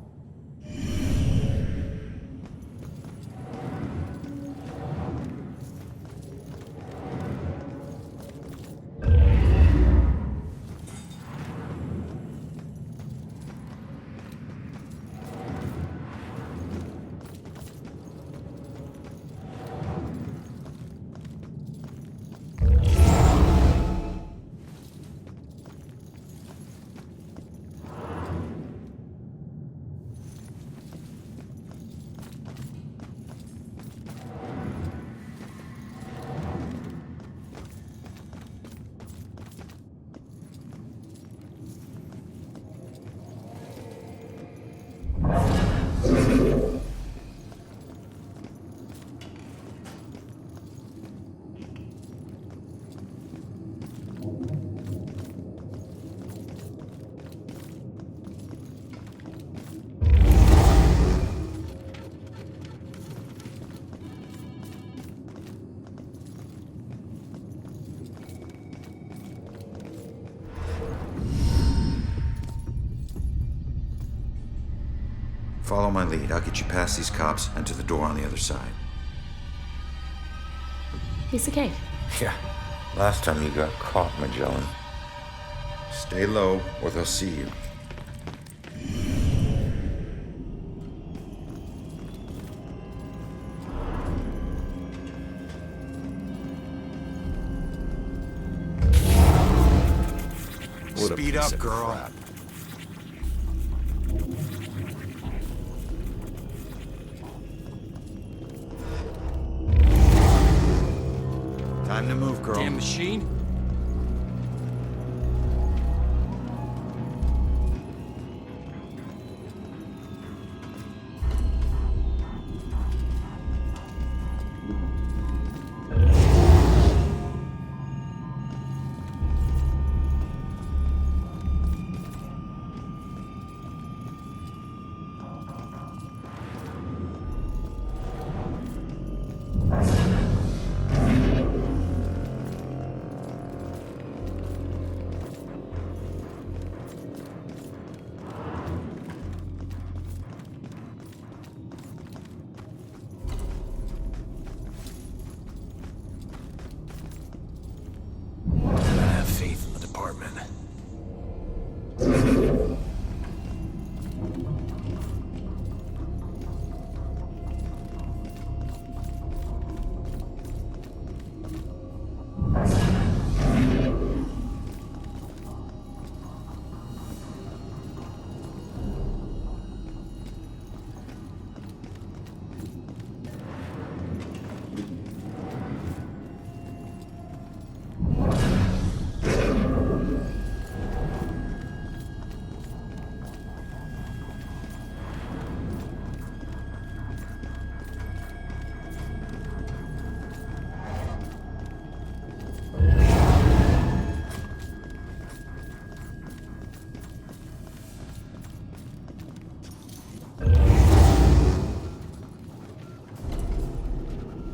Follow my lead. I'll get you past these cops and to the door on the other side. Piece of cake. Yeah. Last time you got caught, Magellan. Stay low, or they'll see you. Speed up, girl. Time to move, girl. Damn machine.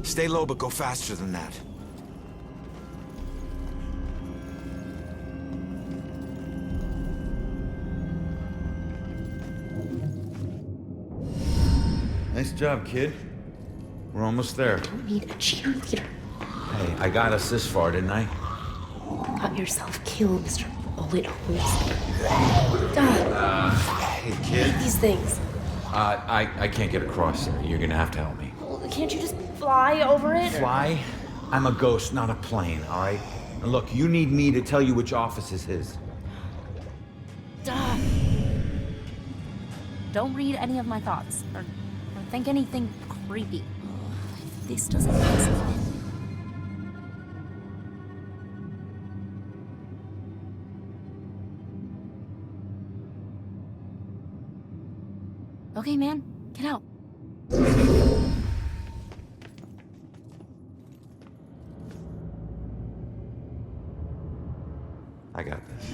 Stay low, but go faster than that. Nice job, kid. We're almost there. You need a cheerleader. Hey, I got us this far, didn't I? You got yourself killed, Mr. Bullet Holes. Dad. Hey, kid. These things. I can't get across there. You're gonna have to help me. Well, can't you just fly over it? Fly? I'm a ghost, not a plane, all right? And look, you need me to tell you which office is his. Duh. Don't read any of my thoughts, or think anything creepy. This doesn't make sense. Okay, man, get out. I got this.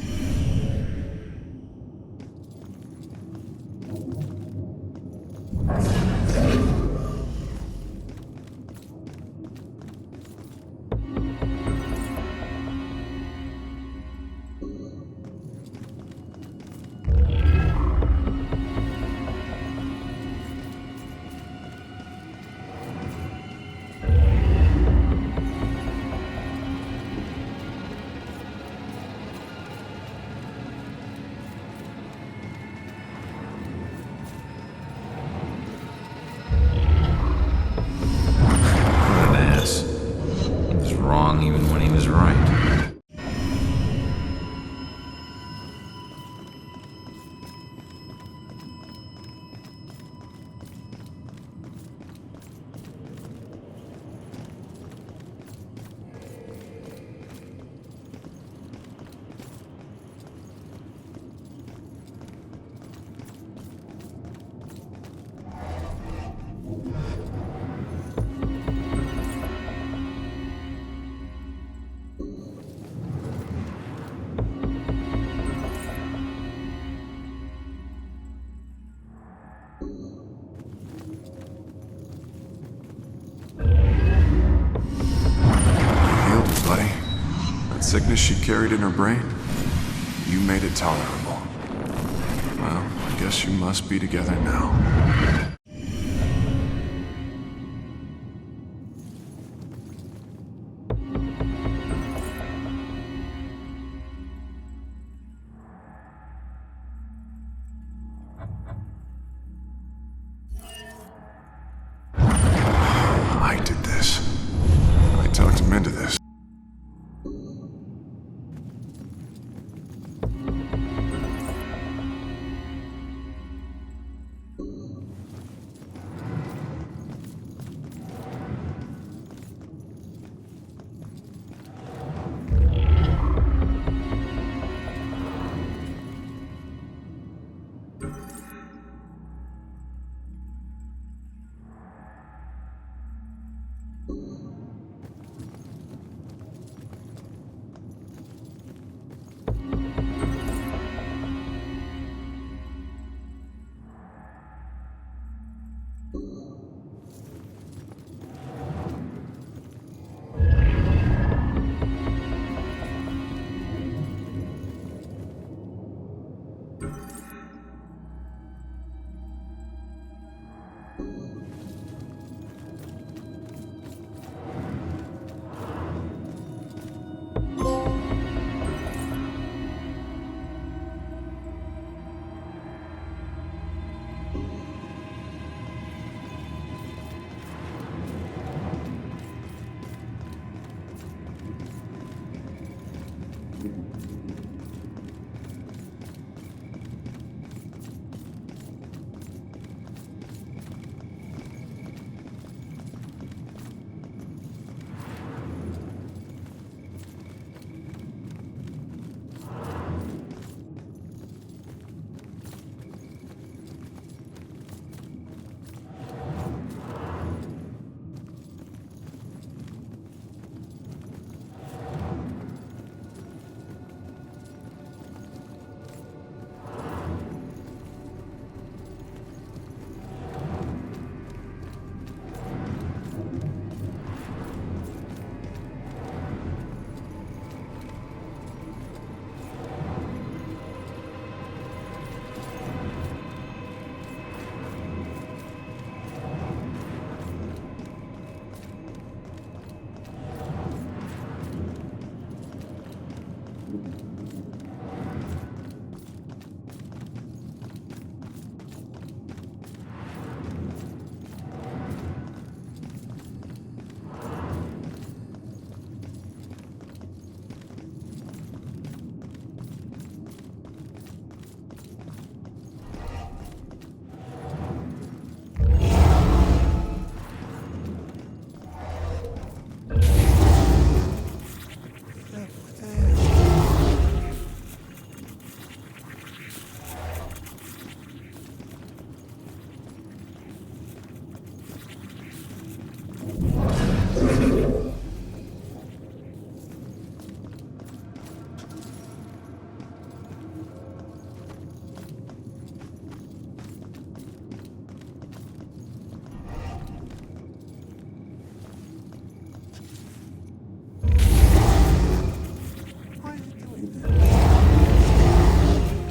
That sickness she carried in her brain, you made it tolerable. Well, I guess you must be together now. I did this. I talked him into this.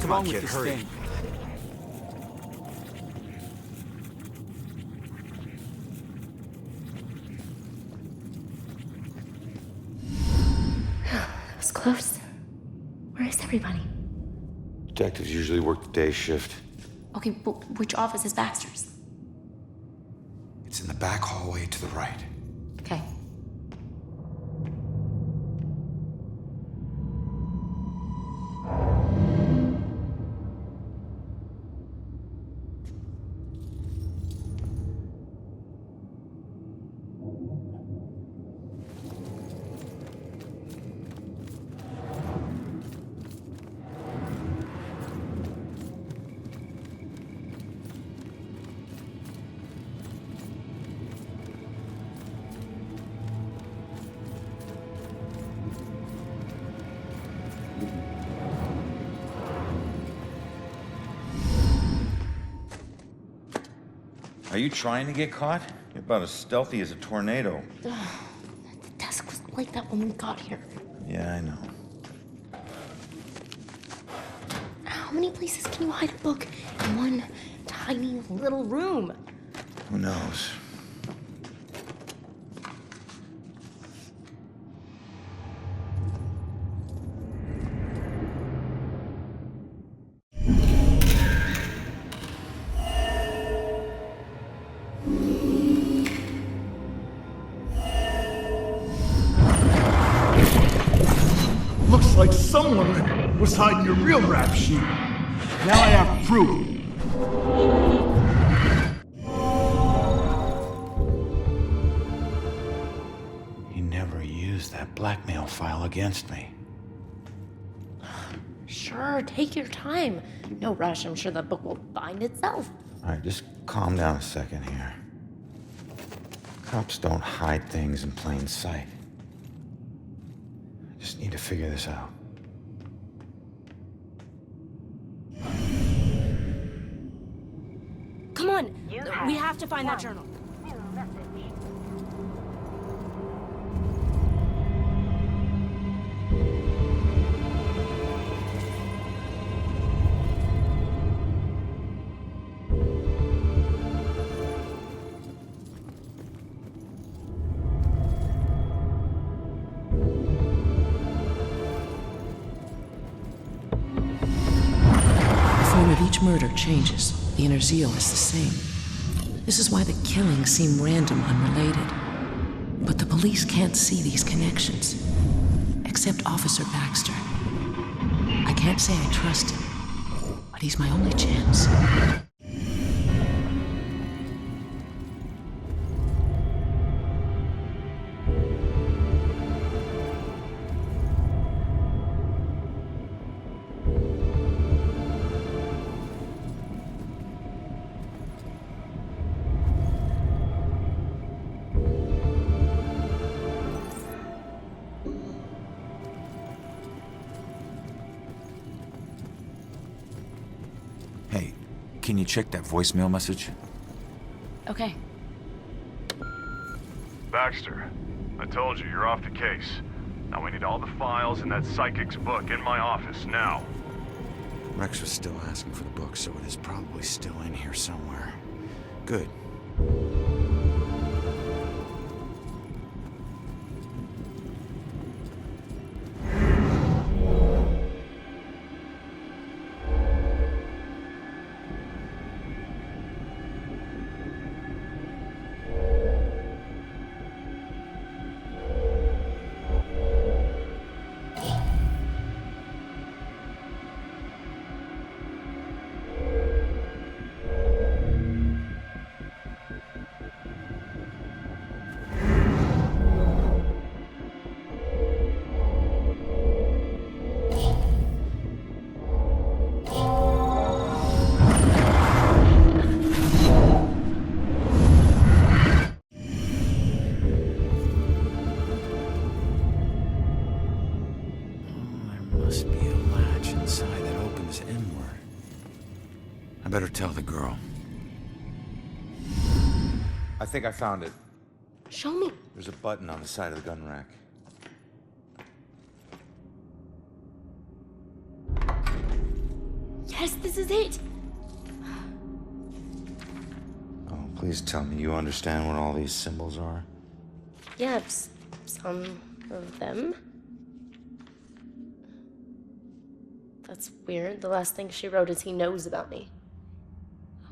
Come on, kid, hurry. That was close. Where is everybody? Detectives usually work the day shift. Okay, but which office is Baxter's? It's in the back hallway to the right. Okay. Are you trying to get caught? You're about as stealthy as a tornado. The desk was like that when we got here. Yeah, I know. How many places can you hide a book in one tiny little room? Who knows? Looks like someone was hiding a real rap sheet. Now I have proof. He never used that blackmail file against me. Sure, take your time. No rush, I'm sure the book will bind itself. All right, just calm down a second here. Cops don't hide things in plain sight. I just need to figure this out. Come on, we have to find that journal. Each murder changes. The inner zeal is the same. This is why the killings seem random, unrelated. But the police can't see these connections. Except Officer Baxter. I can't say I trust him, but he's my only chance. Can you check that voicemail message? Okay. Baxter, I told you, you're off the case. Now we need all the files in that psychic's book in my office, now. Rex was still asking for the book, so it is probably still in here somewhere. Good. Better tell the girl. I think I found it. Show me. There's a button on the side of the gun rack. Yes, this is it. Oh, please tell me you understand what all these symbols are. Yeah, some of them. That's weird. The last thing she wrote is he knows about me.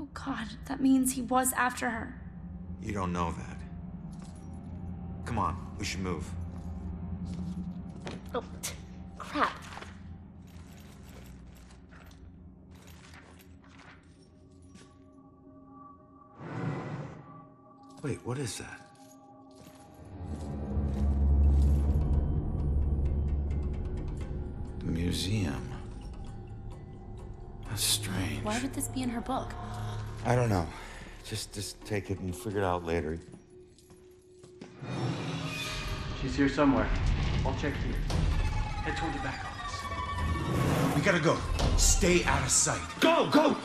Oh God, that means he was after her. You don't know that. Come on, we should move. Oh, crap. Wait, what is that? The museum. That's strange. Why would this be in her book? I don't know. Just take it and figure it out later. She's here somewhere. I'll check here. Head toward the back office. We gotta go. Stay out of sight. Go, go!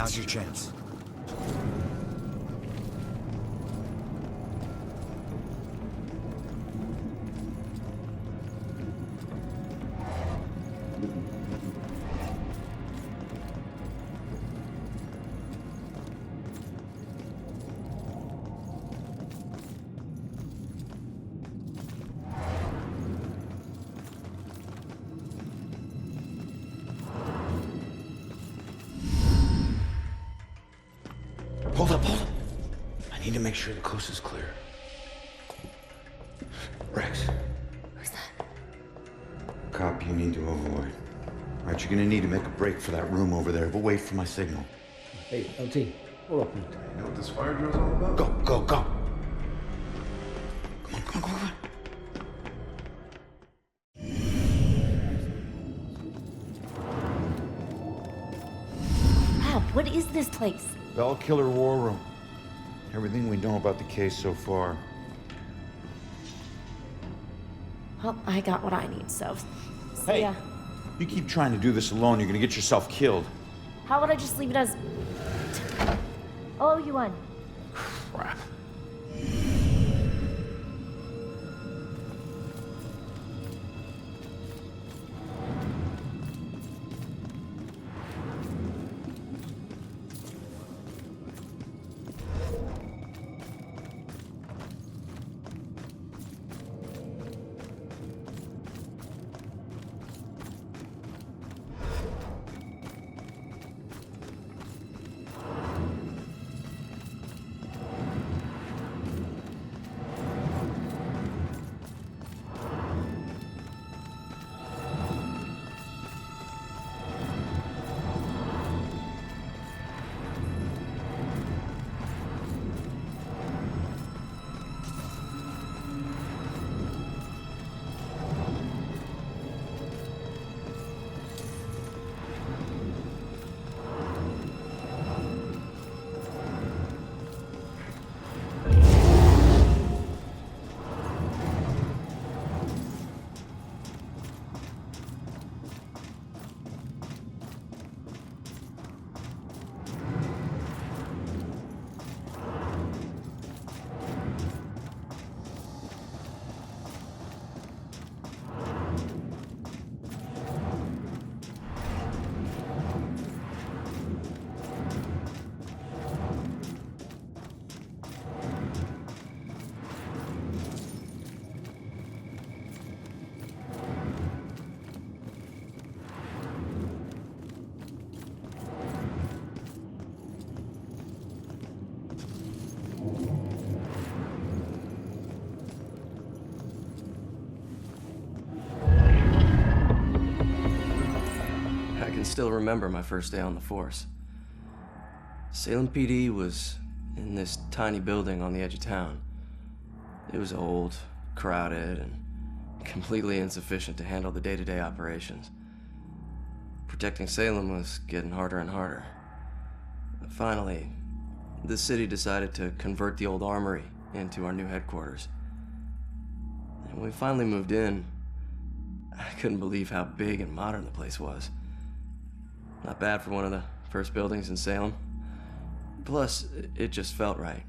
Now's your chance. Hold up. I need to make sure the coast is clear. Rex. Who's that? Cop you need to avoid. All right, you're gonna need to make a break for that room over there, but wait for my signal. Hey, LT, hold up. You know what this fire drill's all about? Go. Come on. Wow, what is this place? Bell Killer War Room. Everything we know about the case so far. Well, I got what I need, so see Hey. ya. You keep trying to do this alone, you're gonna get yourself killed. How would I just leave it as... Oh, you won. Crap. I can still remember my first day on the force. Salem PD was in this tiny building on the edge of town. It was old, crowded, and completely insufficient to handle the day-to-day operations. Protecting Salem was getting harder and harder. Finally, the city decided to convert the old armory into our new headquarters. And when we finally moved in, I couldn't believe how big and modern the place was. Not bad for one of the first buildings in Salem. Plus, it just felt right.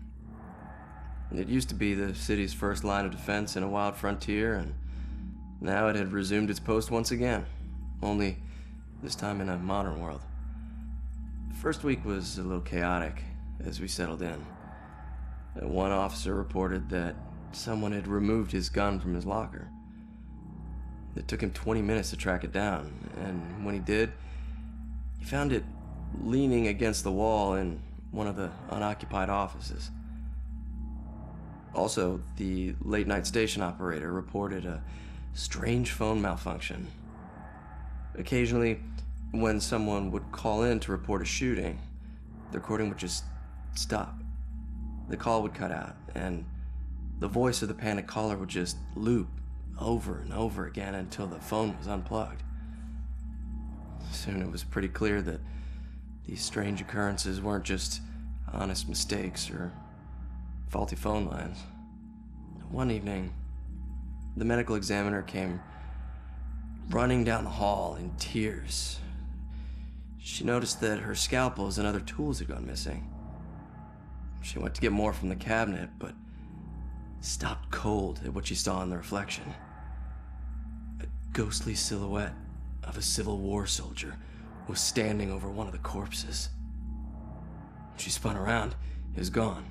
It used to be the city's first line of defense in a wild frontier, and now it had resumed its post once again, only this time in a modern world. The first week was a little chaotic as we settled in. One officer reported that someone had removed his gun from his locker. It took him 20 minutes to track it down, and when he did, he found it leaning against the wall in one of the unoccupied offices. Also, the late-night station operator reported a strange phone malfunction. Occasionally, when someone would call in to report a shooting, the recording would just stop. The call would cut out, and the voice of the panicked caller would just loop over and over again until the phone was unplugged. Soon it was pretty clear that these strange occurrences weren't just honest mistakes or faulty phone lines. One evening, the medical examiner came running down the hall in tears. She noticed that her scalpels and other tools had gone missing. She went to get more from the cabinet, but stopped cold at what she saw in the reflection. A ghostly silhouette of a Civil War soldier was standing over one of the corpses. She spun around, it was gone.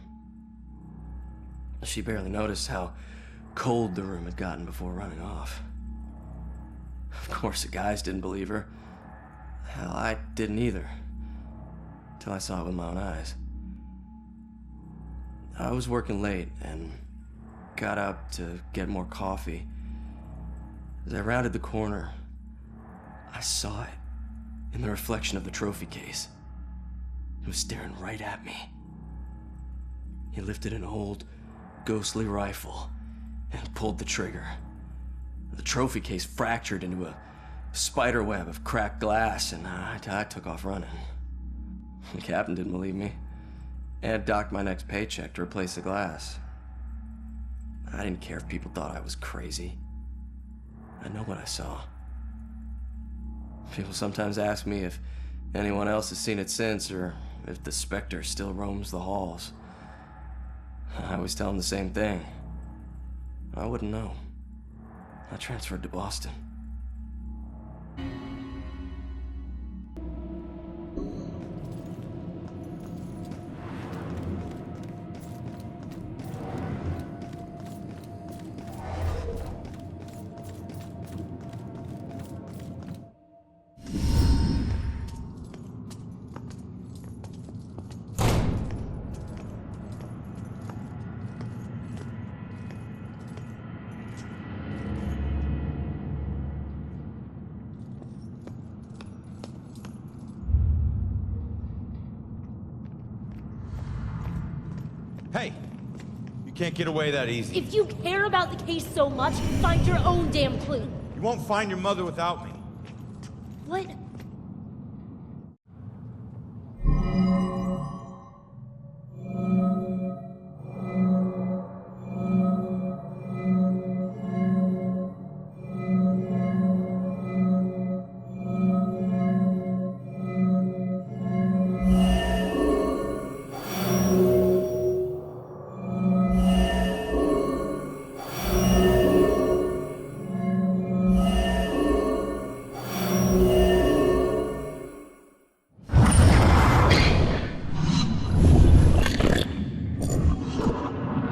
She barely noticed how cold the room had gotten before running off. Of course, the guys didn't believe her. Hell, I didn't either. Till I saw it with my own eyes. I was working late and got up to get more coffee. As I rounded the corner, I saw it in the reflection of the trophy case. It was staring right at me. He lifted an old, ghostly rifle and pulled the trigger. The trophy case fractured into a spider web of cracked glass, and I took off running. The captain didn't believe me and docked my next paycheck to replace the glass. I didn't care if people thought I was crazy. I know what I saw. People sometimes ask me if anyone else has seen it since, or if the specter still roams the halls. I always tell them the same thing. I wouldn't know. I transferred to Boston. Hey, you can't get away that easy. If you care about the case so much, find your own damn clue. You won't find your mother without me. What?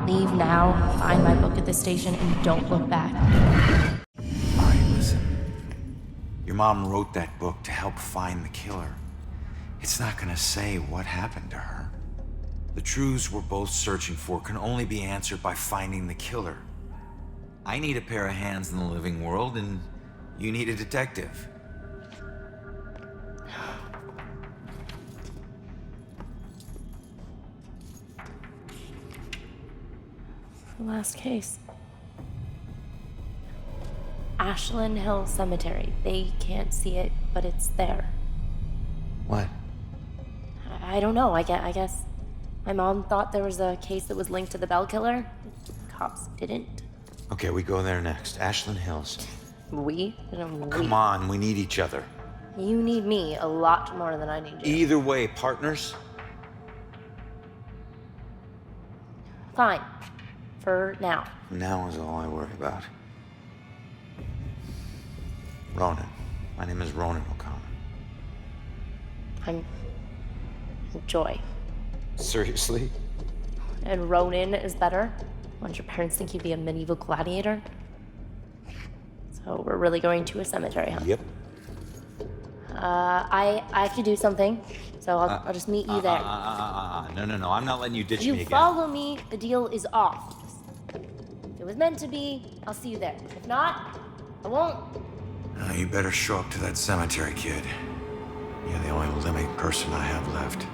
Leave now, find my book at the station, and don't look back. All right, listen. Your mom wrote that book to help find the killer. It's not gonna say what happened to her. The truths we're both searching for can only be answered by finding the killer. I need a pair of hands in the living world, and you need a detective. The last case. Ashlin Hill Cemetery. They can't see it, but it's there. What? I don't know. I guess my mom thought there was a case that was linked to the Bell Killer. Cops didn't. Okay, we go there next. Ashlin Hills. We? Come on, we need each other. You need me a lot more than I need you. Either way, partners. Fine. For now. Now is all I worry about. Ronan. My name is Ronan O'Connor. I'm Joy. Seriously? And Ronan is better? Don't your parents think you'd be a medieval gladiator? So we're really going to a cemetery, huh? Yep. I have to do something, so I'll just meet you there. No. I'm not letting you ditch me You again. follow me, the deal is off. If it was meant to be, I'll see you there. If not, I won't. You better show up to that cemetery, kid. You're the only living person I have left.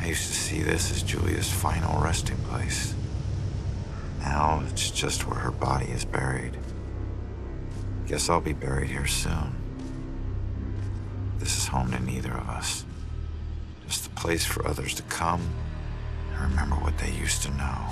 I used to see this as Julia's final resting place. Now it's just where her body is buried. Guess I'll be buried here soon. This is home to neither of us. Just a place for others to come and remember what they used to know.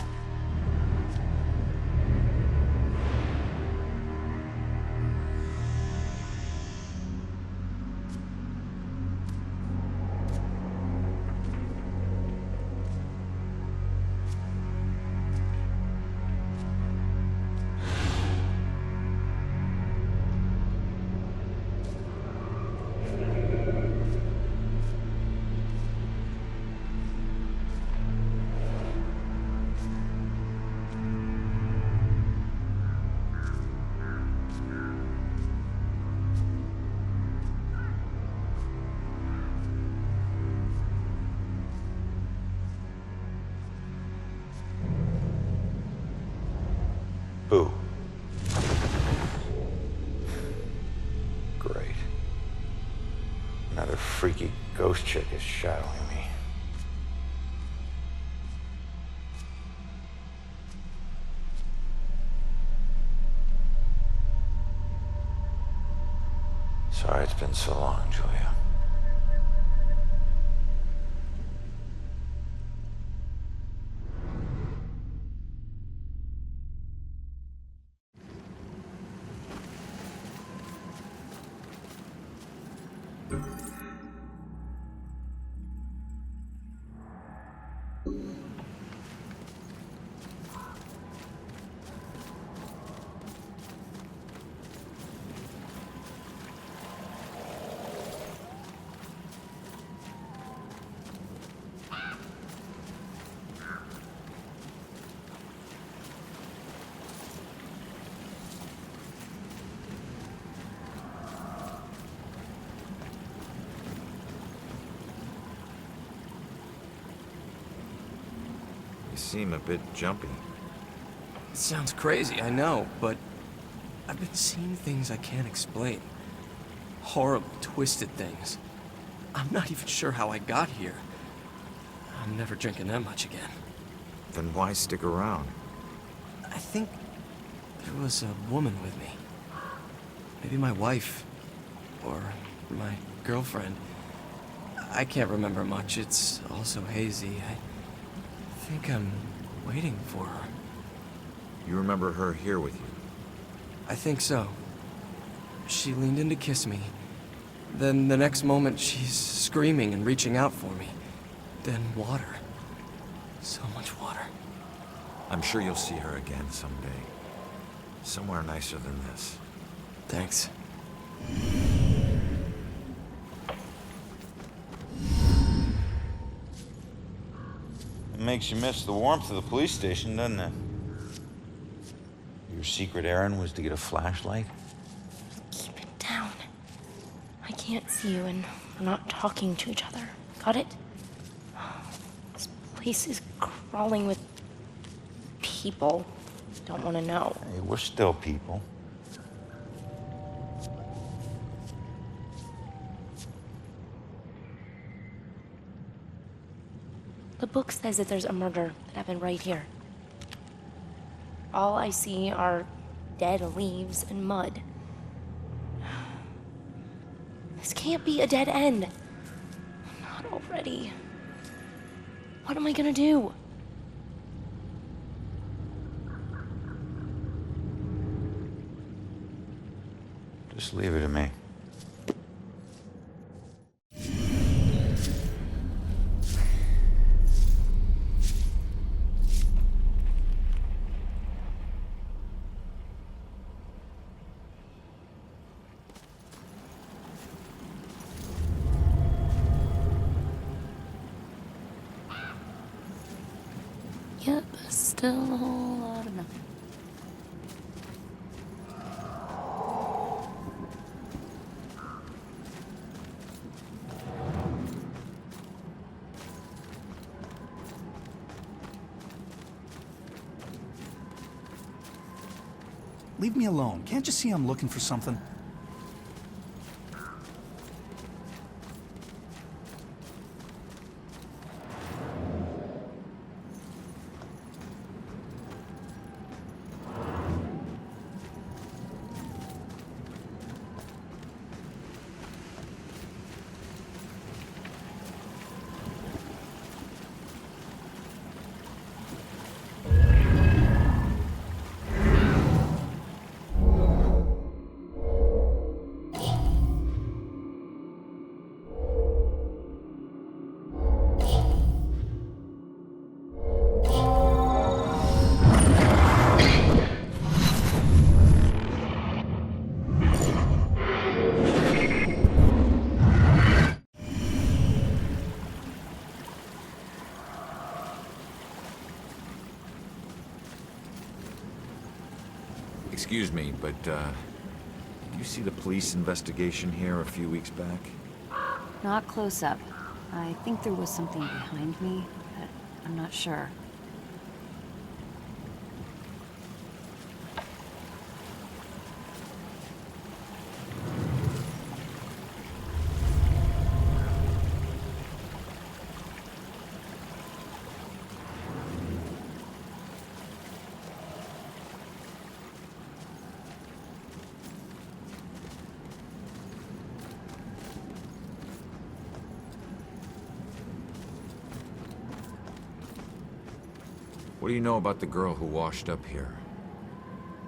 Boo. Great. Another freaky ghost chick is shadowing me. Sorry it's been so long, Julia. You seem a bit jumpy. It sounds crazy, I know, but I've been seeing things I can't explain. Horrible, twisted things. I'm not even sure how I got here. I'm never drinking that much again. Then why stick around? I think there was a woman with me. Maybe my wife. Or my girlfriend. I can't remember much. It's all so hazy. I think I'm waiting for her. You remember her here with you? I think so. She leaned in to kiss me. Then the next moment, she's screaming and reaching out for me. Then water. So much water. I'm sure you'll see her again someday. Somewhere nicer than this. Thanks. It makes you miss the warmth of the police station, doesn't it? Your secret errand was to get a flashlight? Keep it down. I can't see you and we're not talking to each other. Got it? This place is crawling with people. Don't want to know. Hey, we're still people. The book says that there's a murder that happened right here. All I see are dead leaves and mud. This can't be a dead end. Not already. What am I gonna do? Just leave it to me. Yep, still a whole lot of nothing. Leave me alone. Can't you see I'm looking for something? Excuse me, but, did you see the police investigation here a few weeks back? Not close up. I think there was something behind me, but I'm not sure. What do you know about the girl who washed up here?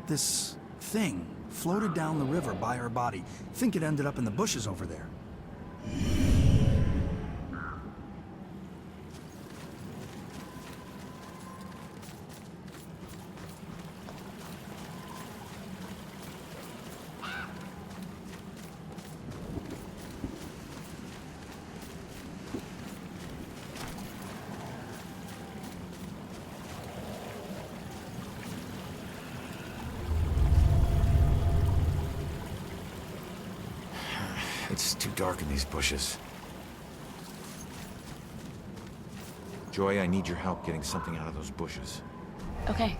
This thing floated down the river by her body. Think it ended up in the bushes over there. It's too dark in these bushes. Joy, I need your help getting something out of those bushes. Okay.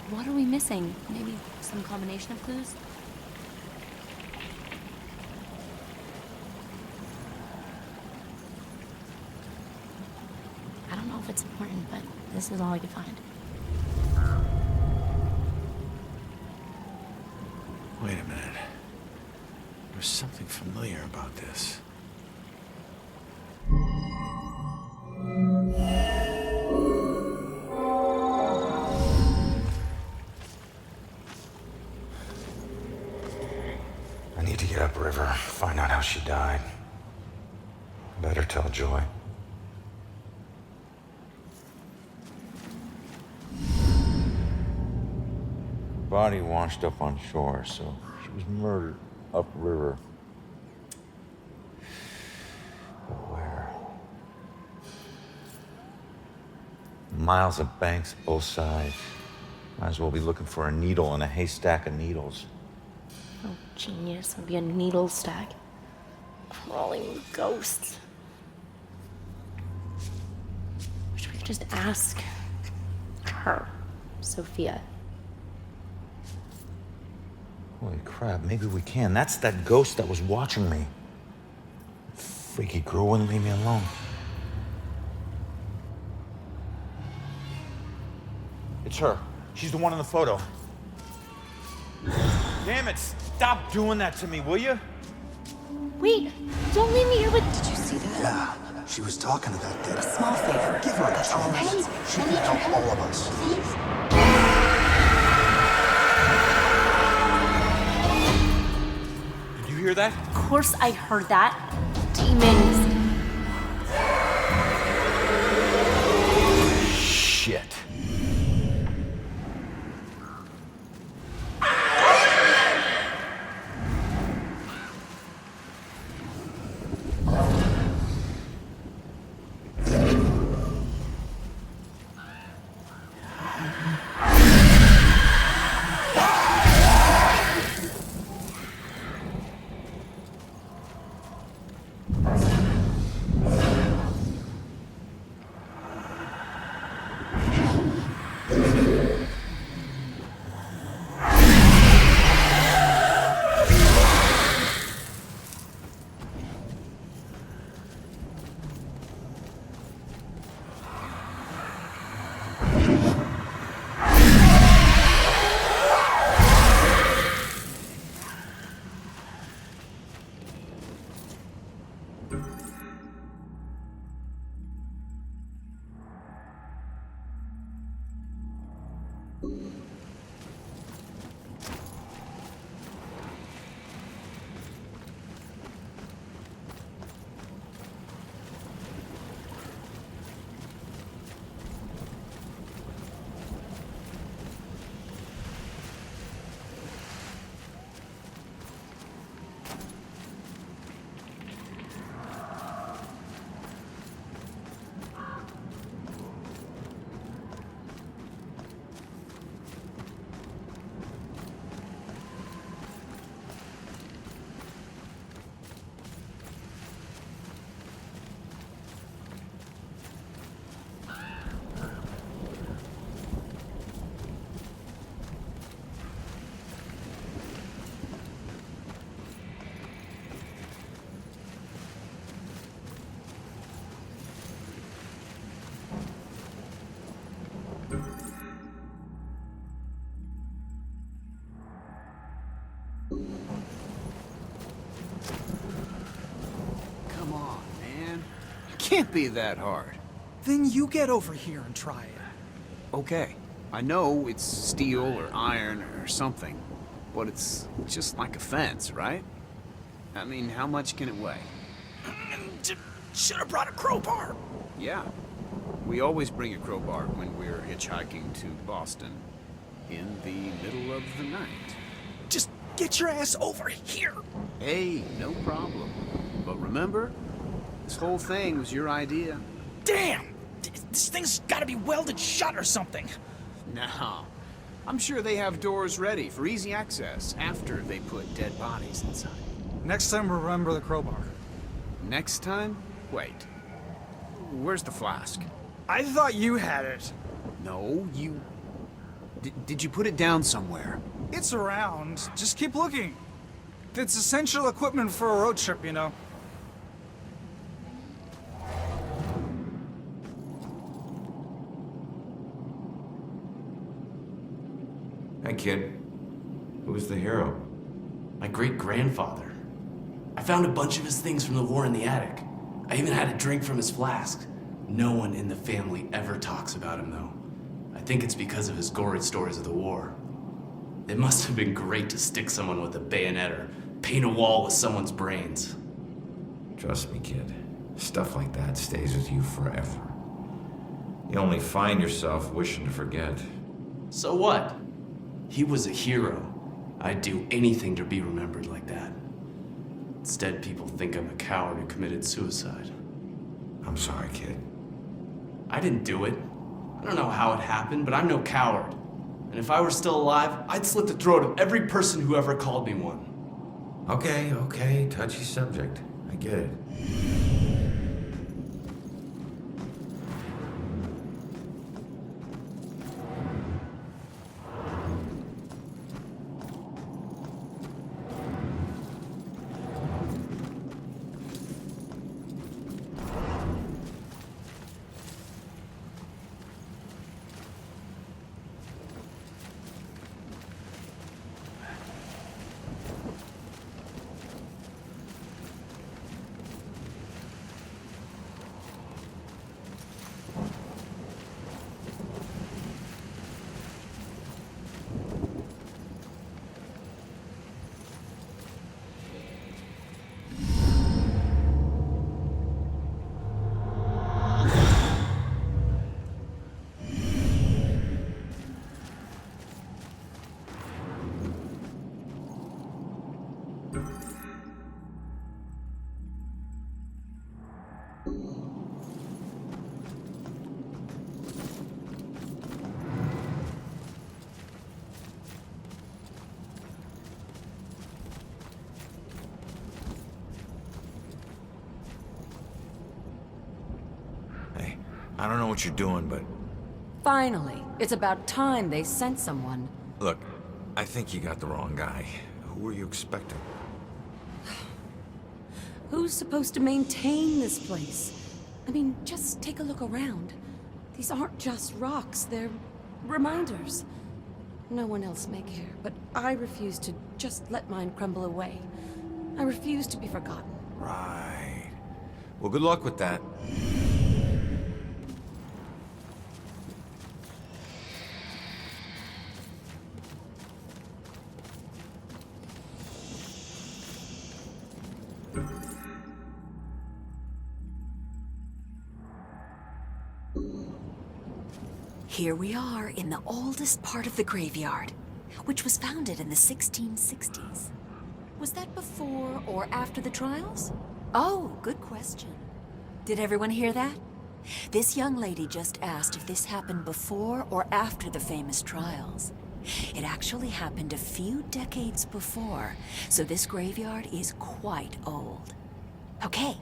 What are we missing? Maybe some combination of clues? I don't know if it's important, but this is all I could find. Wait a minute. There's something familiar about this. I need to get upriver, find out how she died. Better tell Joy. Body washed up on shore, so she was murdered upriver. But where? Miles of banks both sides. Might as well be looking for a needle in a haystack of needles. Oh, genius. It'd be a needle stack. Crawling with ghosts. Wish we could just ask her, Sophia. Holy crap, maybe we can. That's that ghost that was watching me. Freaky girl wouldn't leave me alone. It's her. She's the one in the photo. Damn it, stop doing that to me, will you? Wait, don't leave me here with... Did you see that? Yeah, she was talking to that dead. A small favor. Give her a chance. She can help all of us. Did you hear that? Of course I heard that. Demons. Shit. can't be that hard. Then you get over here and try it. Okay, I know it's steel or iron or something, but it's just like a fence, right? I mean, how much can it weigh? Should have brought a crowbar. Yeah, we always bring a crowbar when we're hitchhiking to Boston in the middle of the night. Just get your ass over here. Hey, no problem. But remember, this whole thing was your idea. Damn! This thing's gotta be welded shut or something. No. I'm sure they have doors ready for easy access after they put dead bodies inside. Next time, remember the crowbar. Next time? Wait. Where's the flask? I thought you had it. No, you... Did you put it down somewhere? It's around. Just keep looking. It's essential equipment for a road trip, you know. Hey, kid. Who's the hero? My great-grandfather. I found a bunch of his things from the war in the attic. I even had a drink from his flask. No one in the family ever talks about him, though. I think it's because of his gory stories of the war. It must have been great to stick someone with a bayonet or paint a wall with someone's brains. Trust me, kid. Stuff like that stays with you forever. You only find yourself wishing to forget. So what? He was a hero. I'd do anything to be remembered like that. Instead, people think I'm a coward who committed suicide. I'm sorry, kid. I didn't do it. I don't know how it happened, but I'm no coward. And if I were still alive, I'd slit the throat of every person who ever called me one. Okay, touchy subject. I get it. I don't know what you're doing, but... Finally. It's about time they sent someone. Look, I think you got the wrong guy. Who were you expecting? Who's supposed to maintain this place? I mean, just take a look around. These aren't just rocks, they're reminders. No one else may care, but I refuse to just let mine crumble away. I refuse to be forgotten. Right. Well, good luck with that. Here we are in the oldest part of the graveyard, which was founded in the 1660s. Was that before or after the trials? Oh, good question. Did everyone hear that? This young lady just asked if this happened before or after the famous trials. It actually happened a few decades before, so this graveyard is quite old. Okay,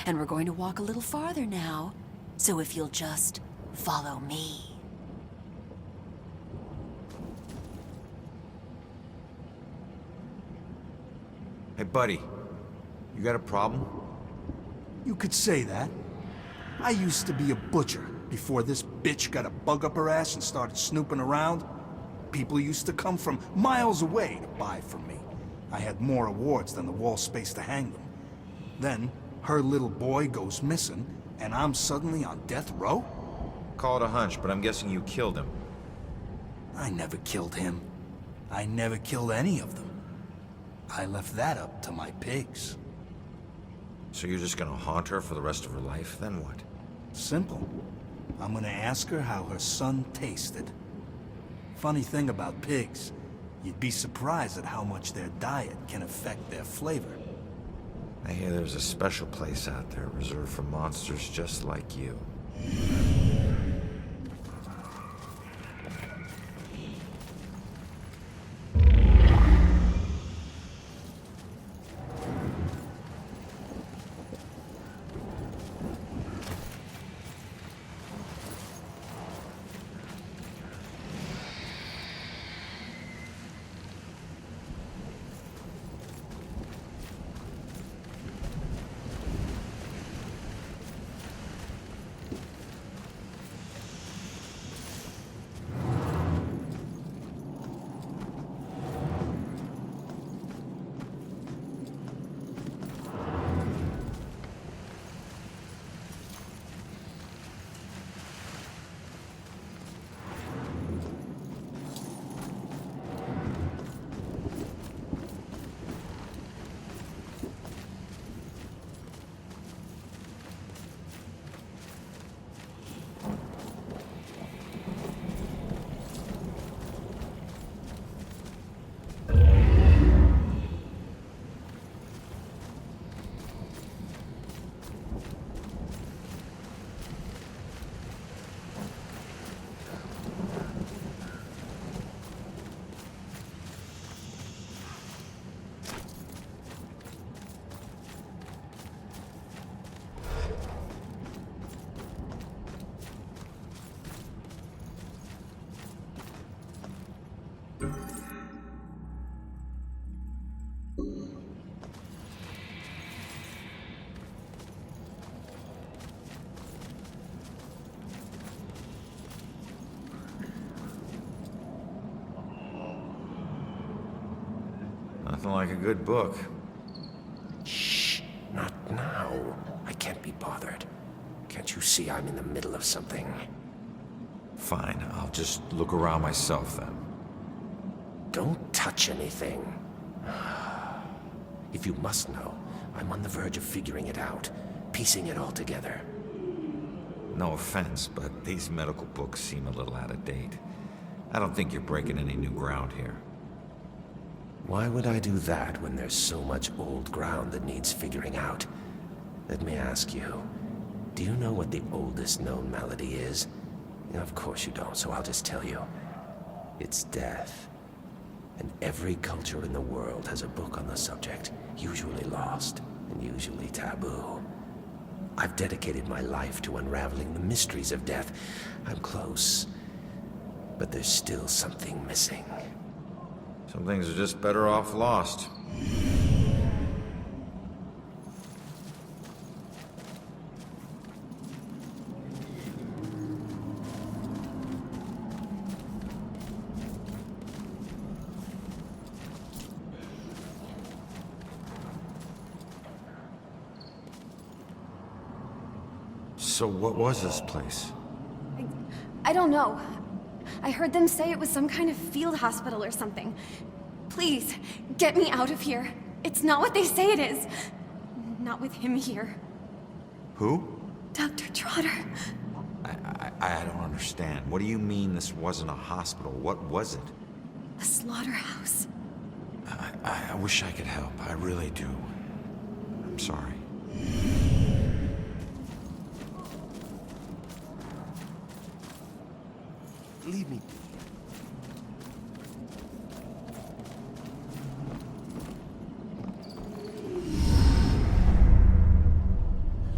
and we're going to walk a little farther now, so if you'll just follow me. Hey, buddy. You got a problem? You could say that. I used to be a butcher before this bitch got a bug up her ass and started snooping around. People used to come from miles away to buy from me. I had more awards than the wall space to hang them. Then, her little boy goes missing, and I'm suddenly on death row? Call it a hunch, but I'm guessing you killed him. I never killed him. I never killed any of them. I left that up to my pigs. So you're just gonna haunt her for the rest of her life? Then what? Simple. I'm gonna ask her how her son tasted. Funny thing about pigs, you'd be surprised at how much their diet can affect their flavor. I hear there's a special place out there reserved for monsters just like you. Nothing like a good book. Shh, not now. I can't be bothered. Can't you see I'm in the middle of something? Fine, I'll just look around myself then. Don't touch anything. If you must know, I'm on the verge of figuring it out, piecing it all together. No offense, but these medical books seem a little out of date. I don't think you're breaking any new ground here. Why would I do that when there's so much old ground that needs figuring out? Let me ask you, do you know what the oldest known malady is? Of course you don't, so I'll just tell you. It's death. And every culture in the world has a book on the subject, usually lost and usually taboo. I've dedicated my life to unraveling the mysteries of death. I'm close, but there's still something missing. Some things are just better off lost. So what was this place? I don't know. I heard them say it was some kind of field hospital or something. Please, get me out of here. It's not what they say it is. Not with him here. Who? Dr. Trotter. I don't understand. What do you mean this wasn't a hospital? What was it? A slaughterhouse. I wish I could help. I really do. I'm sorry. Leave me be.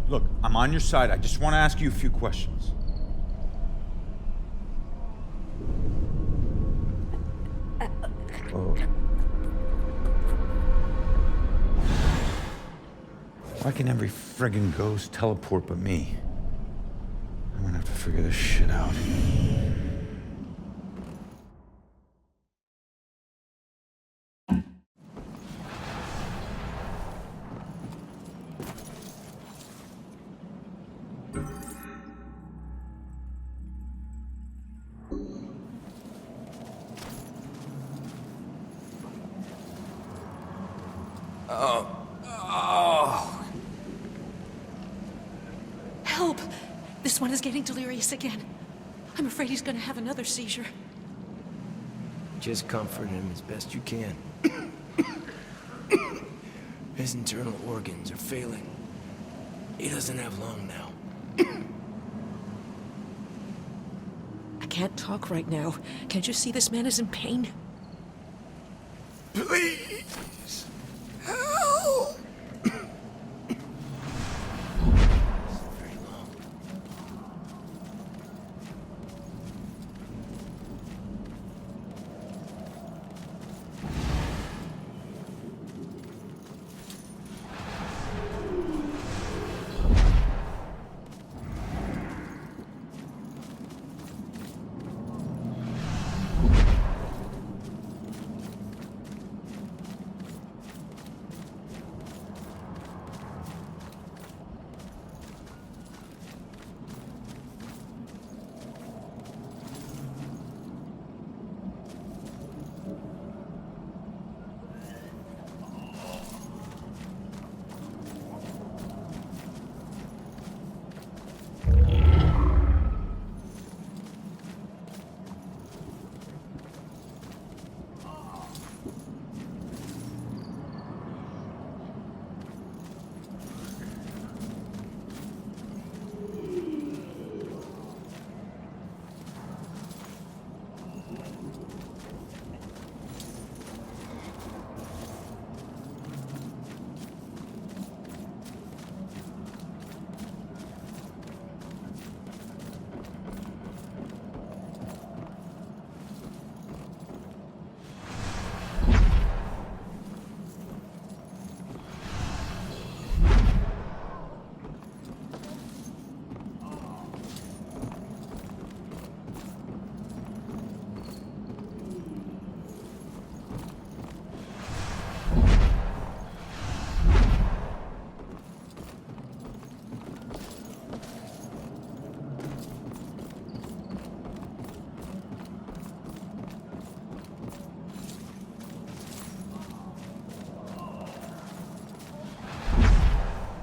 Look, I'm on your side. I just want to ask you a few questions. Why can every friggin' ghost teleport but me? I'm gonna have to figure this shit out. Help! This one is getting delirious again. I'm afraid he's gonna have another seizure. Just comfort him as best you can. His internal organs are failing. He doesn't have long now. I can't talk right now. Can't you see this man is in pain? Please! Help!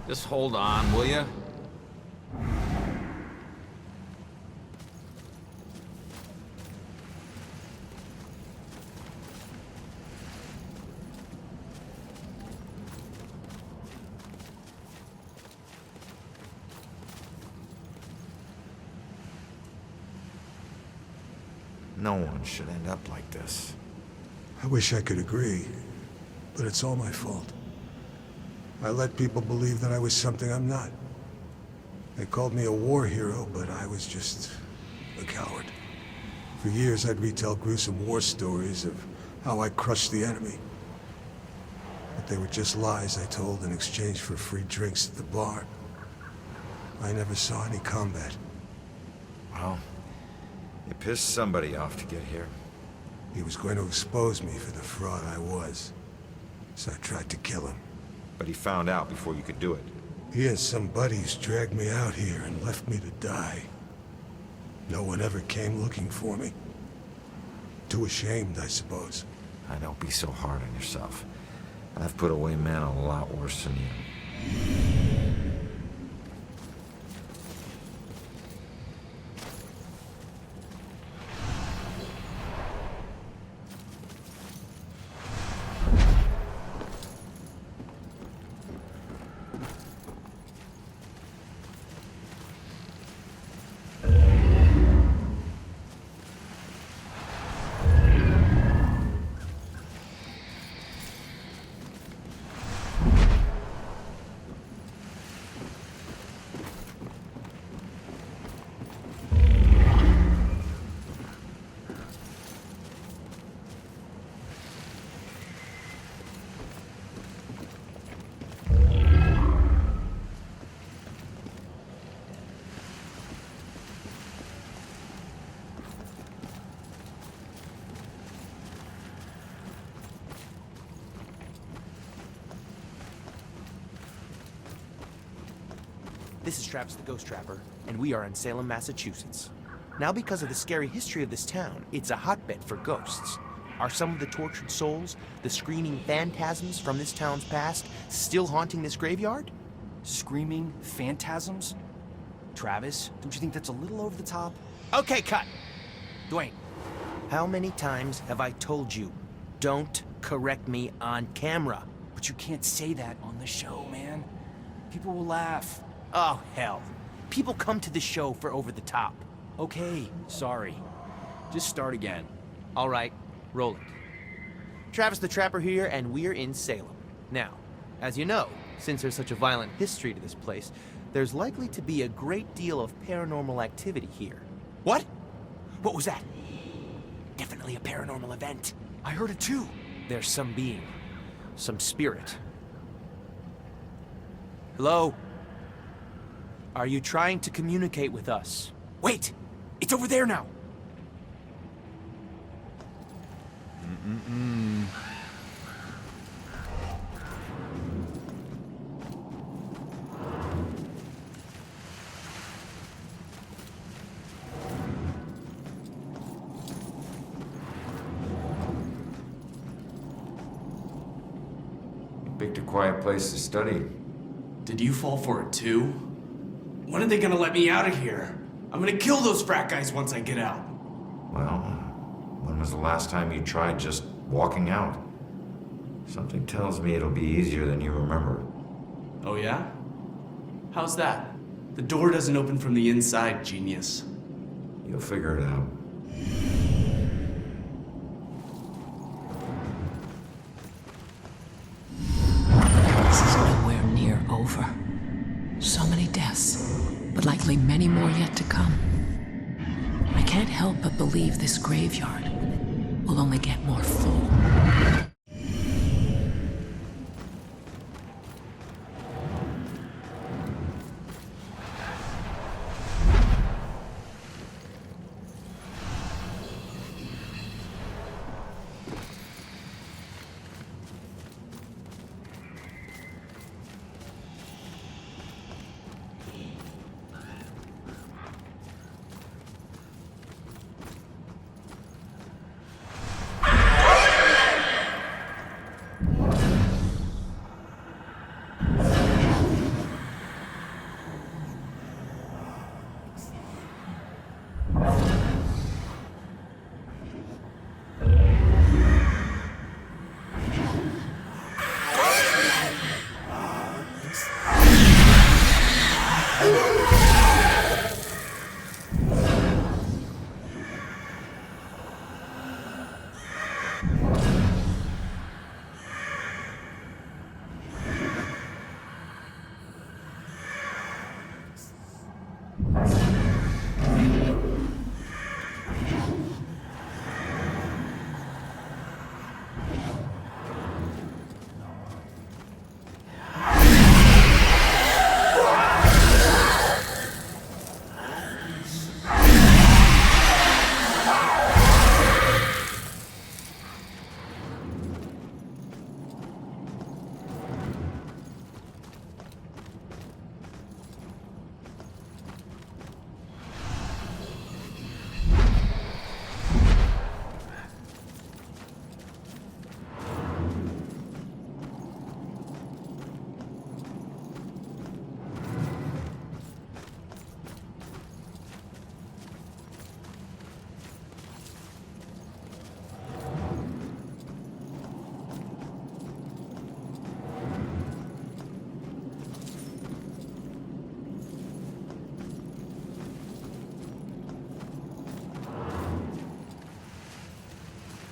Just hold on, will you? No one should end up like this. I wish I could agree, but it's all my fault. I let people believe that I was something I'm not. They called me a war hero, but I was just a coward. For years, I'd retell gruesome war stories of how I crushed the enemy. But they were just lies I told in exchange for free drinks at the bar. I never saw any combat. Well, you pissed somebody off to get here. He was going to expose me for the fraud I was. So I tried to kill him. But he found out before you could do it. He and some buddies dragged me out here and left me to die. No one ever came looking for me. Too ashamed, I suppose. Don't be so hard on yourself. I've put away men a lot worse than you. This is Travis the Ghost Trapper, and we are in Salem, Massachusetts. Now, because of the scary history of this town, it's a hotbed for ghosts. Are some of the tortured souls, the screaming phantasms from this town's past, still haunting this graveyard? Screaming phantasms? Travis, don't you think that's a little over the top? Okay, cut! Dwayne, how many times have I told you, don't correct me on camera? But you can't say that on the show, man. People will laugh. Oh, hell. People come to the show for over the top. Okay, sorry. Just start again. All right, roll it. Travis the Trapper here, and we're in Salem. Now, as you know, since there's such a violent history to this place, there's likely to be a great deal of paranormal activity here. What? What was that? Definitely a paranormal event. I heard it too. There's some being, some spirit. Hello? Are you trying to communicate with us? Wait! It's over there now! Picked a quiet place to study. Did you fall for it too? When are they gonna let me out of here? I'm gonna kill those frat guys once I get out. Well, when was the last time you tried just walking out? Something tells me it'll be easier than you remember. Oh yeah? How's that? The door doesn't open from the inside, genius. You'll figure it out. This is nowhere near over. So many deaths, but likely many more yet to come. I can't help but believe this graveyard will only get more full.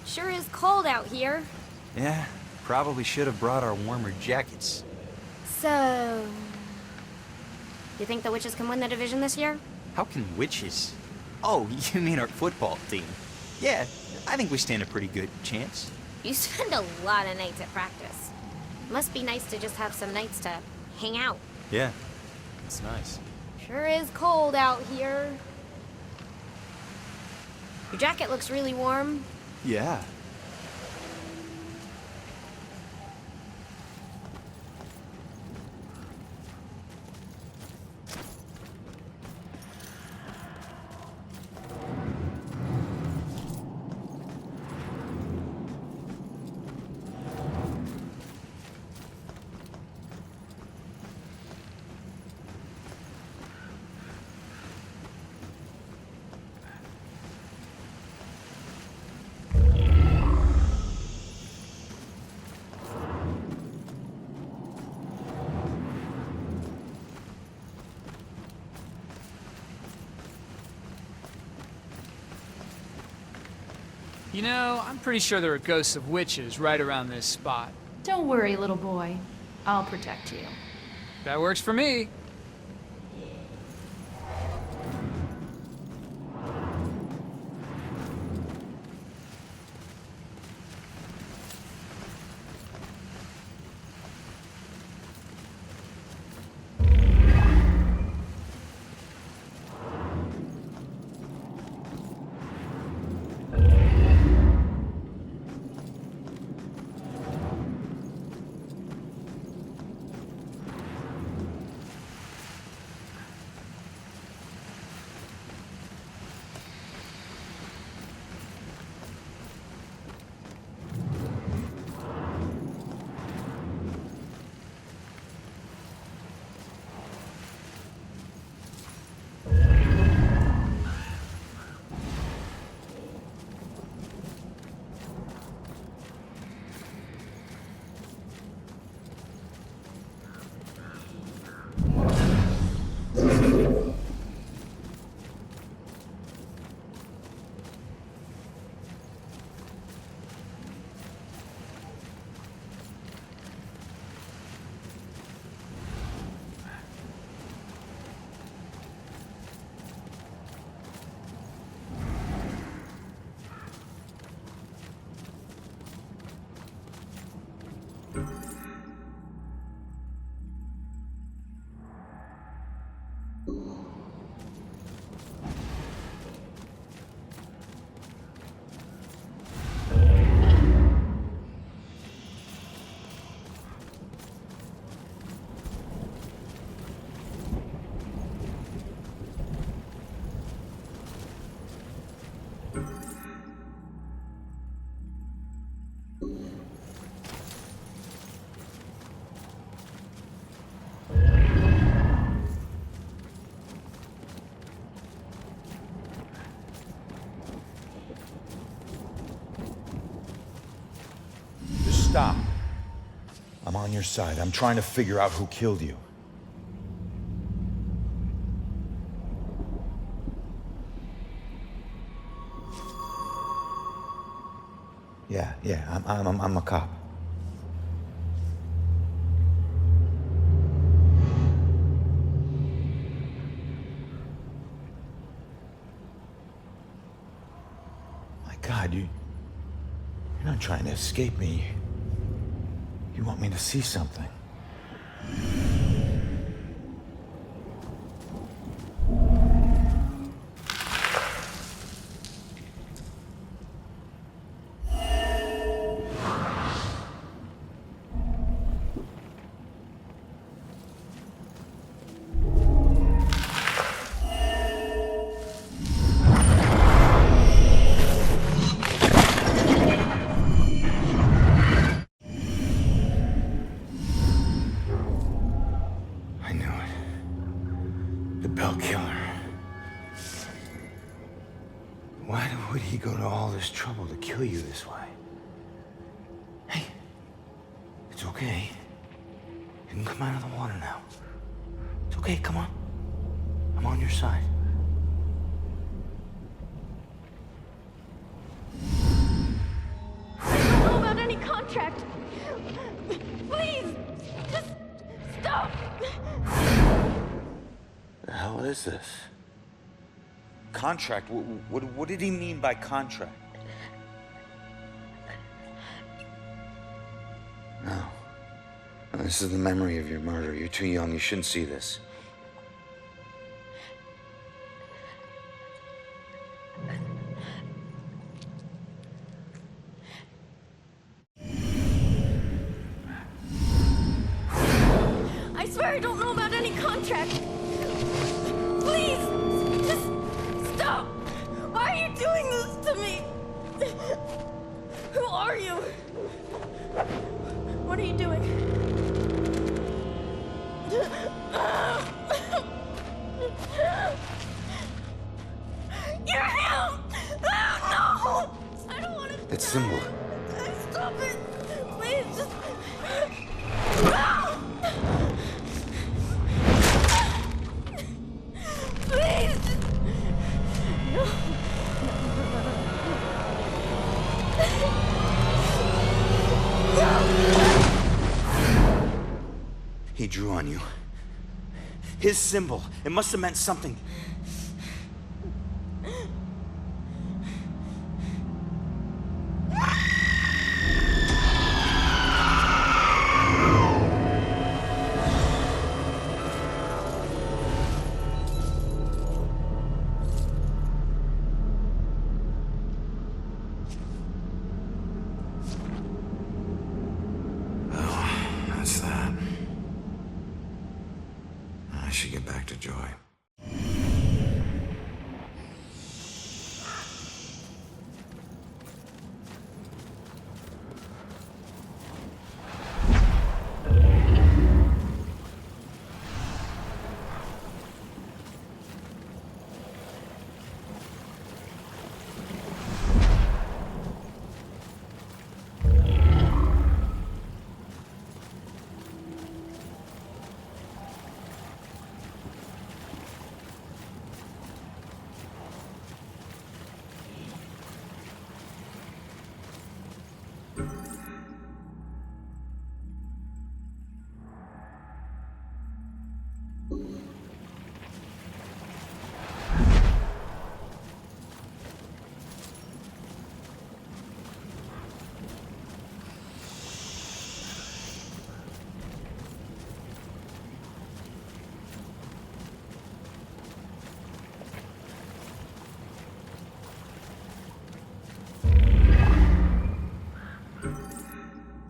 Sure is cold out here. Yeah, probably should have brought our warmer jackets. So... You think the witches can win the division this year? How can witches? Oh, you mean our football team? Yeah, I think we stand a pretty good chance. You spend a lot of nights at practice. Must be nice to just have some nights to hang out. Yeah, it's nice. Sure is cold out here. Your jacket looks really warm. Yeah. You know, I'm pretty sure there are ghosts of witches right around this spot. Don't worry, little boy. I'll protect you. That works for me. Stop. I'm on your side. I'm trying to figure out who killed you. Yeah, I'm a cop. My God, you're not trying to escape me. You want me to see something. Trouble to kill you this way. Hey, it's okay. You can come out of the water now. It's okay, come on. I'm on your side. I don't know about any contract. Please, just stop. The hell is this? Contract? What did he mean by contract? No. This is the memory of your murder. You're too young. You shouldn't see this. I swear I don't know about any contract. Please, just stop. Why are you doing this to me? Who are you? What are you doing? You're him! Oh, no! I don't want to. That symbol. Stop it! Please, just. Please! No. He drew on you. His symbol. It must have meant something.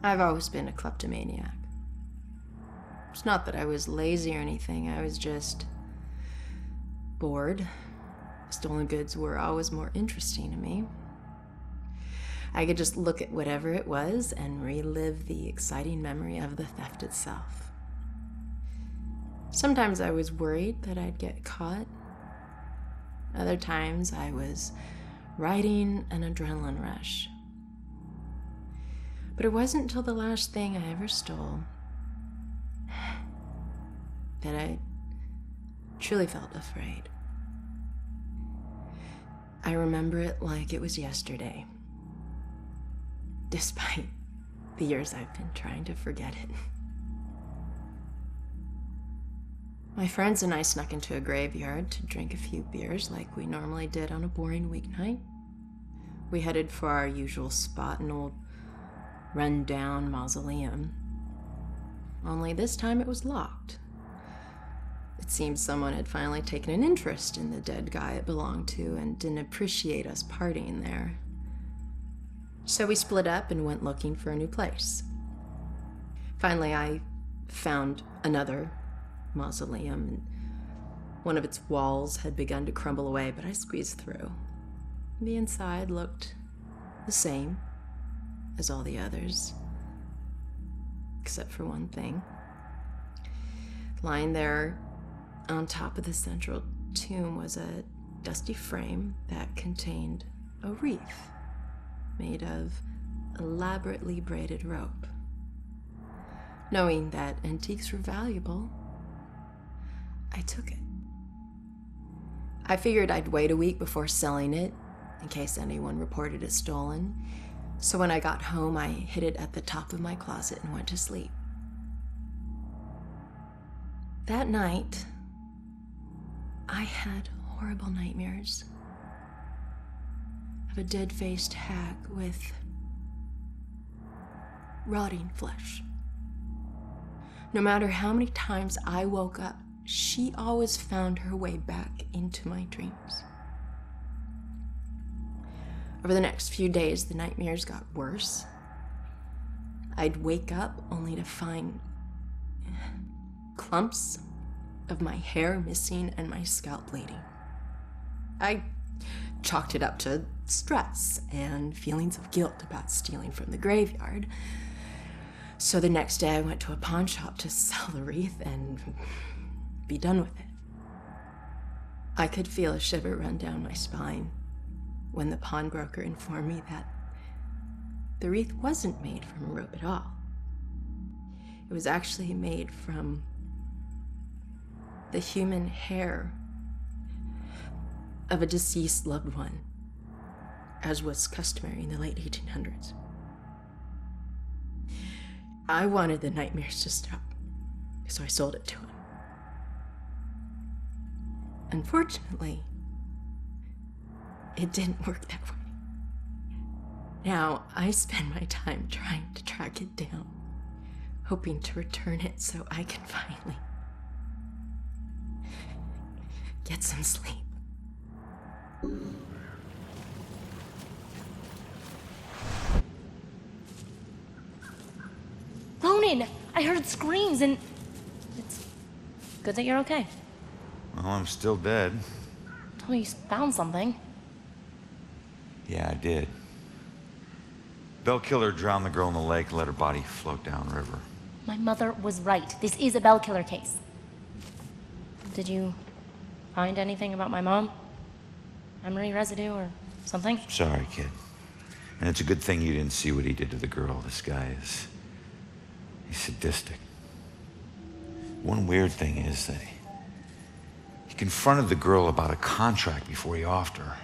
I've always been a kleptomaniac. It's not that I was lazy or anything, I was just bored. Stolen goods were always more interesting to me. I could just look at whatever it was and relive the exciting memory of the theft itself. Sometimes I was worried that I'd get caught. Other times I was riding an adrenaline rush. But it wasn't until the last thing I ever stole that I truly felt afraid. I remember it like it was yesterday, despite the years I've been trying to forget it. My friends and I snuck into a graveyard to drink a few beers like we normally did on a boring weeknight. We headed for our usual spot, an old run-down mausoleum. Only this time it was locked. It seemed someone had finally taken an interest in the dead guy it belonged to and didn't appreciate us partying there. So we split up and went looking for a new place. Finally, I found another mausoleum, and one of its walls had begun to crumble away, but I squeezed through. The inside looked the same as all the others, except for one thing. Lying there on top of the central tomb was a dusty frame that contained a wreath made of elaborately braided rope. Knowing that antiques were valuable, I took it. I figured I'd wait a week before selling it in case anyone reported it stolen. So when I got home, I hid it at the top of my closet and went to sleep. That night, I had horrible nightmares of a dead-faced hag with rotting flesh. No matter how many times I woke up, she always found her way back into my dreams. Over the next few days, the nightmares got worse. I'd wake up only to find clumps of my hair missing and my scalp bleeding. I chalked it up to stress and feelings of guilt about stealing from the graveyard. So the next day I went to a pawn shop to sell the wreath and be done with it. I could feel a shiver run down my spine when the pawnbroker informed me that the wreath wasn't made from rope at all. It was actually made from the human hair of a deceased loved one, as was customary in the late 1800s. I wanted the nightmares to stop, so I sold it to him. Unfortunately, it didn't work that way. Now, I spend my time trying to track it down, hoping to return it so I can finally get some sleep. Ronan, I heard screams and it's good that you're okay. Well, I'm still dead. Tell me you found something. Yeah, I did. Bell killer drowned the girl in the lake and let her body float downriver. My mother was right. This is a Bell killer case. Did you find anything about my mom? Memory residue or something? Sorry, kid. And it's a good thing you didn't see what he did to the girl. This guy is... he's sadistic. One weird thing is that he confronted the girl about a contract before he offed her.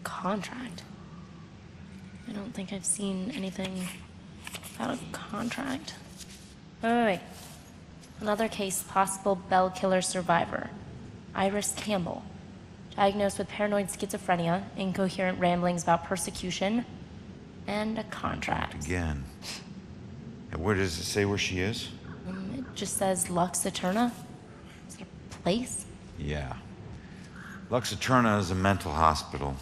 Contract? I don't think I've seen anything about a contract. Wait. Another case, possible Bell killer survivor. Iris Campbell. Diagnosed with paranoid schizophrenia, incoherent ramblings about persecution, and a contract. Again. And where does it say where she is? It just says Lux Aeterna. Is it a place? Yeah. Lux Aeterna is a mental hospital.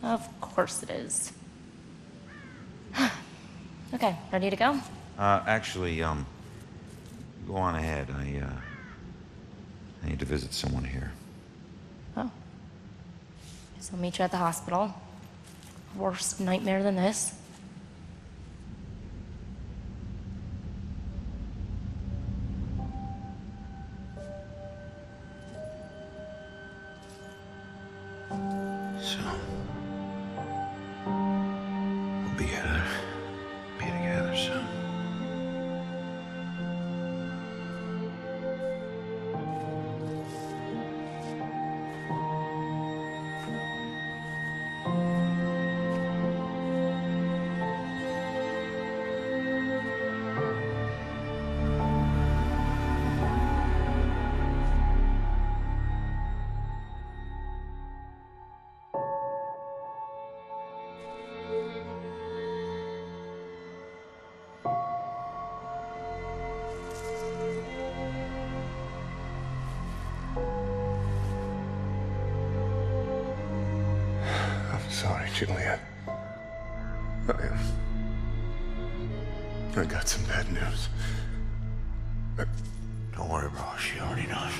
Of course it is. Okay, ready to go? Actually, go on ahead. I need to visit someone here. Oh. Guess I'll meet you at the hospital. Worse nightmare than this. So, we'll be together soon. Sorry, Juliet. I got some bad news. Don't worry, bro. She already knows.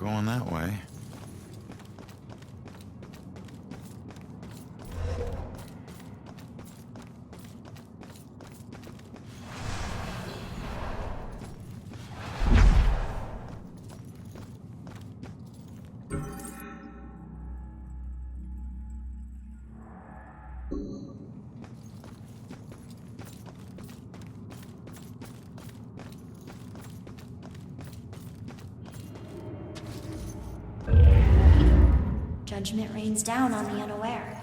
going that way. Judgment rains down on the unaware.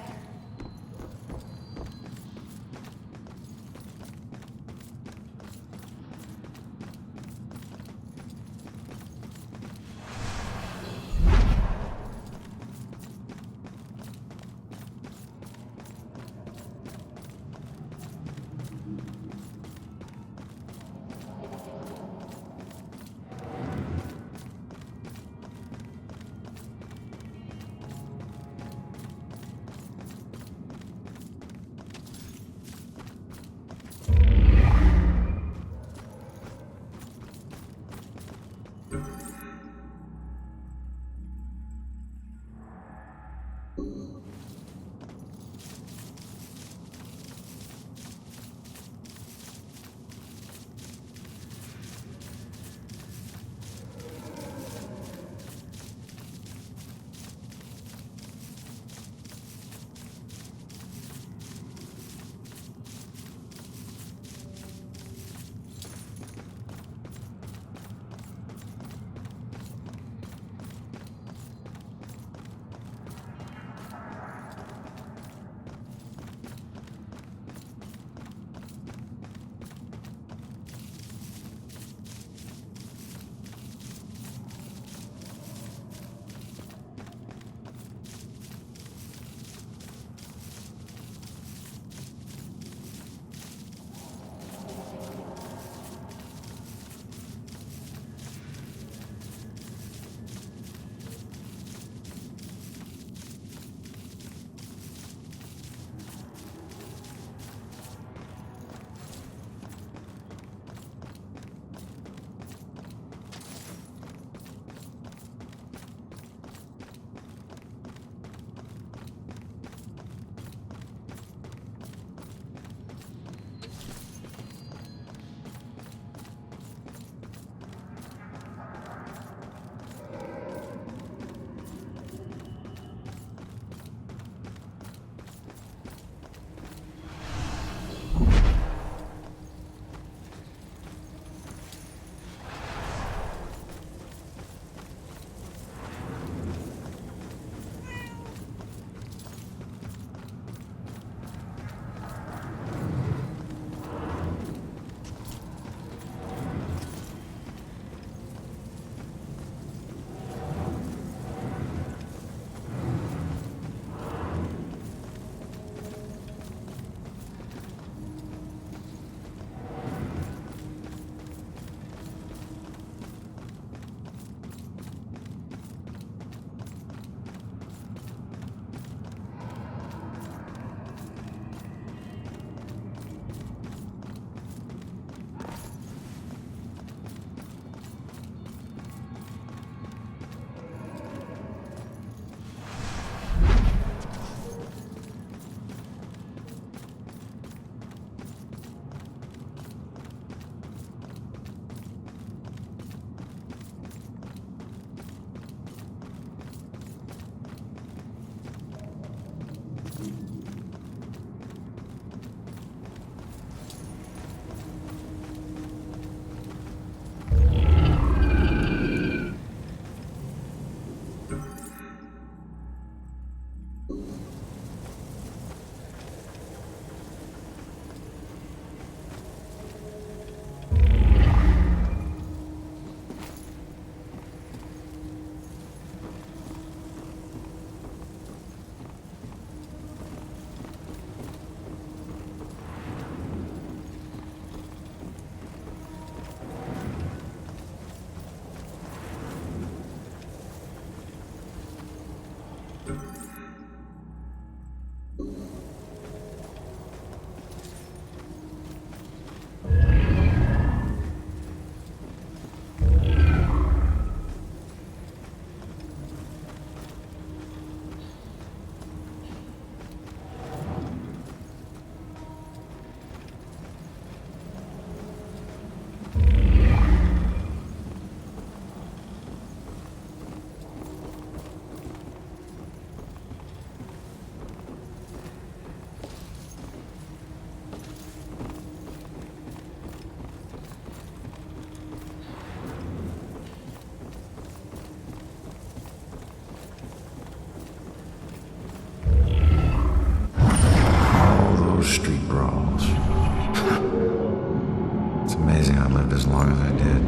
as long as I did.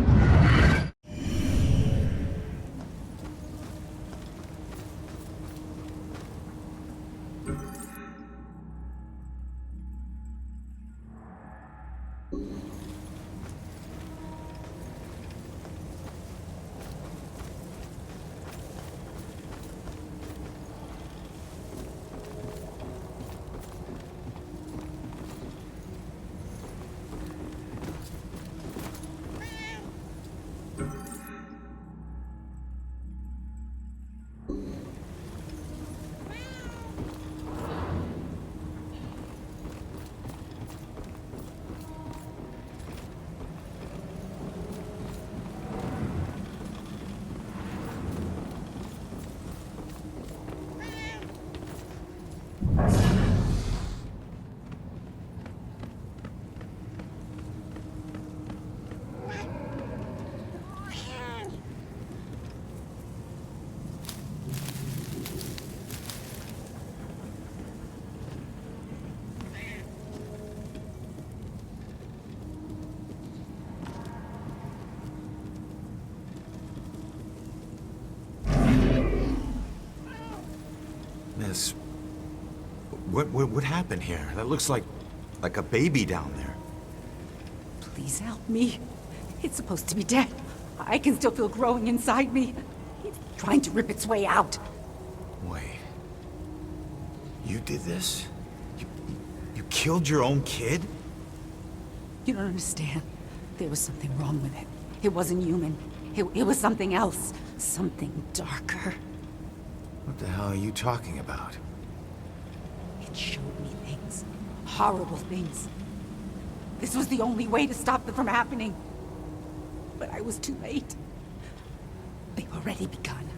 Miss, what happened here? That looks like a baby down there. Please help me. It's supposed to be dead. I can still feel growing inside me. It's trying to rip its way out. Wait. You did this? You killed your own kid? You don't understand. There was something wrong with it. It wasn't human. It was something else. Something darker. What the hell are you talking about? It showed me things. Horrible things. This was the only way to stop them from happening. But I was too late. They've already begun.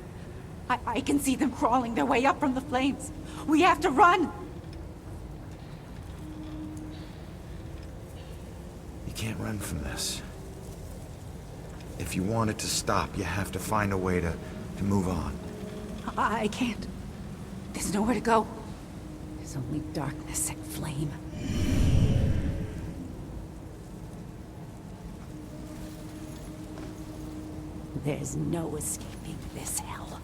I can see them crawling their way up from the flames. We have to run! You can't run from this. If you want it to stop, you have to find a way to move on. I can't. There's nowhere to go. There's only darkness and flame. There's no escaping this hell.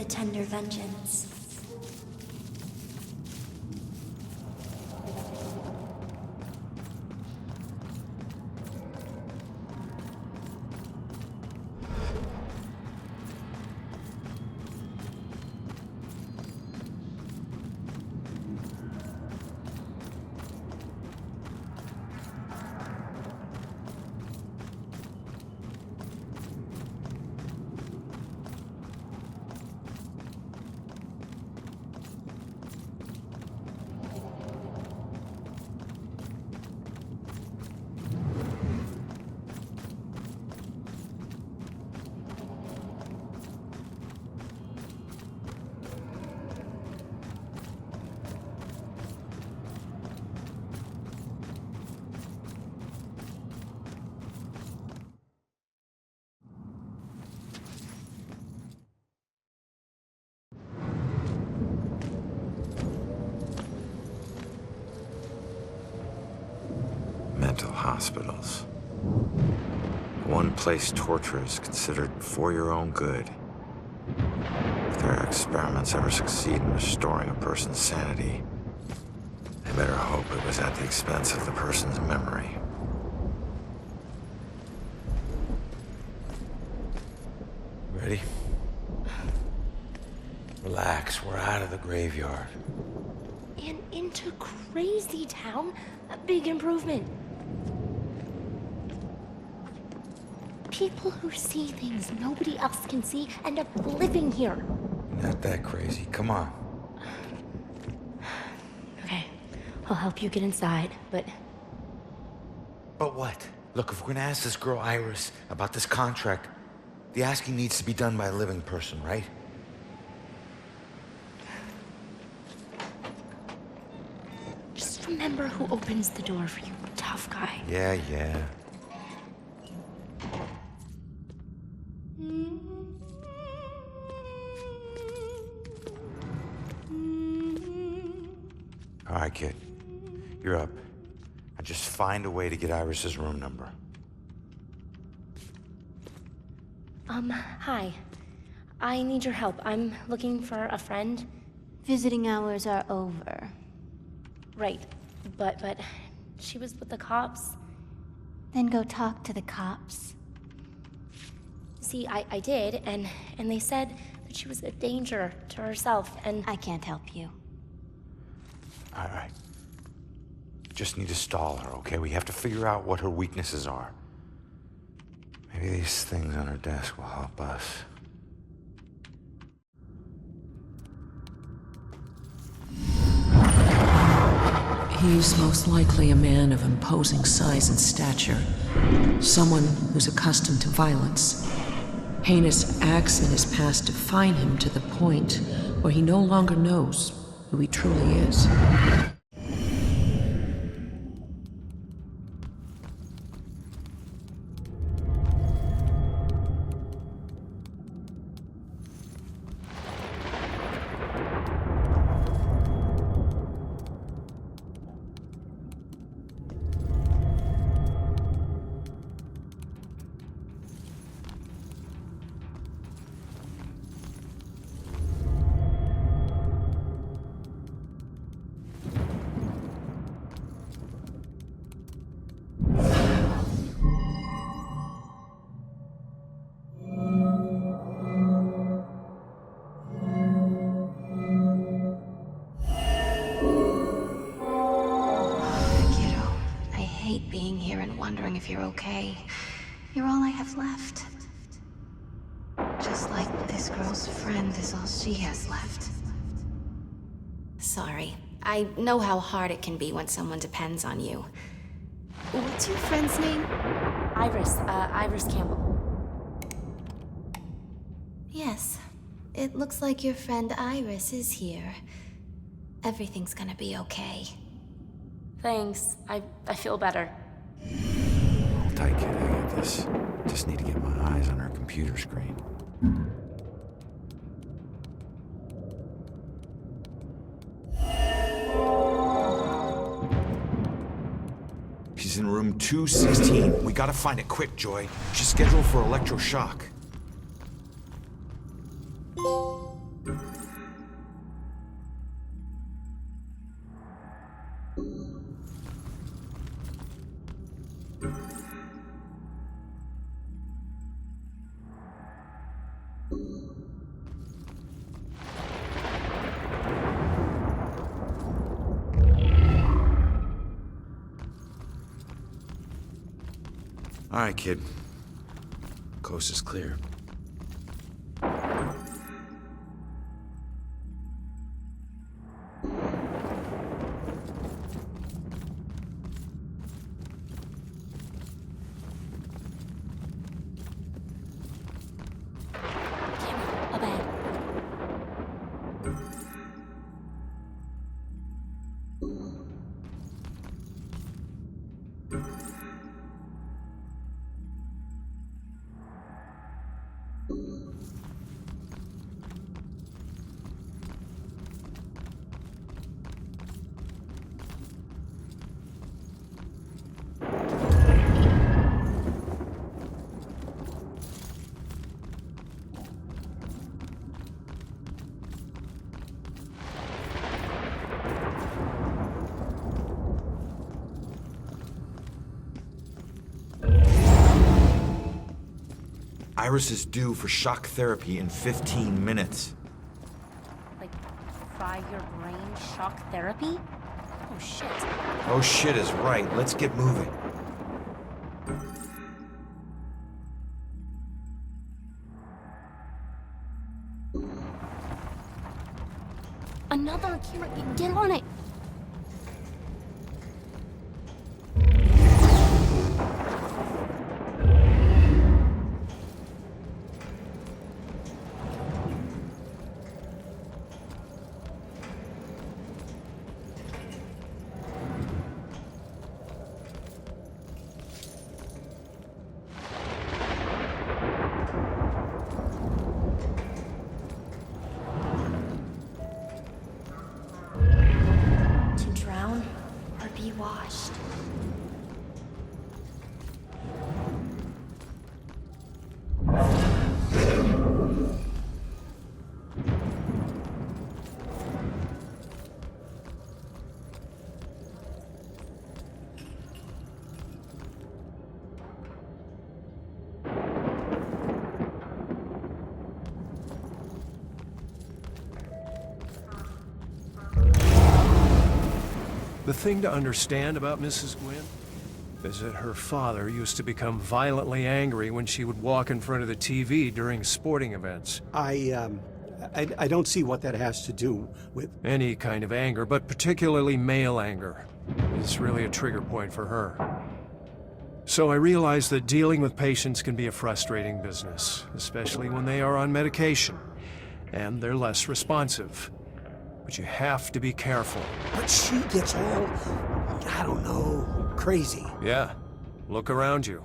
a tender vengeance. Mental hospitals. One place torture is considered for your own good. If their experiments ever succeed in restoring a person's sanity, they better hope it was at the expense of the person's memory. Ready? Relax, we're out of the graveyard. And into Crazy Town? A big improvement. People who see things nobody else can see end up living here. Not that crazy, come on. Okay, I'll help you get inside, but... But what? Look, if we're gonna ask this girl Iris about this contract, the asking needs to be done by a living person, right? Just remember who opens the door for you, tough guy. Yeah. All right, kid. You're up. Now just find a way to get Iris's room number. Hi. I need your help. I'm looking for a friend. Visiting hours are over. Right. But she was with the cops. Then go talk to the cops. See, I did, and they said that she was a danger to herself, and... I can't help you. All right. Just need to stall her, okay? We have to figure out what her weaknesses are. Maybe these things on her desk will help us. He's most likely a man of imposing size and stature. Someone who's accustomed to violence. Heinous acts in his past define him to the point where he no longer knows who he truly is. If you're okay. You're all I have left. Just like this girl's friend is all she has left. Sorry. I know how hard it can be when someone depends on you. What's your friend's name? Iris Campbell. Yes. It looks like your friend Iris is here. Everything's gonna be okay. Thanks. I feel better. Hold tight, kid. I got this. Just need to get my eyes on her computer screen. She's in room 216. We gotta find it quick, Joy. She's scheduled for electroshock. All right, kid. Coast is clear. Iris is due for shock therapy in 15 minutes. Like, fry your brain shock therapy? Oh shit. Oh shit is right. Let's get moving. Another camera. Get on it. Washed. The thing to understand about Mrs. Gwynn is that her father used to become violently angry when she would walk in front of the TV during sporting events. I don't see what that has to do with... Any kind of anger, but particularly male anger, is really a trigger point for her. So I realize that dealing with patients can be a frustrating business, especially when they are on medication, and they're less responsive. But you have to be careful. But she gets all, I don't know, crazy. Yeah. Look around you.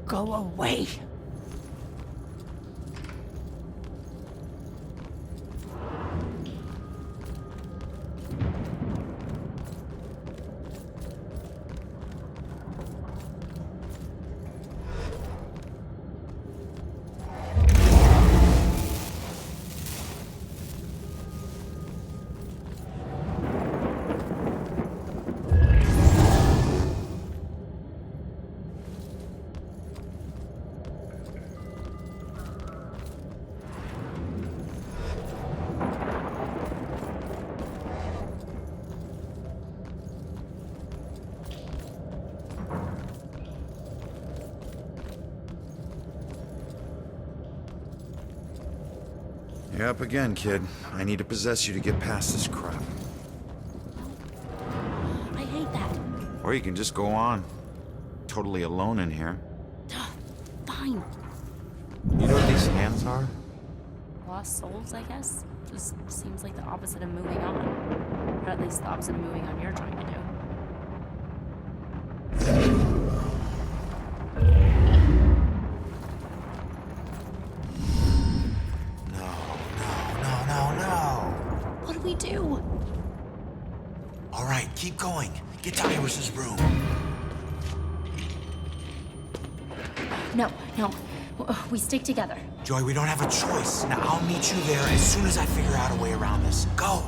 Go away. You're up again, kid. I need to possess you to get past this crap. I hate that. Or you can just go on. Totally alone in here. Fine. You know what these hands are? Lost souls, I guess? Just seems like the opposite of moving on. Or at least the opposite of moving on you're trying to do. What do we do? All right, keep going. Get to Iris's room. No. We stick together. Joy, we don't have a choice. Now, I'll meet you there as soon as I figure out a way around this. Go!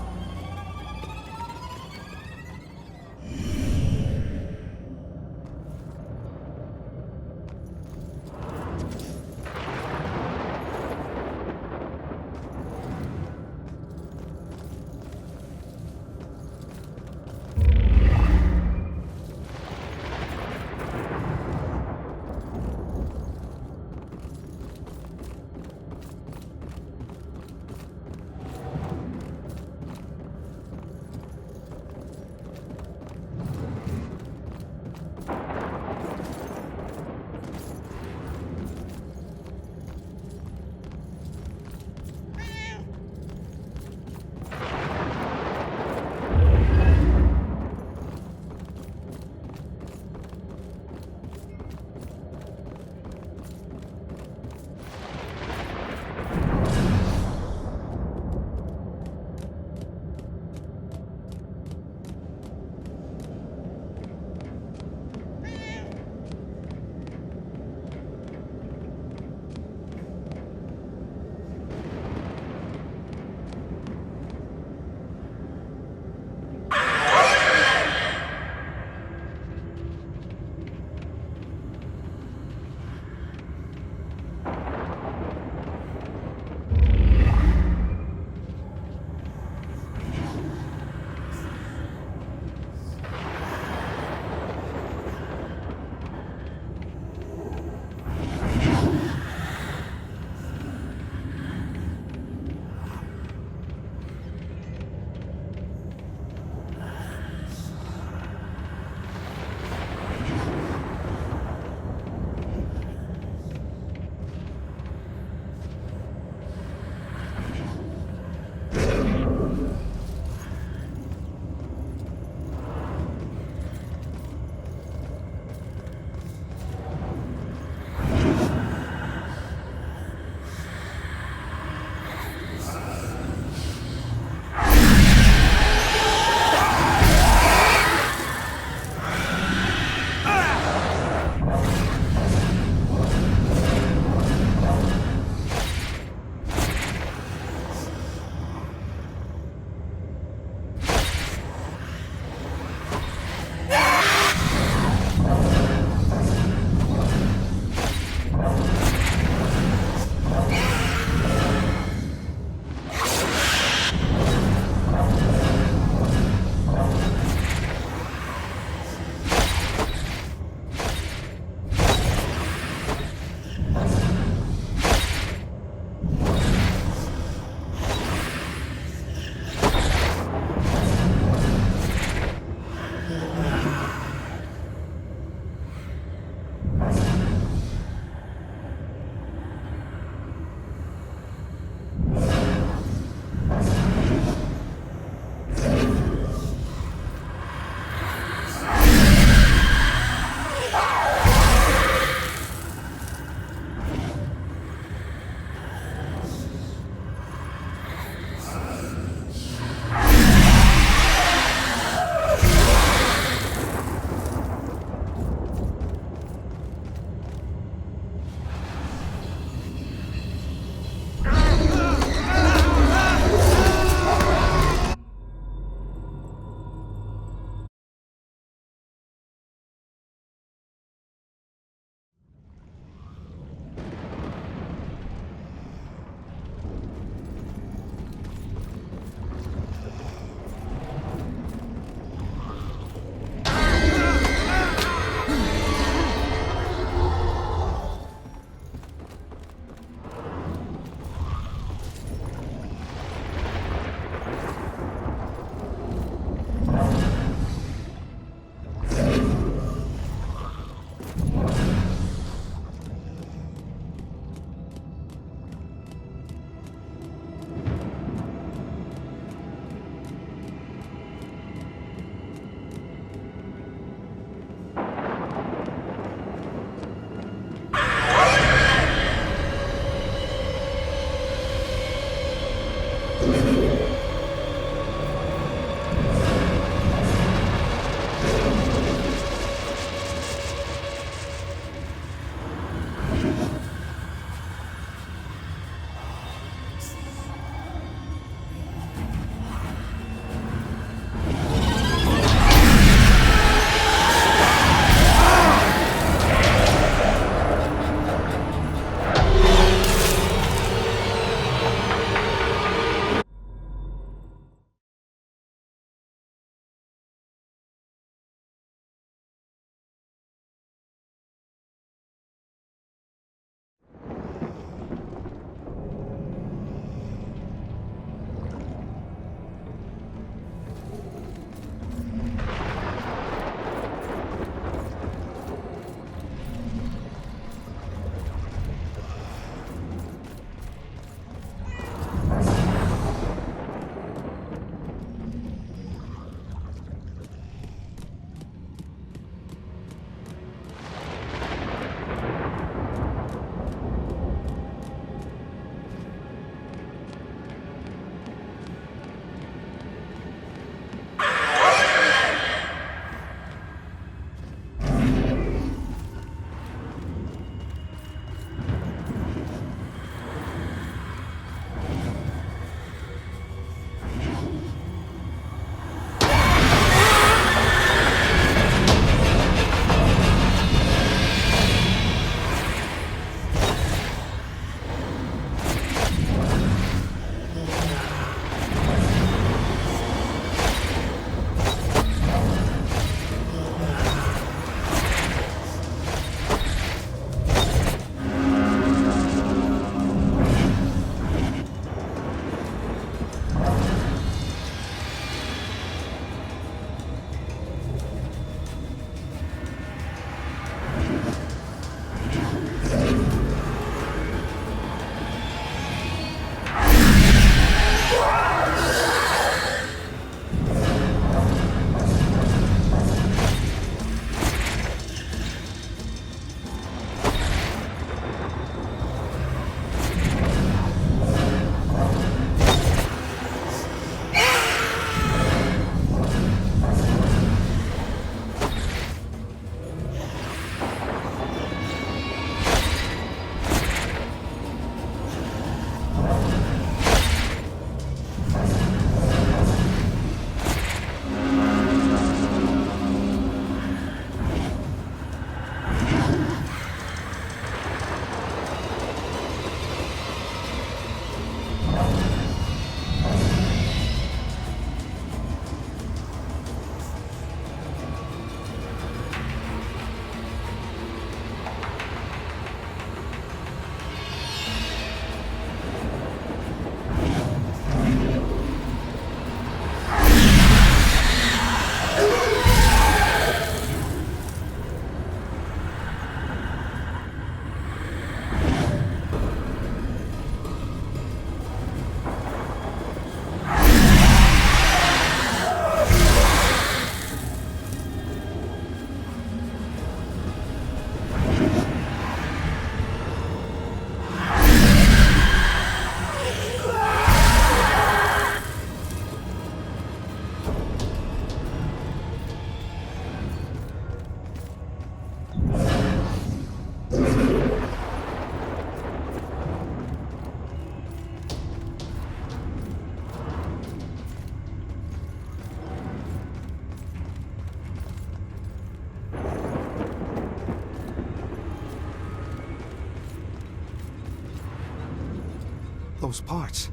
those parts.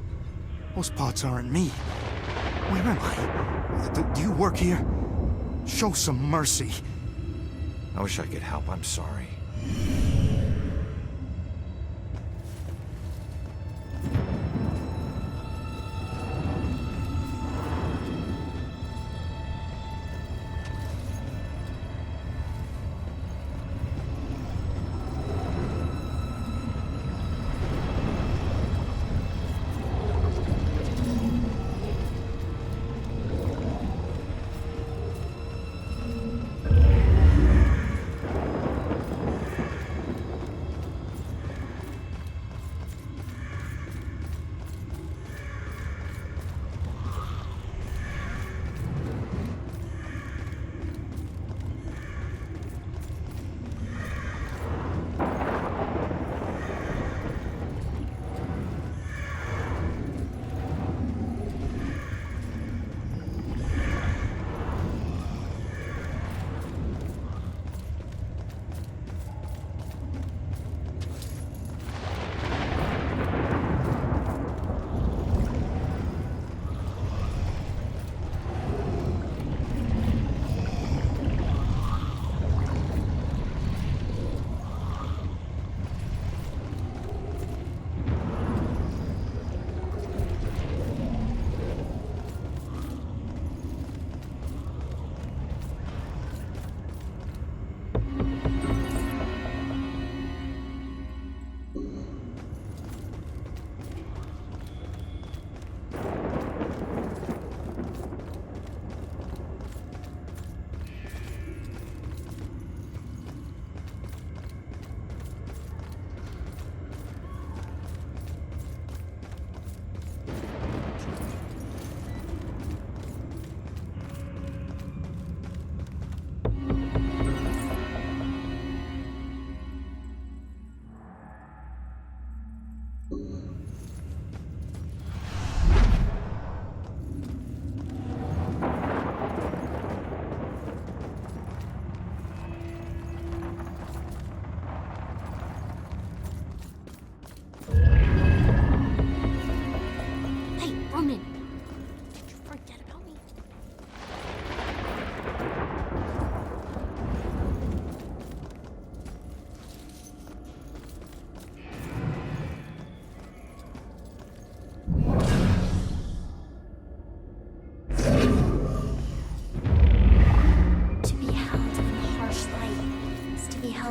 Those parts aren't me. Where am I? Do you work here? Show some mercy. I wish I could help. I'm sorry.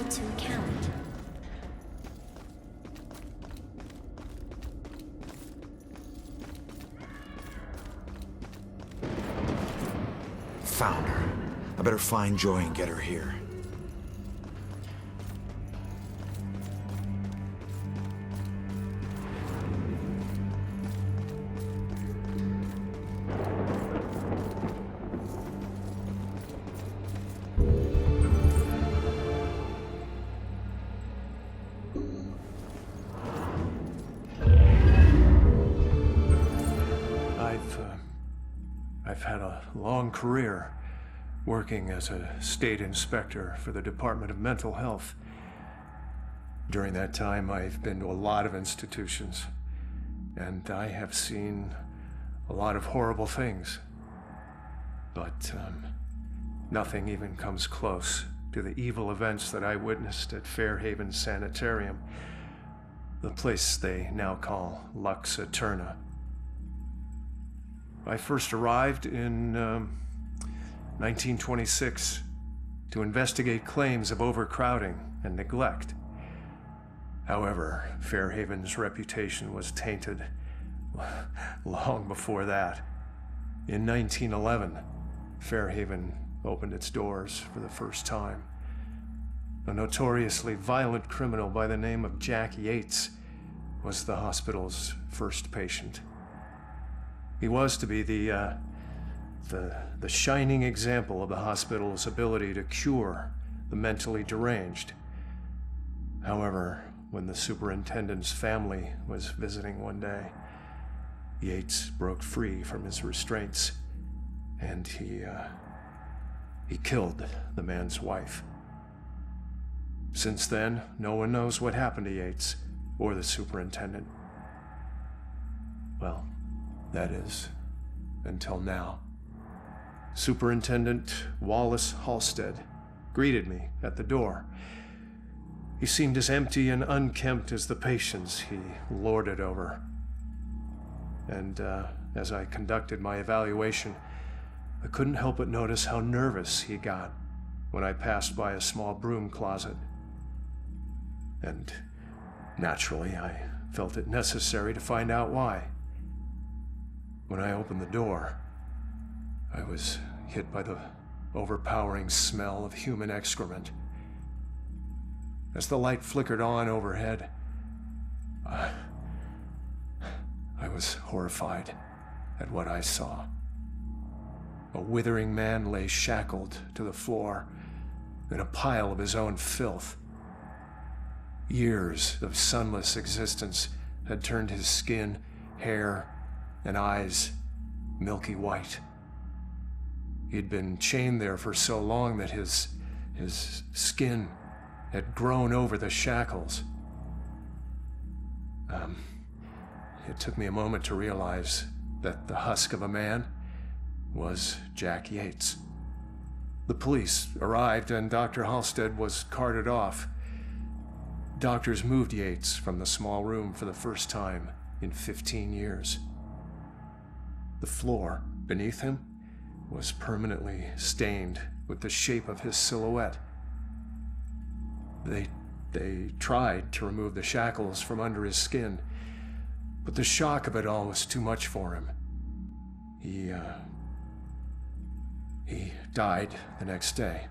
To account. Found her. I better find Joy and get her here. I've had a long career working as a state inspector for the Department of Mental Health. During that time, I've been to a lot of institutions, and I have seen a lot of horrible things. But nothing even comes close to the evil events that I witnessed at Fairhaven Sanitarium, the place they now call Lux Aeterna. I first arrived in 1926 to investigate claims of overcrowding and neglect. However, Fairhaven's reputation was tainted long before that. In 1911, Fairhaven opened its doors for the first time. A notoriously violent criminal by the name of Jack Yates was the hospital's first patient. He was to be the shining example of the hospital's ability to cure the mentally deranged. However, when the superintendent's family was visiting one day, Yates broke free from his restraints, and he killed the man's wife. Since then, no one knows what happened to Yates or the superintendent. Well, that is, until now. Superintendent Wallace Halstead greeted me at the door. He seemed as empty and unkempt as the patients he lorded over. And as I conducted my evaluation, I couldn't help but notice how nervous he got when I passed by a small broom closet. And naturally, I felt it necessary to find out why. When I opened the door, I was hit by the overpowering smell of human excrement. As the light flickered on overhead, I was horrified at what I saw. A withering man lay shackled to the floor in a pile of his own filth. Years of sunless existence had turned his skin, hair, and eyes milky white. He'd been chained there for so long that his skin had grown over the shackles. It took me a moment to realize that the husk of a man was Jack Yates. The police arrived and Dr. Halstead was carted off. Doctors moved Yates from the small room for the first time in 15 years. The floor beneath him was permanently stained with the shape of his silhouette. They tried to remove the shackles from under his skin, but the shock of it all was too much for him. He died the next day.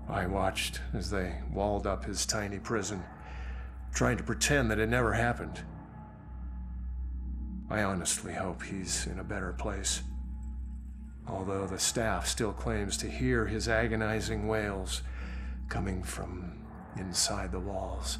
I watched as they walled up his tiny prison, trying to pretend that it never happened. I honestly hope he's in a better place, although the staff still claims to hear his agonizing wails coming from inside the walls.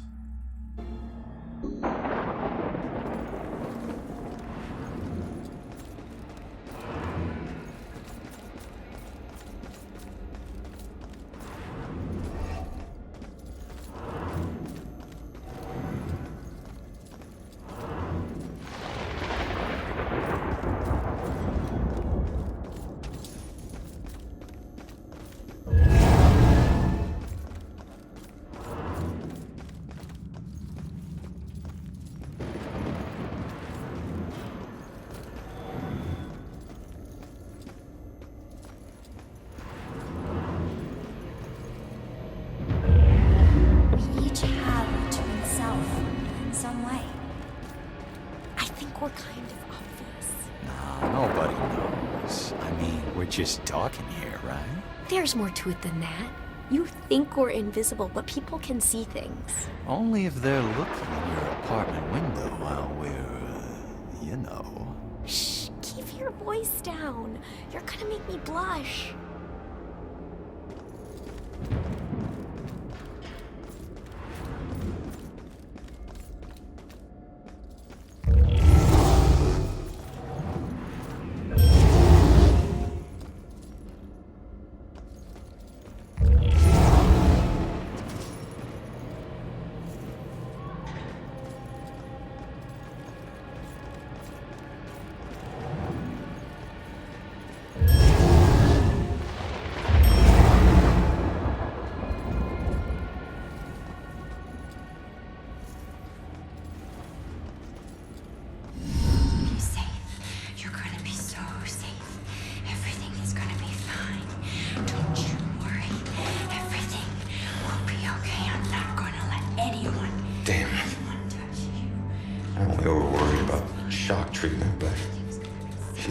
Just talking here, right? There's more to it than that. You think we're invisible, but people can see things. Only if they're looking in your apartment window while we're, you know. Shh, keep your voice down. You're gonna make me blush.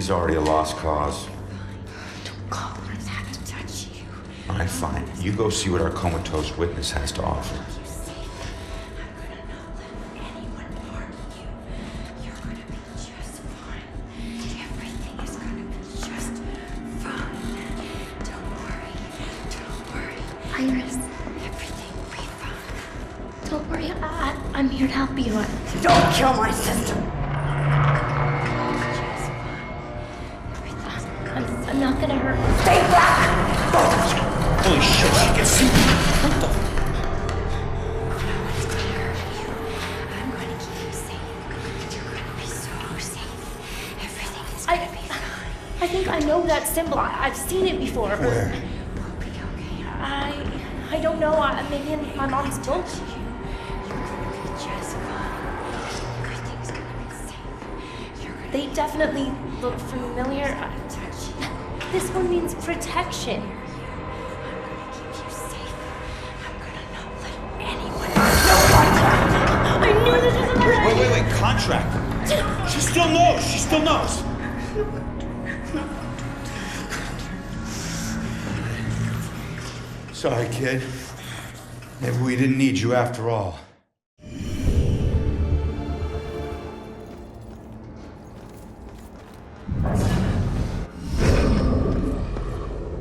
Already a lost cause. Don't call her that to touch you. All right, fine. You go see what our comatose witness has to offer. I'm gonna not let anyone harm you. You're gonna be just fine. Everything is gonna be just fine. Don't worry. Don't worry. Iris. Everything will be fine. Don't worry. I'm here to help you. Don't kill my sister! I'm not gonna hurt you. Stay back! Holy shit, she can see me! What the? I'm gonna keep you safe. You're gonna be so I think I know that symbol. I've seen it before. Where? I don't know. Maybe in my mom's book. They definitely look familiar. This one means protection. I knew this was a Wait, contract. She still knows. Sorry, kid. Maybe we didn't need you after all.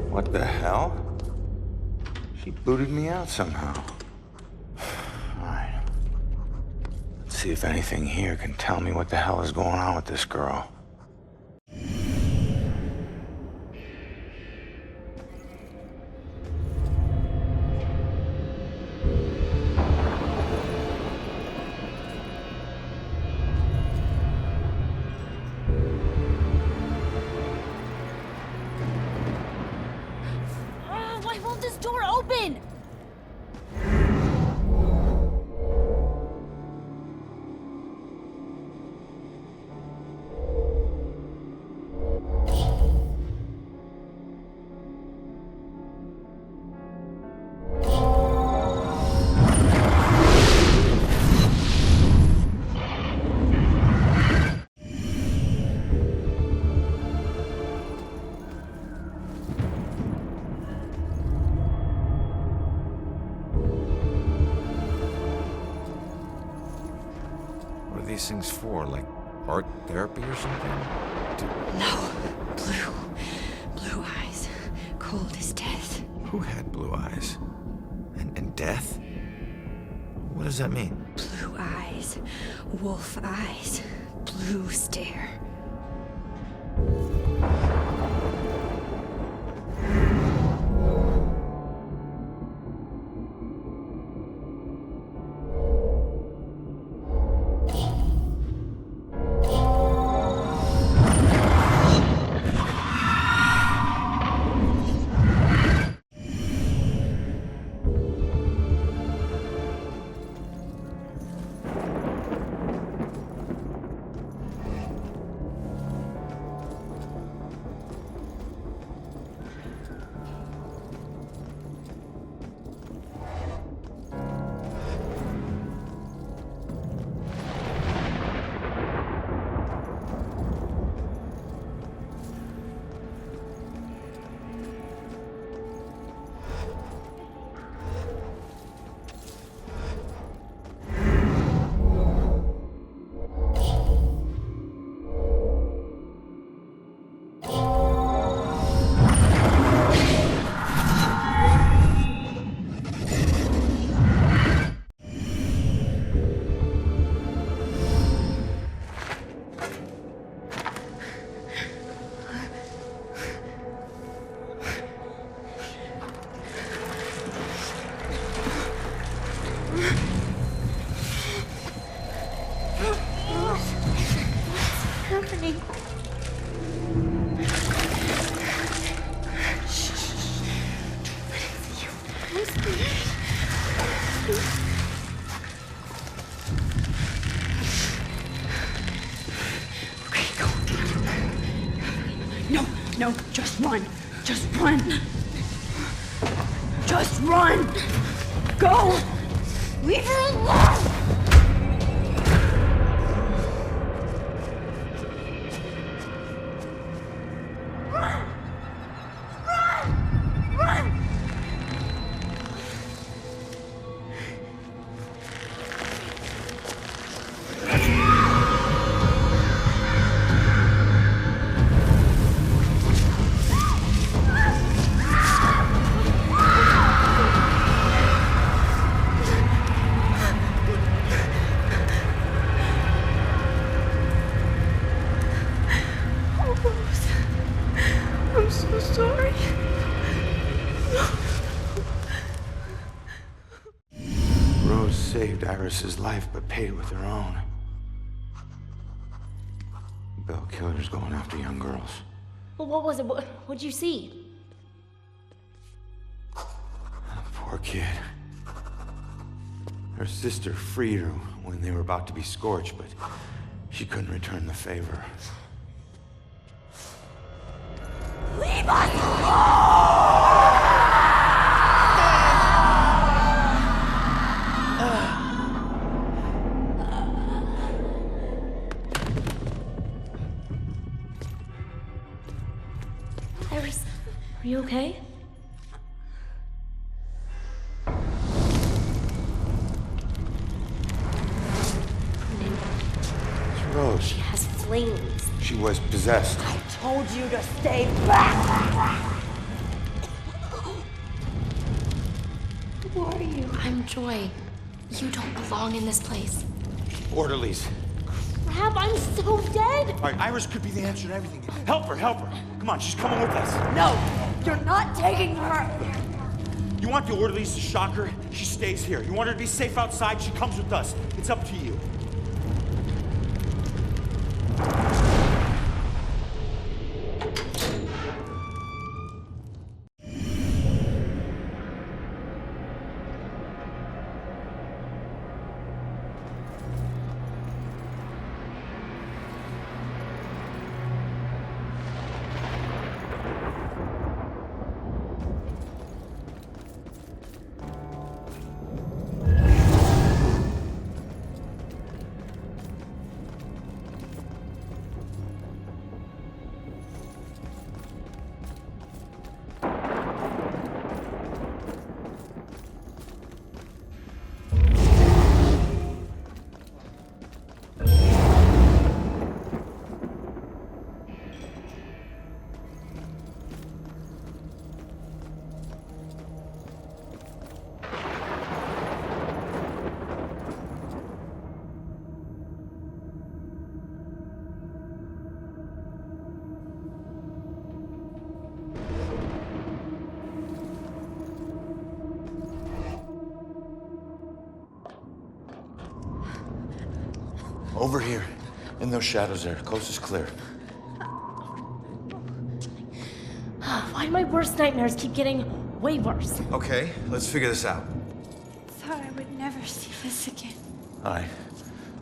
What the hell? She booted me out somehow. Alright. Let's see if anything here can tell me what the hell is going on with this girl. Why won't this door open? What are these things for? Like art therapy or something? No. Blue eyes. Cold as death. Who had blue eyes? And death? What does that mean? Blue eyes. Wolf eyes. Blue stare. Happening. No, just run. Just run. Just run. Go. Leave her alone. I'm so sorry. Rose saved Iris's life, but paid with her own. Bell killer's going after young girls. Well, what was it? What'd you see? Poor kid. Her sister freed her when they were about to be scorched, but she couldn't return the favor. Leave us alone! Iris, are you okay? It's Rose. She has flames. She was possessed. I told you to stay back! Who are you? I'm Joy. You don't belong in this place. Orderlies. Crap, I'm so dead! All right, Iris could be the answer to everything. Help her, help her. Come on, she's coming with us. No! You're not taking her! You want the orderlies to shock her? She stays here. You want her to be safe outside? She comes with us. It's up to you. Over here, in those shadows there. Coast is clear. Why do my worst nightmares keep getting way worse? Okay, let's figure this out. Thought I would never see this again. All right.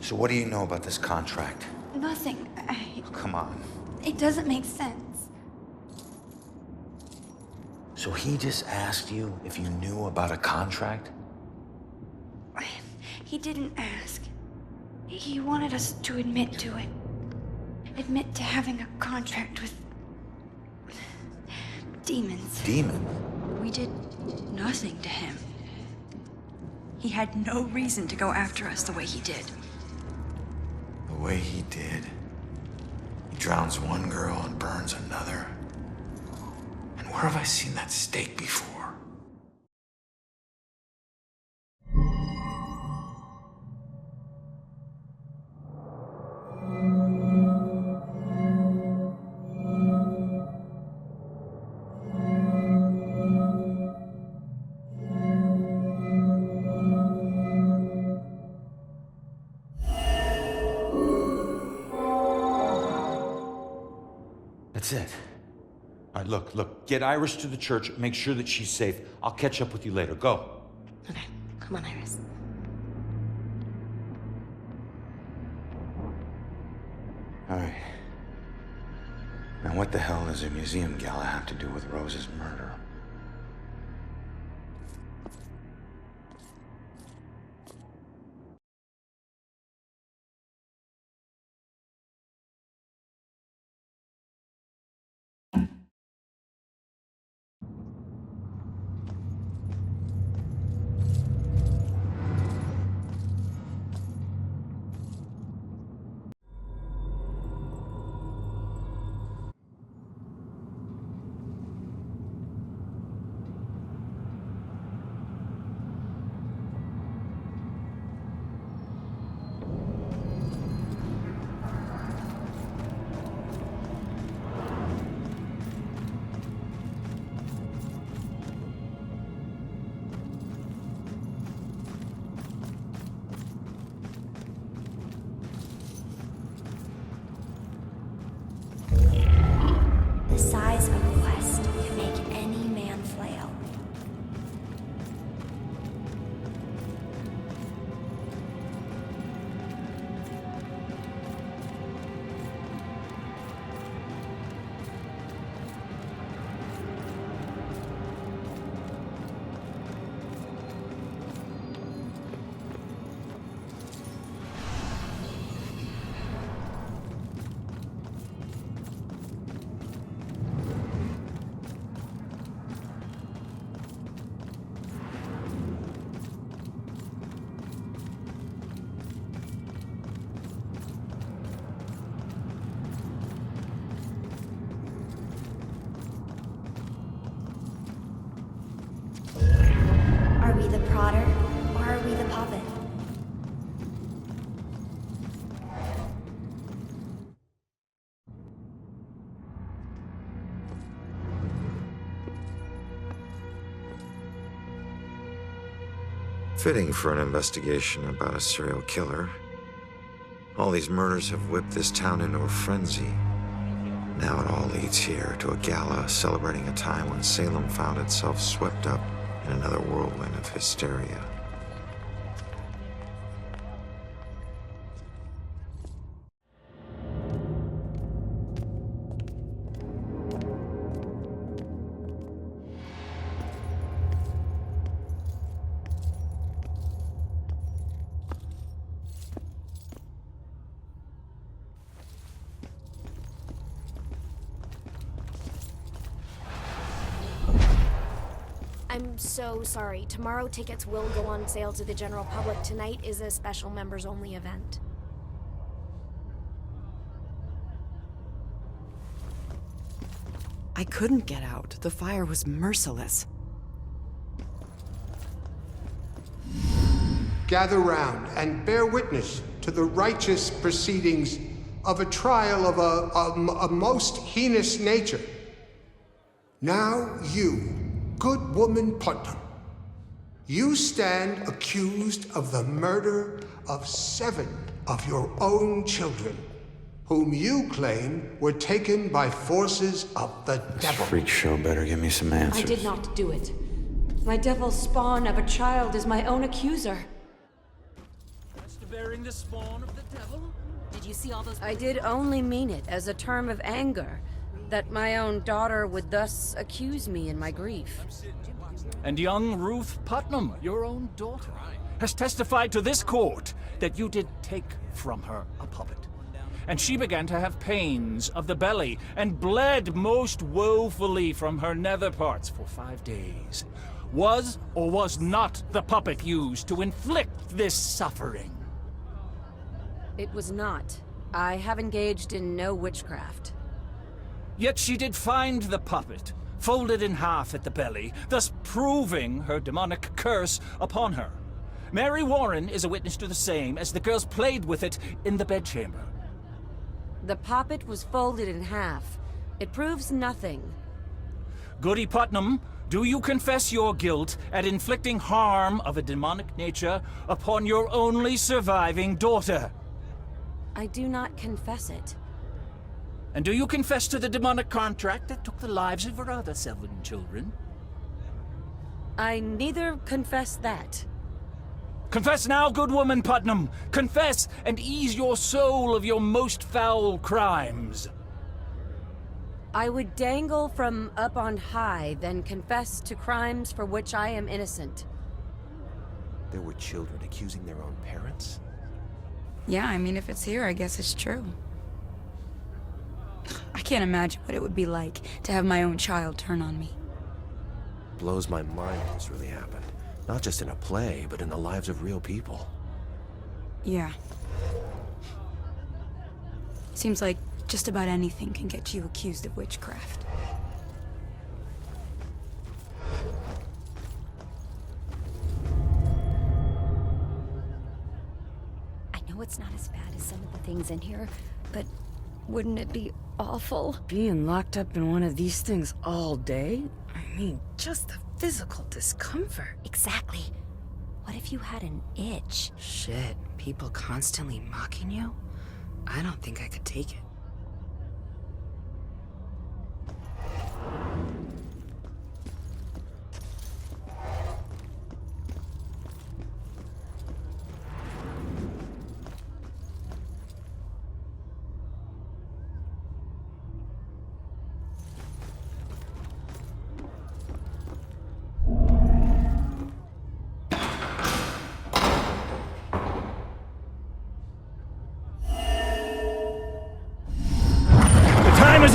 So what do you know about this contract? Nothing. Oh, come on. It doesn't make sense. So he just asked you if you knew about a contract? He didn't ask. He wanted us to admit to it. Admit to having a contract with demons. Demon? We did nothing to him. He had no reason to go after us the way he did. The way he did. He drowns one girl and burns another. And where have I seen that stake before? That's it. All right, look. Get Iris to the church. Make sure that she's safe. I'll catch up with you later. Go. Okay, come on, Iris. All right. Now what the hell does a museum gala have to do with Rose's murder? Potter, or are we the puppet? Fitting for an investigation about a serial killer. All these murders have whipped this town into a frenzy. Now it all leads here to a gala celebrating a time when Salem found itself swept up in another whirlwind of hysteria. I'm so sorry. Tomorrow tickets will go on sale to the general public. Tonight is a special members-only event. I couldn't get out. The fire was merciless. Gather round and bear witness to the righteous proceedings of a trial of a most heinous nature. Now you, good woman Putnam, you stand accused of the murder of 7 of your own children, whom you claim were taken by forces of the devil. Freak show better give me some answers. I did not do it. My devil spawn of a child is my own accuser. Bearing the spawn of the devil? Did you see all those? I did only mean it as a term of anger, that my own daughter would thus accuse me in my grief. And young Ruth Putnam, your own daughter, has testified to this court that you did take from her a puppet. And she began to have pains of the belly and bled most woefully from her nether parts for 5 days. Was or was not the puppet used to inflict this suffering? It was not. I have engaged in no witchcraft. Yet she did find the puppet, folded in half at the belly, thus proving her demonic curse upon her. Mary Warren is a witness to the same, as the girls played with it in the bedchamber. The poppet was folded in half. It proves nothing. Goody Putnam, do you confess your guilt at inflicting harm of a demonic nature upon your only surviving daughter? I do not confess it. And do you confess to the demonic contract that took the lives of her other 7 children? I neither confess that. Confess now, good woman Putnam! Confess, and ease your soul of your most foul crimes! I would dangle from up on high, then confess to crimes for which I am innocent. There were children accusing their own parents? Yeah, I mean, if it's here, I guess it's true. I can't imagine what it would be like to have my own child turn on me. Blows my mind this really happened. Not just in a play, but in the lives of real people. Yeah. Seems like just about anything can get you accused of witchcraft. I know it's not as bad as some of the things in here, but wouldn't it be awful? Being locked up in one of these things all day? I mean, just the physical discomfort. Exactly. What if you had an itch? Shit, people constantly mocking you? I don't think I could take it.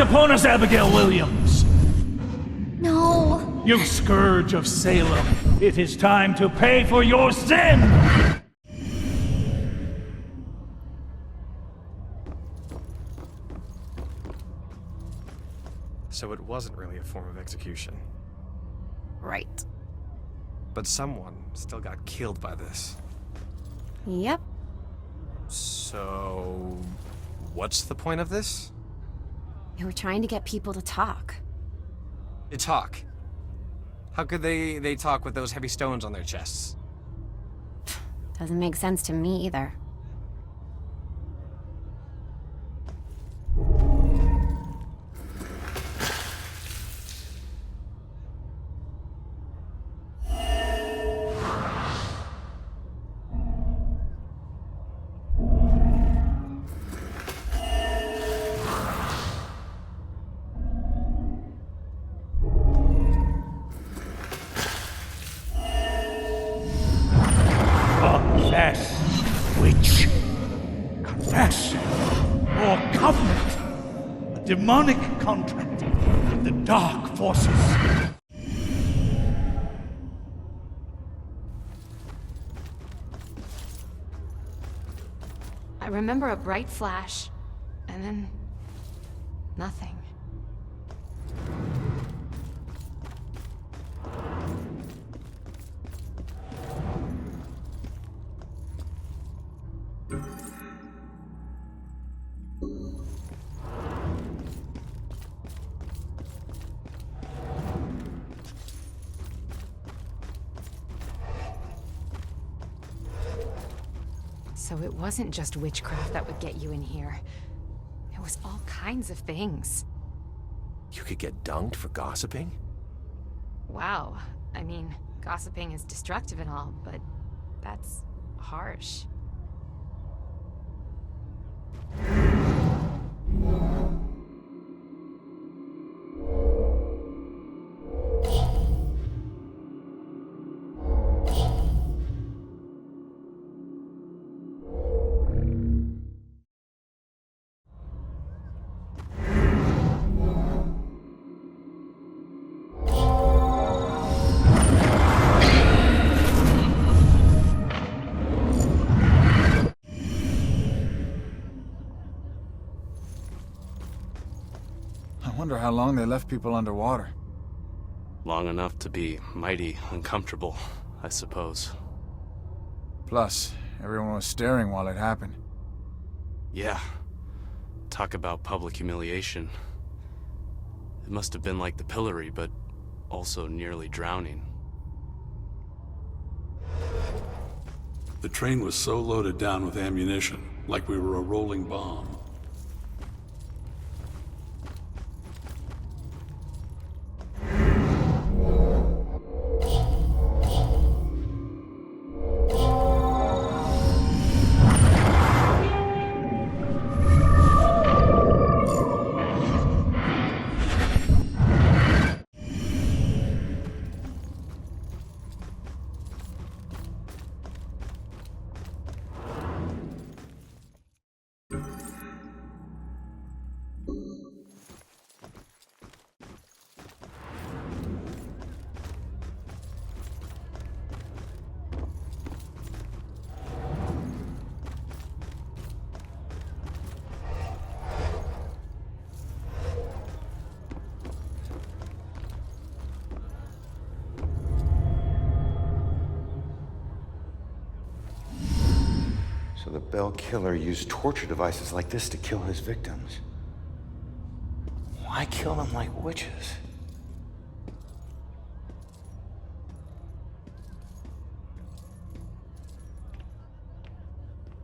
Upon us, Abigail Williams! No! You scourge of Salem, it is time to pay for your sin! So it wasn't really a form of execution. Right. But someone still got killed by this. Yep. So... what's the point of this? They were trying to get people to talk. To talk? How could they talk with those heavy stones on their chests? Doesn't make sense to me either. Confess, witch. Confess. Your covenant. A demonic contract with the dark forces. I remember a bright flash, and then nothing. So it wasn't just witchcraft that would get you in here. It was all kinds of things. You could get dunked for gossiping? Wow. I mean, gossiping is destructive and all, but that's harsh. I wonder how long they left people underwater. Long enough to be mighty uncomfortable, I suppose. Plus, everyone was staring while it happened. Yeah. Talk about public humiliation. It must have been like the pillory, but also nearly drowning. The train was so loaded down with ammunition, like we were a rolling bomb. So the Bell killer used torture devices like this to kill his victims. Why kill them like witches?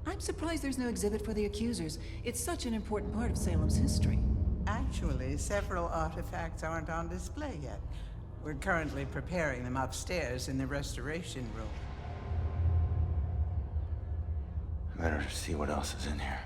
I'm surprised there's no exhibit for the accusers. It's such an important part of Salem's history. Actually, several artifacts aren't on display yet. We're currently preparing them upstairs in the restoration room. Better see what else is in here.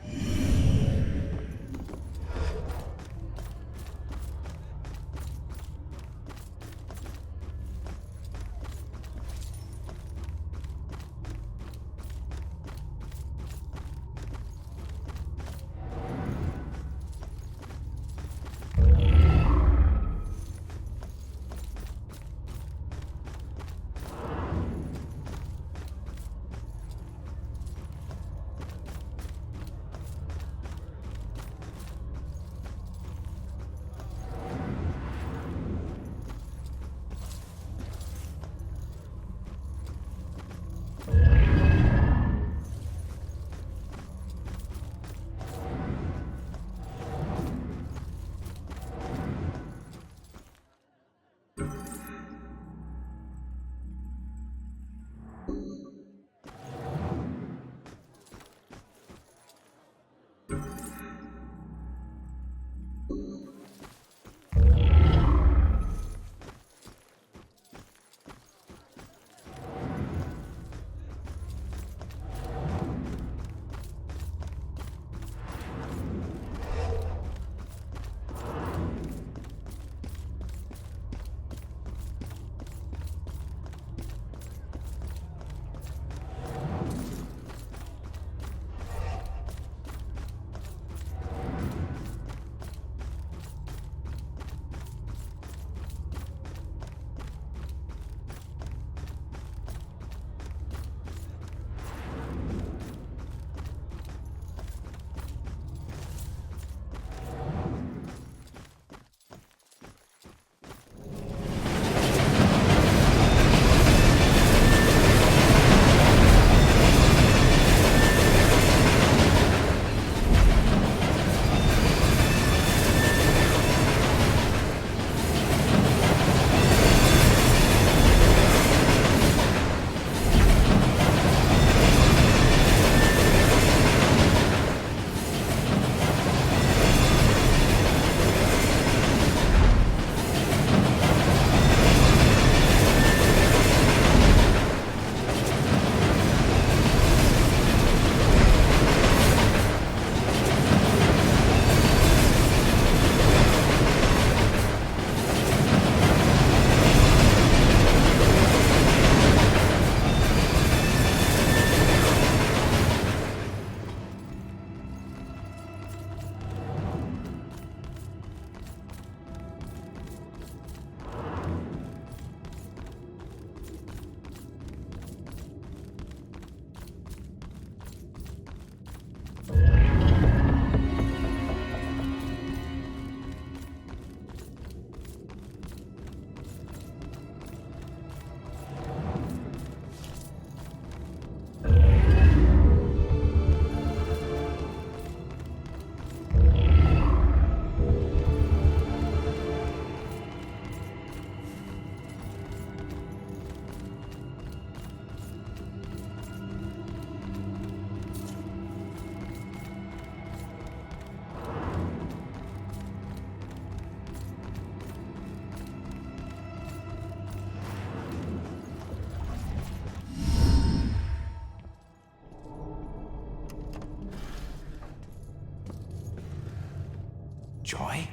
Joy?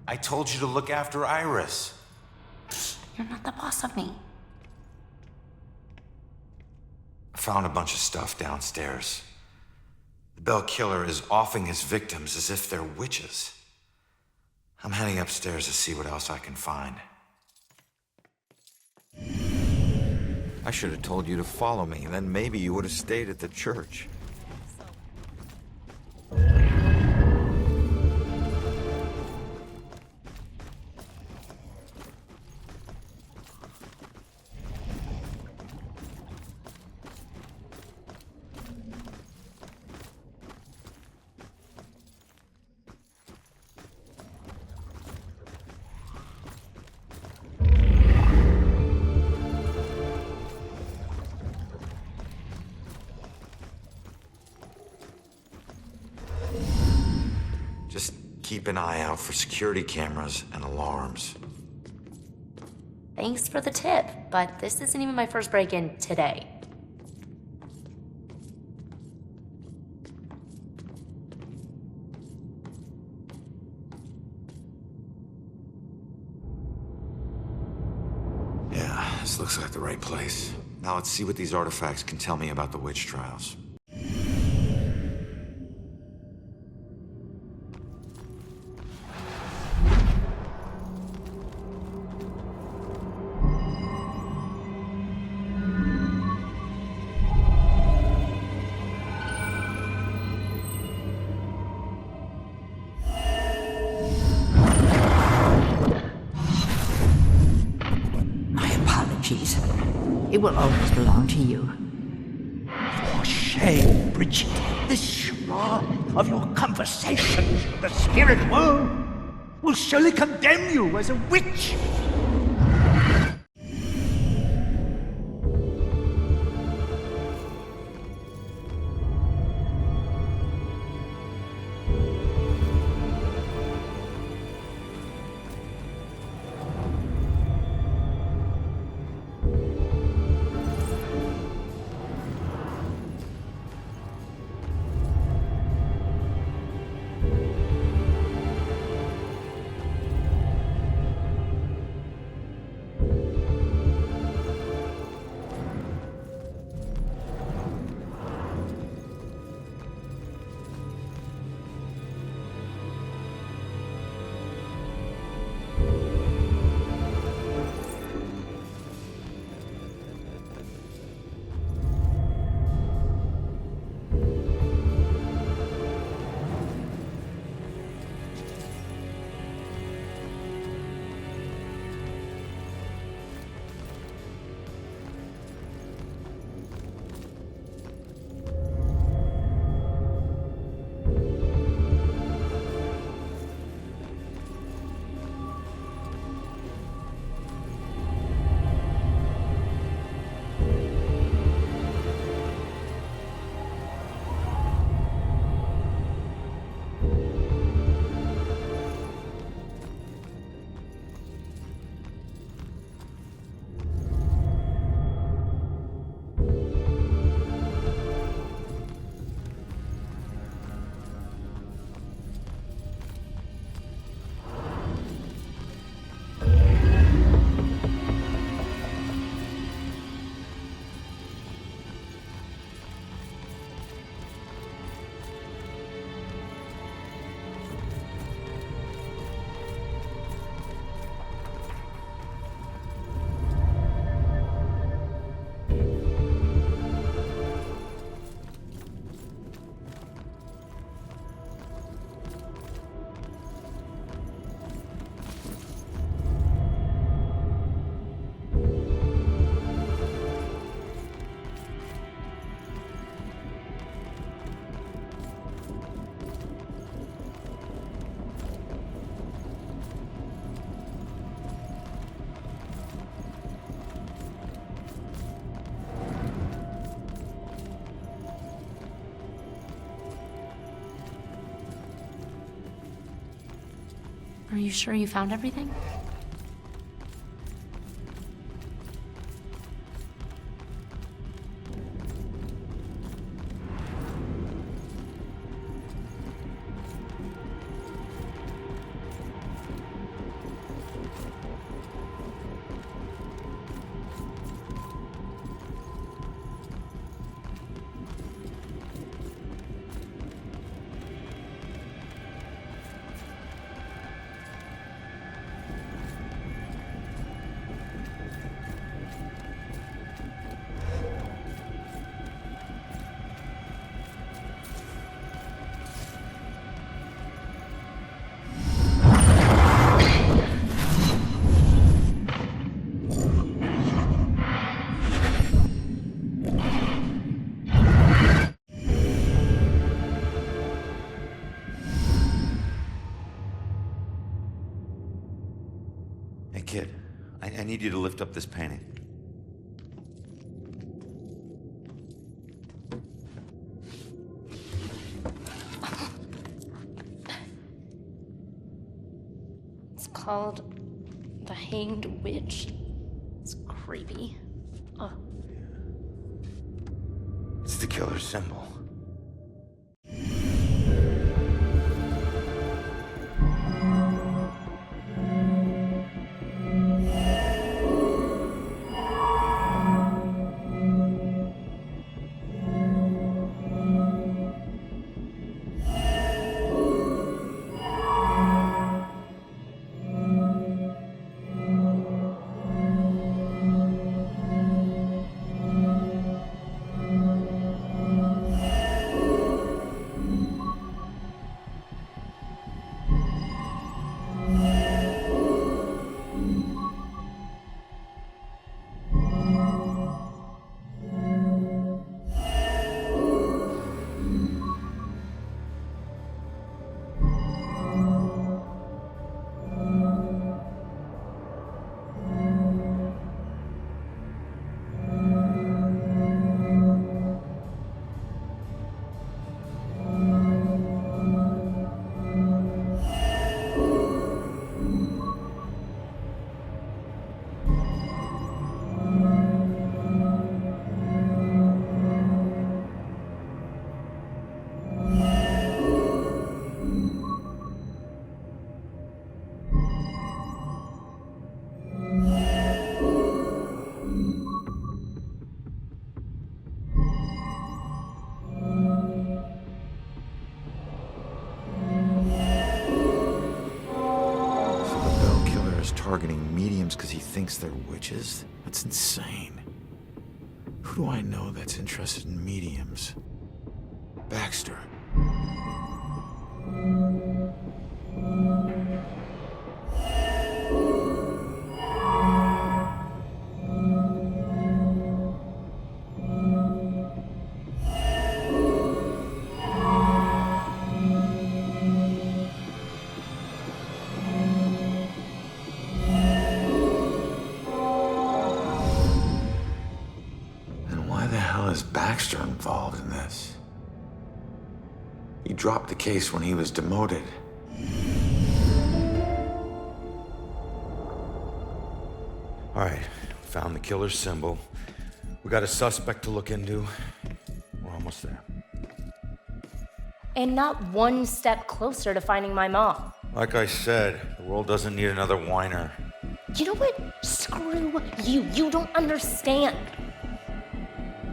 I told you to look after Iris. You're not the boss of me. I found a bunch of stuff downstairs. The Bell Killer is offing his victims as if they're witches. I'm heading upstairs to see what else I can find. I should have told you to follow me, then maybe you would have stayed at the church. Just keep an eye out for security cameras and alarms. Thanks for the tip, but this isn't even my first break-in today. Yeah, this looks like the right place. Now let's see what these artifacts can tell me about the witch trials. It will always belong to you. For shame, Bridget. This charade of your conversations with the spirit world will surely condemn you as a witch. Are you sure you found everything? Hey, kid. I need you to lift up this painting. It's called The Hanged Witch. It's creepy. Oh. It's the killer's symbol. Targeting mediums because he thinks they're witches? That's insane. Who do I know that's interested in mediums? Baxter. Baxter involved in this? He dropped the case when he was demoted. All right, found the killer's symbol. We got a suspect to look into. We're almost there. And not one step closer to finding my mom. Like I said, the world doesn't need another whiner. You know what? Screw you. You don't understand.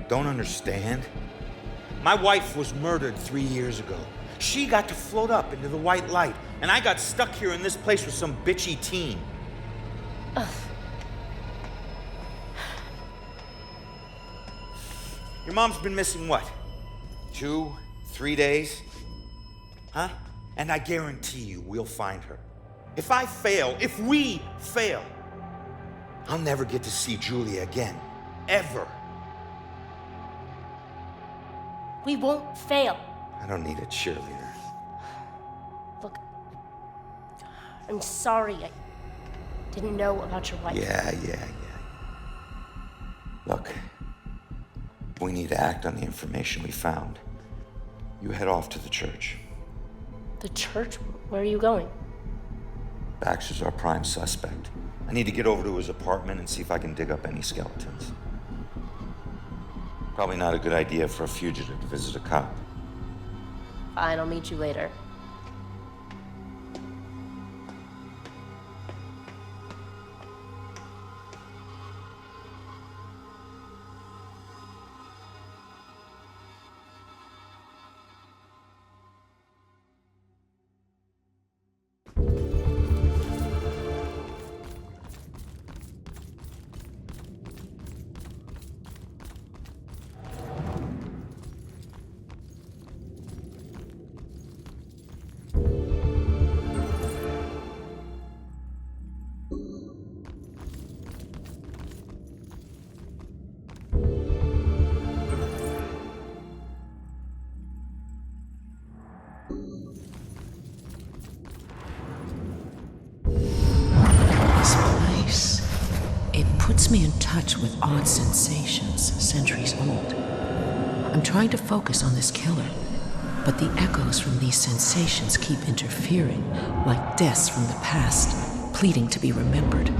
Don't understand? My wife was murdered 3 years ago. She got to float up into the white light, and I got stuck here in this place with some bitchy teen. Ugh. Your mom's been missing what? 2, 3 days? Huh? And I guarantee you we'll find her. If I fail, if we fail, I'll never get to see Julia again. Ever. We won't fail. I don't need a cheerleader. Look, I'm sorry. I didn't know about your wife. Yeah. Look, we need to act on the information we found. You head off to the church. The church? Where are you going? Baxter's our prime suspect. I need to get over to his apartment and see if I can dig up any skeletons. Probably not a good idea for a fugitive to visit a cop. Fine, I'll meet you later. puts me in touch with odd sensations, centuries old. I'm trying to focus on this killer, but the echoes from these sensations keep interfering, like deaths from the past, pleading to be remembered.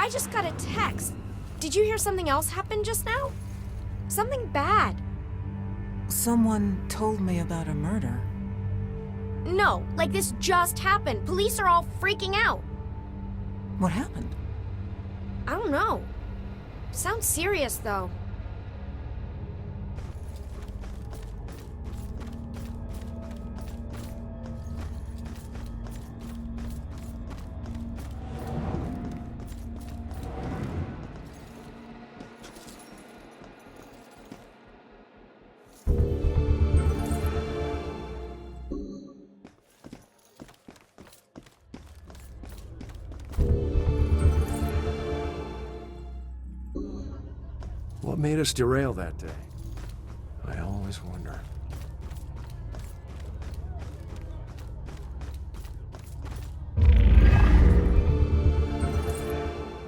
I just got a text. Did you hear something else happen just now? Something bad. Someone told me about a murder. No, like this just happened. Police are all freaking out. What happened? I don't know. Sounds serious, though. What made us derail that day? I always wonder.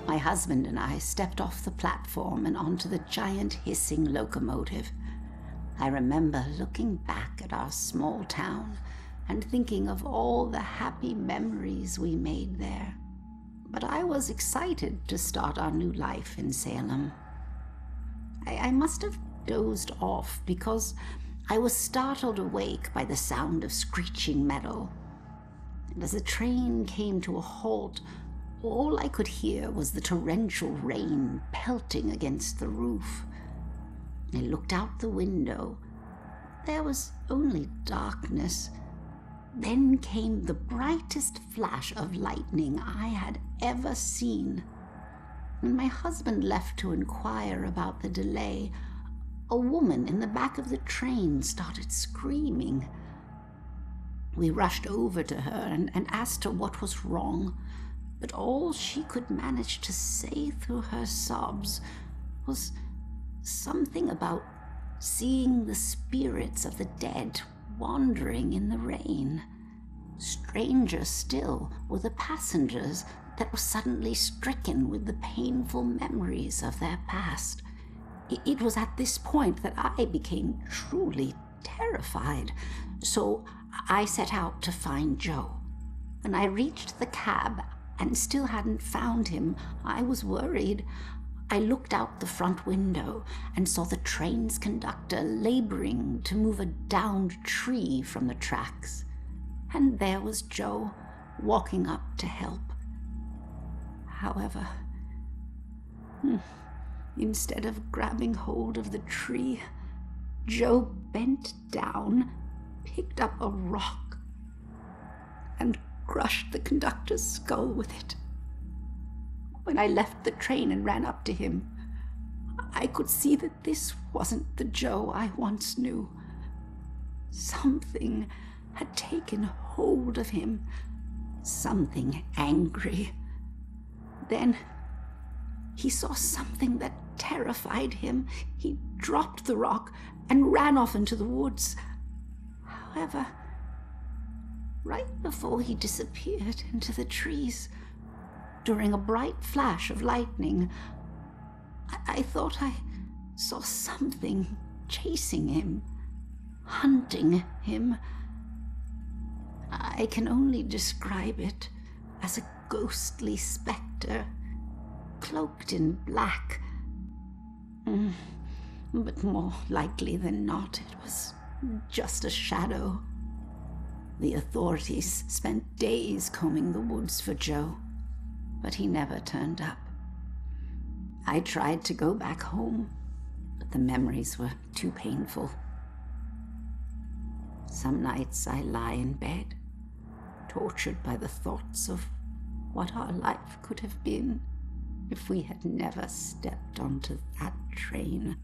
My husband and I stepped off the platform and onto the giant hissing locomotive. I remember looking back at our small town and thinking of all the happy memories we made there. But I was excited to start our new life in Salem. I must have dozed off because I was startled awake by the sound of screeching metal. And as the train came to a halt, all I could hear was the torrential rain pelting against the roof. I looked out the window. There was only darkness. Then came the brightest flash of lightning I had ever seen. When my husband left to inquire about the delay, a woman in the back of the train started screaming. We rushed over to her and asked her what was wrong, but all she could manage to say through her sobs was something about seeing the spirits of the dead wandering in the rain. Stranger still were the passengers that were suddenly stricken with the painful memories of their past. It was at this point that I became truly terrified, so I set out to find Joe. When I reached the cab and still hadn't found him, I was worried. I looked out the front window and saw the train's conductor laboring to move a downed tree from the tracks. And there was Joe, walking up to help. However, instead of grabbing hold of the tree, Joe bent down, picked up a rock, and crushed the conductor's skull with it. When I left the train and ran up to him, I could see that this wasn't the Joe I once knew. Something had taken hold of him, something angry. Then he saw something that terrified him. He dropped the rock and ran off into the woods. However, right before he disappeared into the trees, during a bright flash of lightning, I thought I saw something chasing him, hunting him. I can only describe it as a ghostly specter, cloaked in black. But more likely than not, it was just a shadow. The authorities spent days combing the woods for Joe, but he never turned up. I tried to go back home, but the memories were too painful. Some nights I lie in bed, tortured by the thoughts of what our life could have been if we had never stepped onto that train.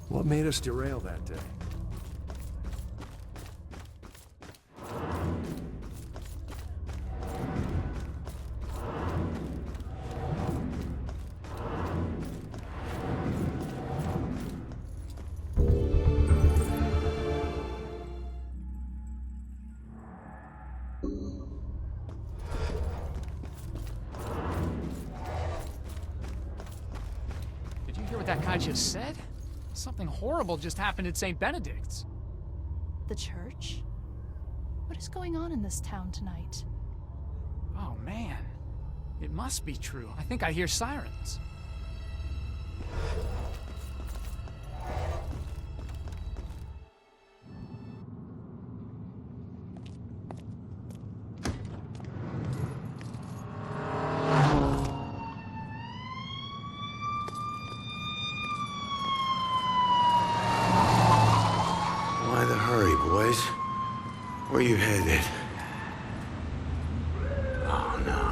What made us derail that day? Did you hear what that guy just said? Something horrible just happened at St. Benedict's. The church? What is going on in this town tonight? Oh man, it must be true. I think I hear sirens. Why the hurry, boys? Where you headed? Oh, no.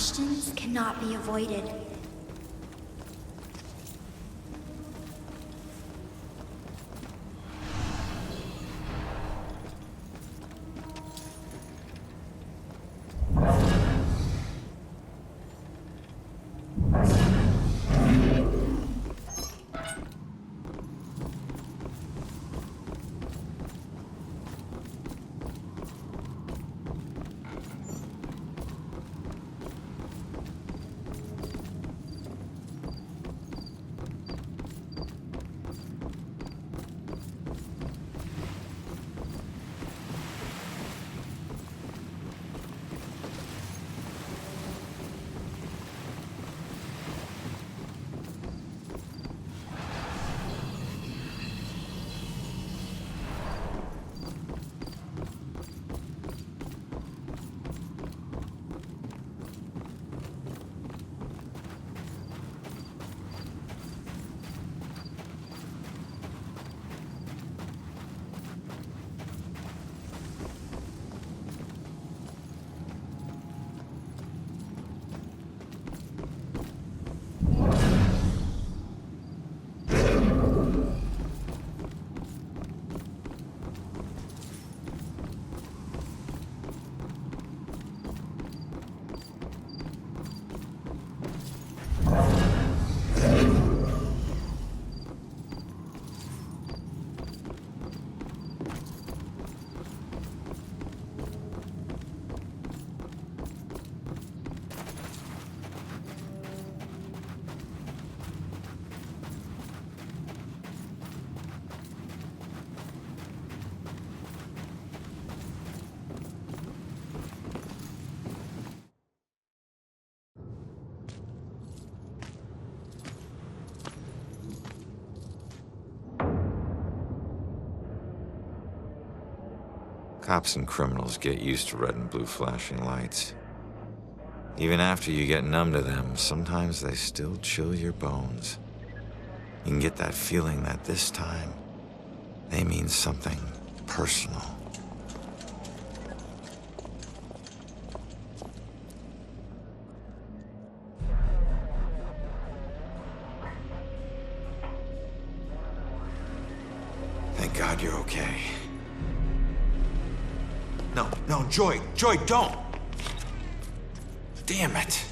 questions cannot be avoided. Cops and criminals get used to red and blue flashing lights. Even after you get numb to them, sometimes they still chill your bones. You can get that feeling that this time, they mean something personal. Thank God you're okay. No, Joy, don't! Damn it!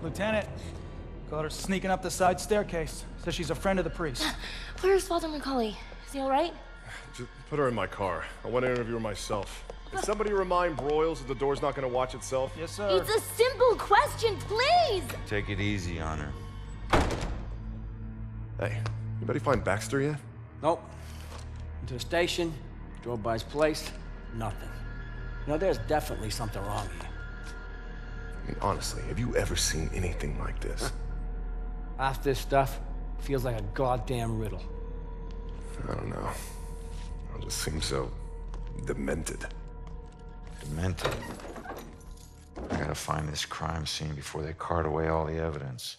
Lieutenant, caught her sneaking up the side staircase. Says she's a friend of the priest. Where's Father Macaulay? Is he alright? Just put her in my car. I want to interview her myself. Can somebody remind Broyles that the door's not going to watch itself? Yes, sir. It's a simple question, please! Take it easy on her. Hey, anybody find Baxter yet? Nope. Went to the station, drove by his place, nothing. You know, there's definitely something wrong here. I mean, honestly, have you ever seen anything like this? Half this stuff feels like a goddamn riddle. I don't know. It just seems so demented. Demented? I gotta find this crime scene before they cart away all the evidence.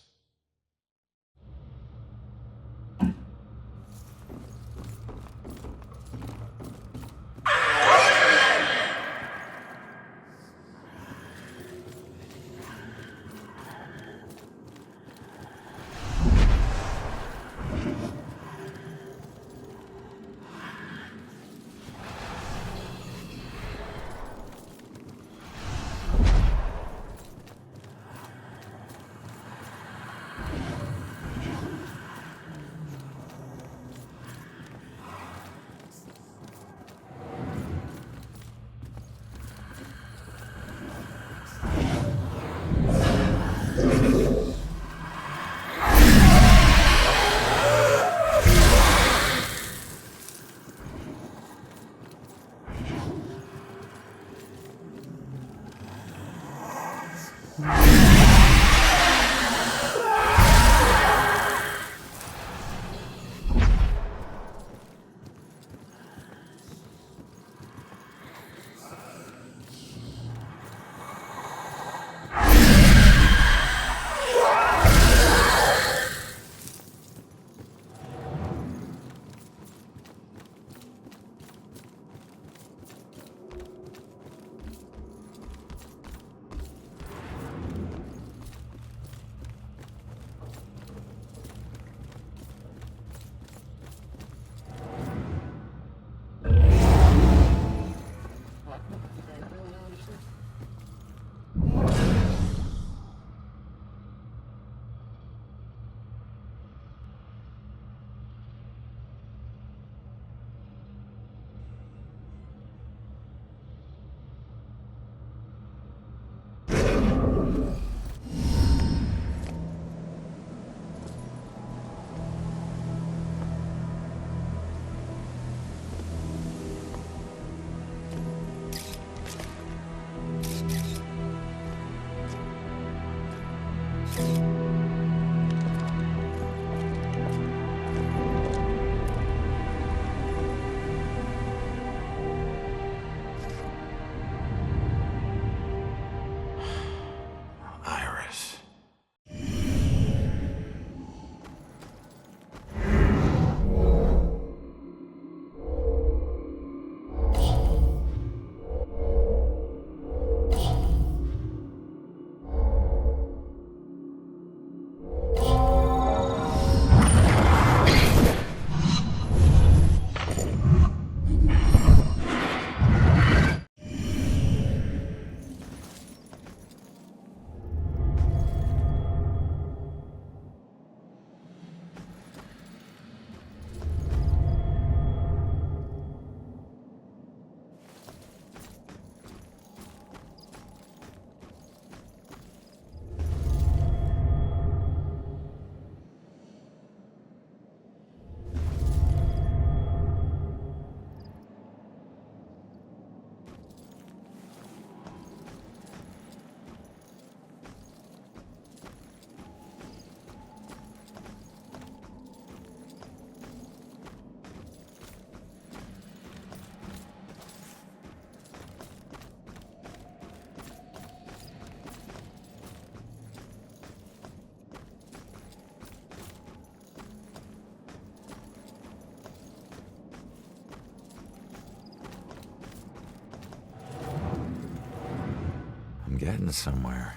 I'm getting somewhere.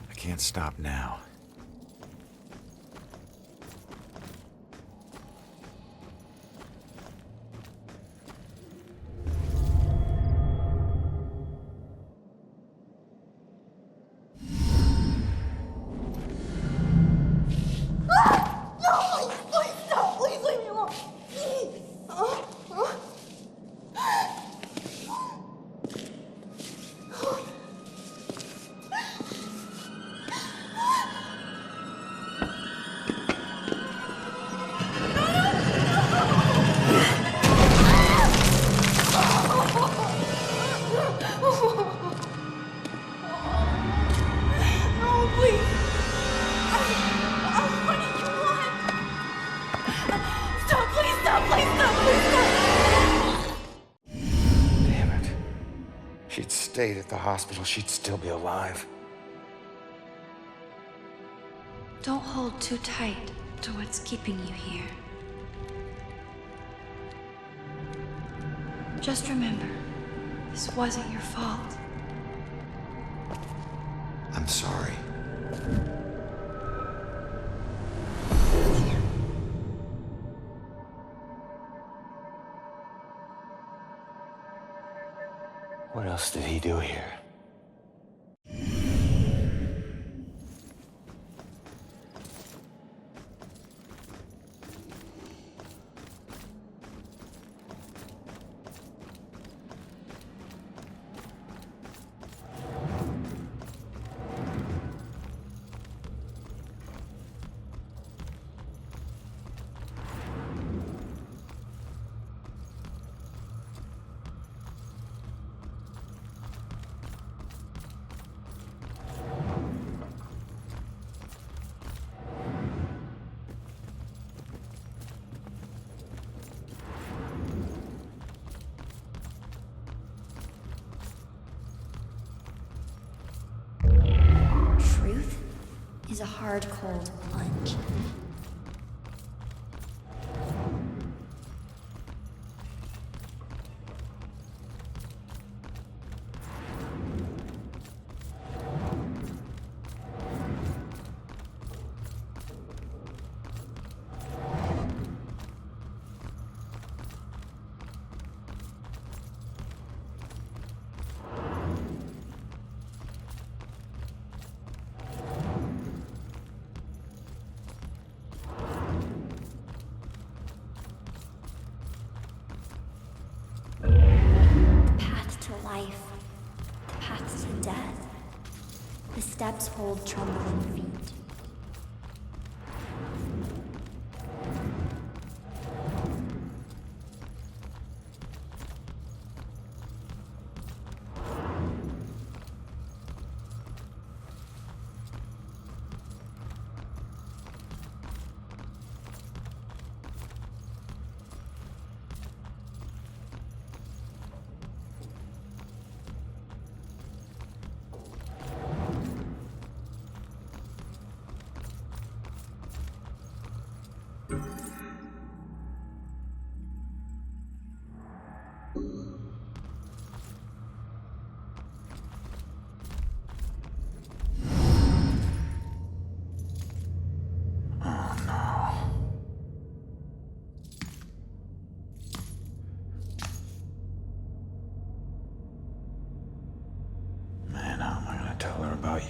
I can't stop now. Stayed at the hospital, she'd still be alive. Don't hold too tight to what's keeping you here. Just remember, this wasn't your fault. I'm sorry. What else did he do here? Is a hard, cold plunge. Life, the path to death. The steps hold trembling feet.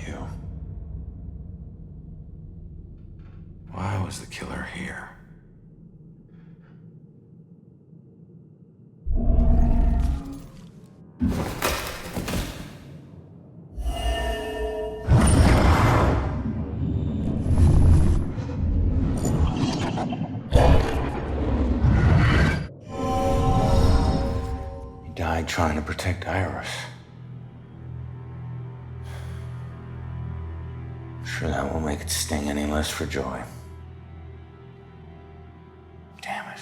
You. Why was the killer here? He died trying to protect Iris. Sure, that won't make it sting any less for Joy. Damn it.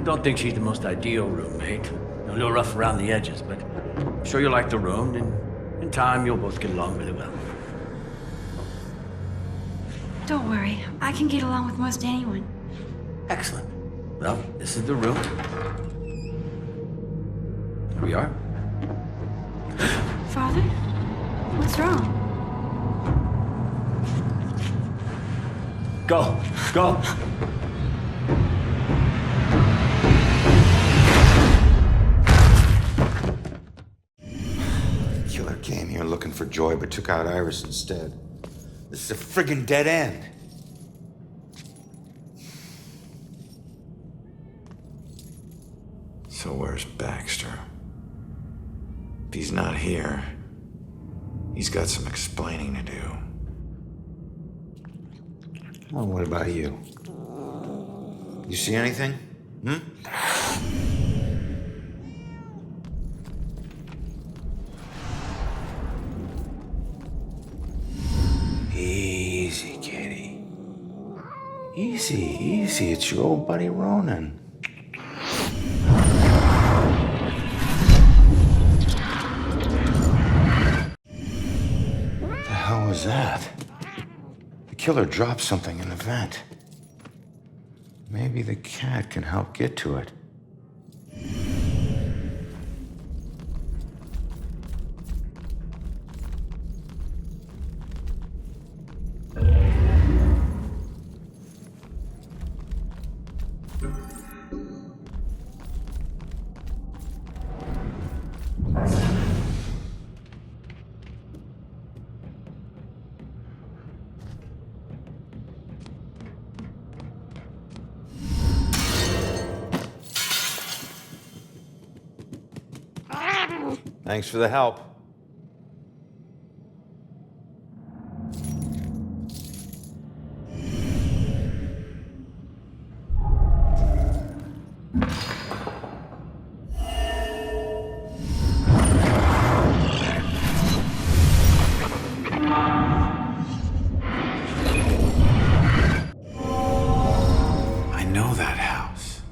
don't think she's the most ideal roommate. A little rough around the edges, but I'm sure you'll like the room, and in time you'll both get along really well. Don't worry, I can get along with most anyone. Excellent. Well, this is the room. Here we are. Father? What's wrong? Go! Go! The killer came here looking for Joy, but took out Iris instead. This is a friggin' dead end. So where's Baxter? If he's not here, he's got some explaining to do. Well, what about you? You see anything? Easy, kitty. Easy, easy. It's your old buddy Ronan. What the hell was that? The killer dropped something in the vent. Maybe the cat can help get to it. Thanks for the help. I know that house.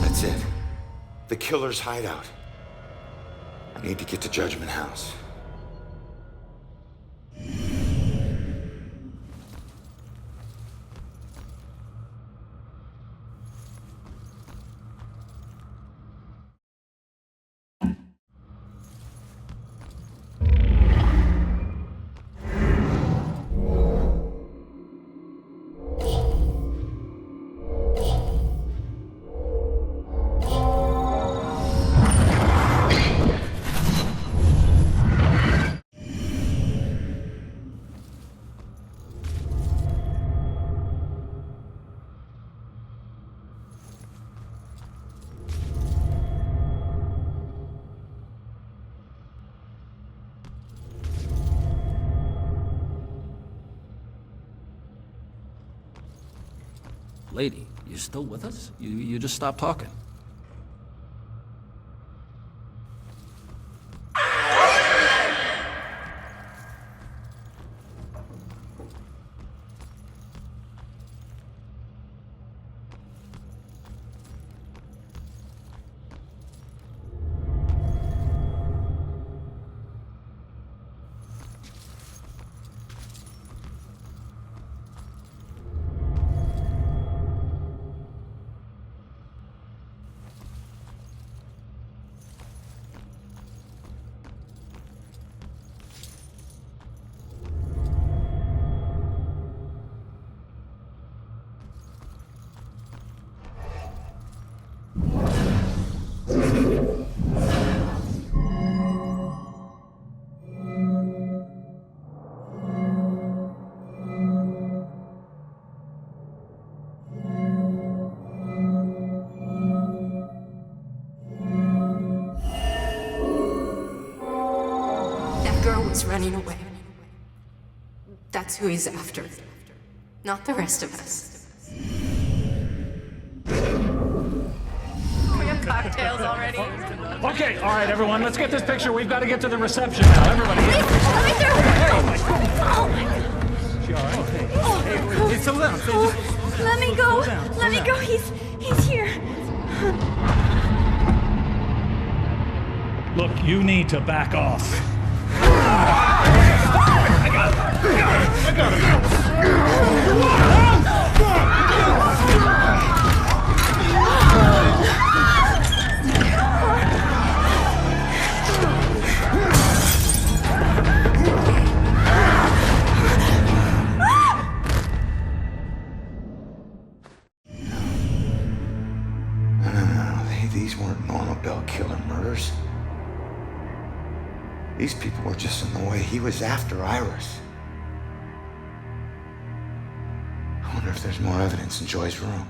That's it. The killer's hideout. I need to get to Judgment House. Lady, you still with us? You just stopped talking. Was running away. That's who he's after, not the rest of us. cocktails already. Okay, all right, everyone, let's get this picture. We've got to get to the reception now. Everybody. Let me through. Oh my goodness. Oh my goodness. She all right? Hey, settle down. Let me go. Let me go. He's here. Look, you need to back off. I got it. These weren't normal Bell killer murders. These people were just in the way. He was after Iris. I wonder if there's more evidence in Joy's room.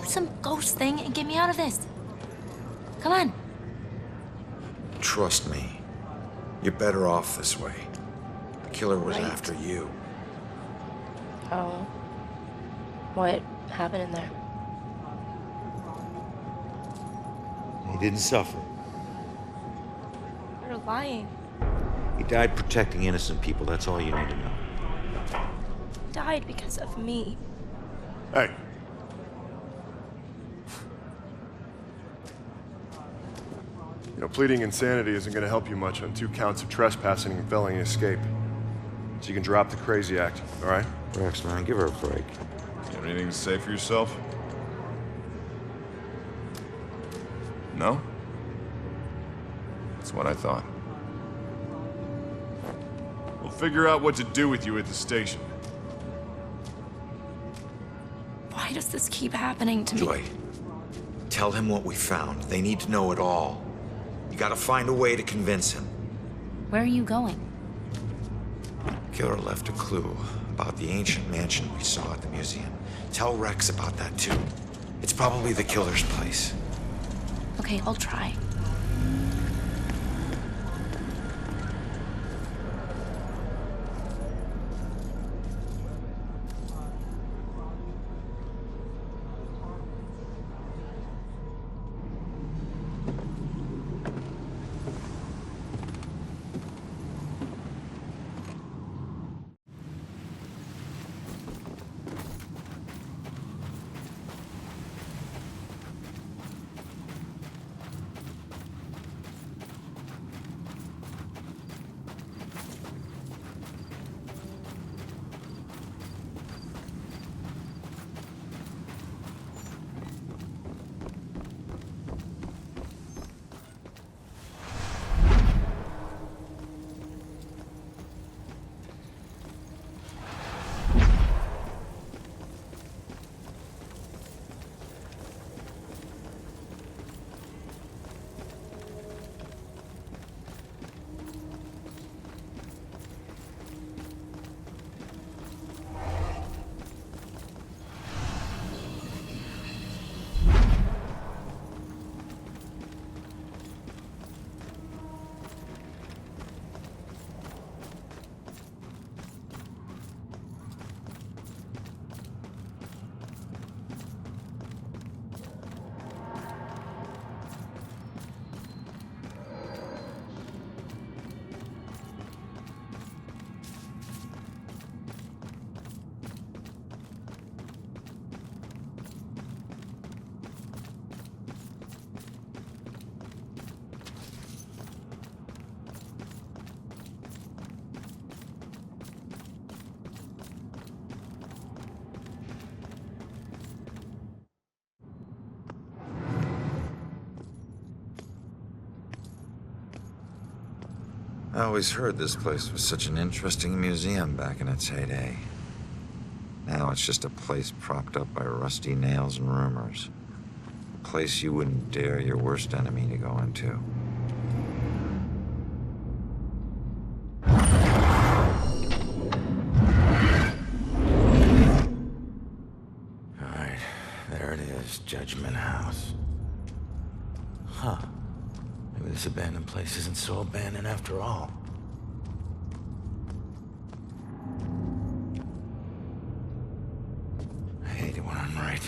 Some ghost thing and get me out of this. Come on. Trust me. You're better off this way. The killer was after you. Oh. What happened in there? He didn't suffer. You're lying. He died protecting innocent people. That's all you need to know. Died because of me. Hey. You know, pleading insanity isn't going to help you much on 2 counts of trespassing and felony escape. So you can drop the crazy act, all right? Rex, man, give her a break. You have anything to say for yourself? No? That's what I thought. We'll figure out what to do with you at the station. Why does this keep happening to me? Joy, tell him what we found. They need to know it all. You gotta find a way to convince him. Where are you going? Killer left a clue about the ancient mansion we saw at the museum. Tell Rex about that too. It's probably the killer's place. Okay, I'll try. I always heard this place was such an interesting museum back in its heyday. Now it's just a place propped up by rusty nails and rumors. A place you wouldn't dare your worst enemy to go into. Alright, there it is, Judgment House. Huh. Maybe this abandoned place isn't so abandoned after all. I hate it when I'm right.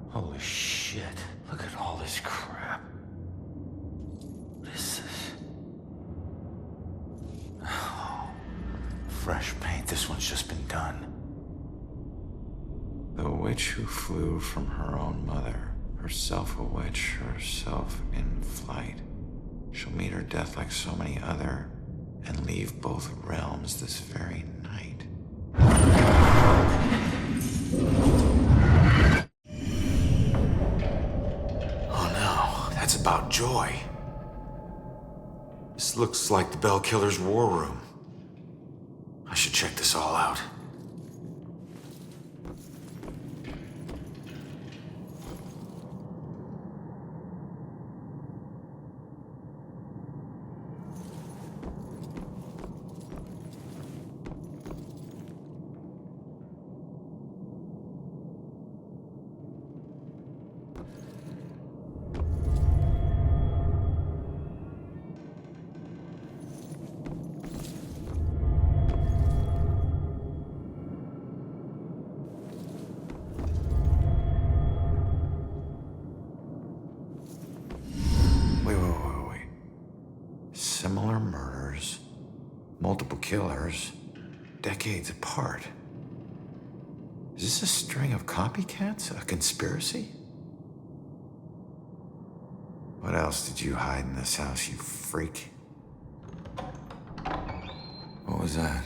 Holy shit. Look at all this crap. What is this? Oh, fresh paint. This one's just been done. The witch who flew from her own mother, herself a witch, herself in flight. She'll meet her death like so many other, and leave both realms this very night. Oh no, that's about Joy. This looks like the Bell Killer's war room. I should check this all out. Similar murders, multiple killers, decades apart. Is this a string of copycats? A conspiracy? What else did you hide in this house, you freak? What was that?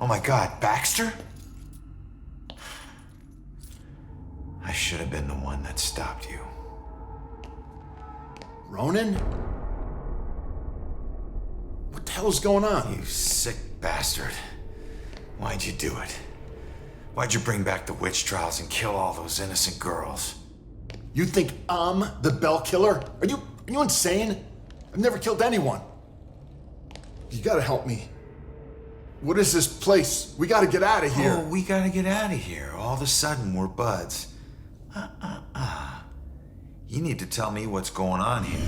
Oh my God, Baxter? I should have been the one that stopped you. Ronan? What the hell's going on? You sick bastard. Why'd you do it? Why'd you bring back the witch trials and kill all those innocent girls? You think I'm the Bell Killer? Are you insane? I've never killed anyone. You gotta help me. What is this place? We gotta get out of here. Oh, we gotta get out of here. All of a sudden, we're buds. You need to tell me what's going on here.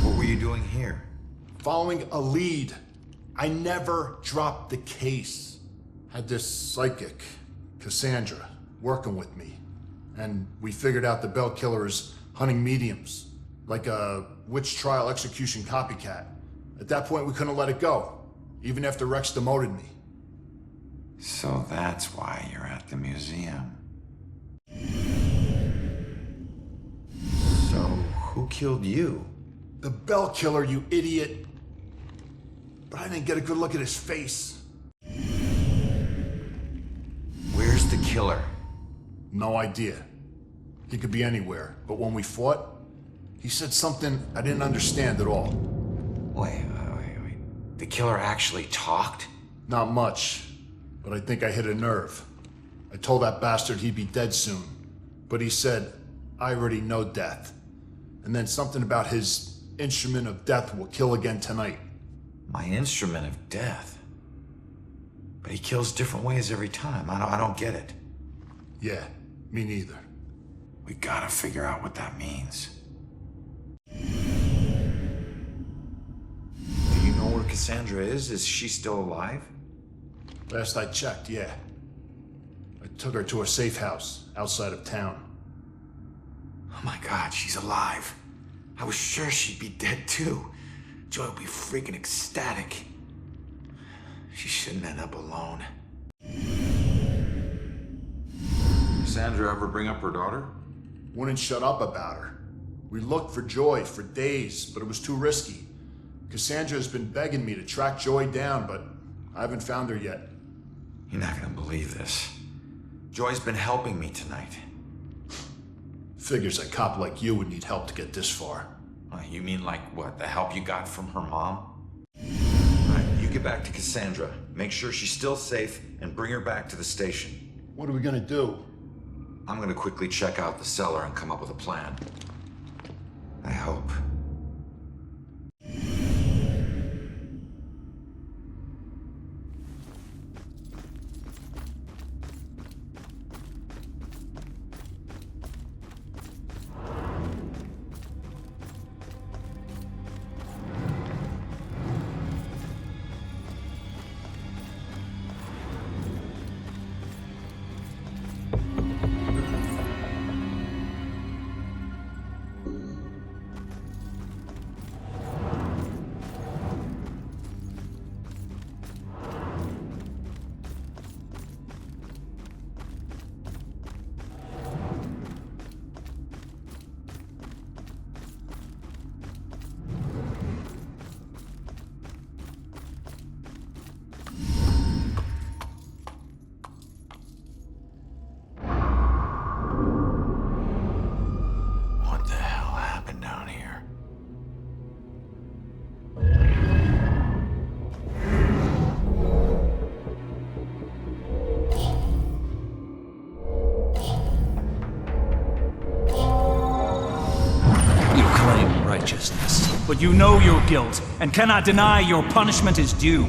What were you doing here? Following a lead. I never dropped the case. Had this psychic, Cassandra, working with me. And we figured out the Bell Killer is hunting mediums. Like a witch trial execution copycat. At that point, we couldn't let it go. Even after Rex demoted me. So that's why you're at the museum. So, who killed you? The Bell Killer, you idiot. But I didn't get a good look at his face. Where's the killer? No idea. He could be anywhere. But when we fought, he said something I didn't understand at all. Wait. The killer actually talked? Not much. But I think I hit a nerve. I told that bastard he'd be dead soon. But he said, I already know death. And then something about his instrument of death will kill again tonight. My instrument of death? But he kills different ways every time. I don't get it. Yeah, me neither. We gotta figure out what that means. Do you know where Cassandra is? Is she still alive? Last I checked, yeah. I took her to a safe house outside of town. Oh my God, she's alive. I was sure she'd be dead too. Joy would be freaking ecstatic. She shouldn't end up alone. Cassandra ever bring up her daughter? Wouldn't shut up about her. We looked for Joy for days, but it was too risky. Cassandra has been begging me to track Joy down, but I haven't found her yet. You're not gonna believe this. Joy's been helping me tonight. Figures a cop like you would need help to get this far. You mean like what, the help you got from her mom? Alright, you get back to Cassandra. Make sure she's still safe and bring her back to the station. What are we gonna do? I'm gonna quickly check out the cellar and come up with a plan. I hope. But you know your guilt, and cannot deny your punishment is due.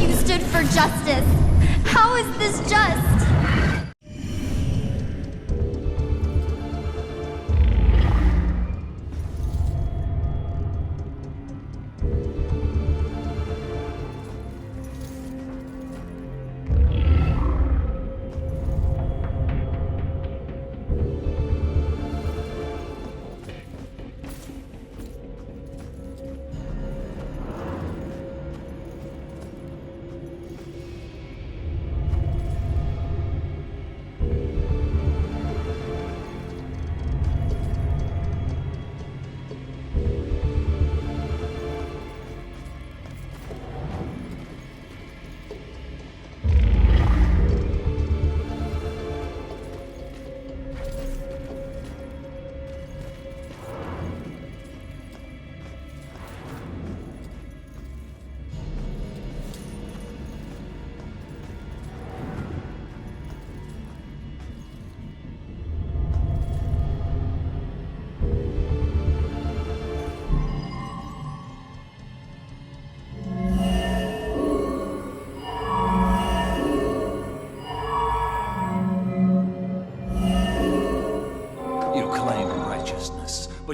You stood for justice. How is this just?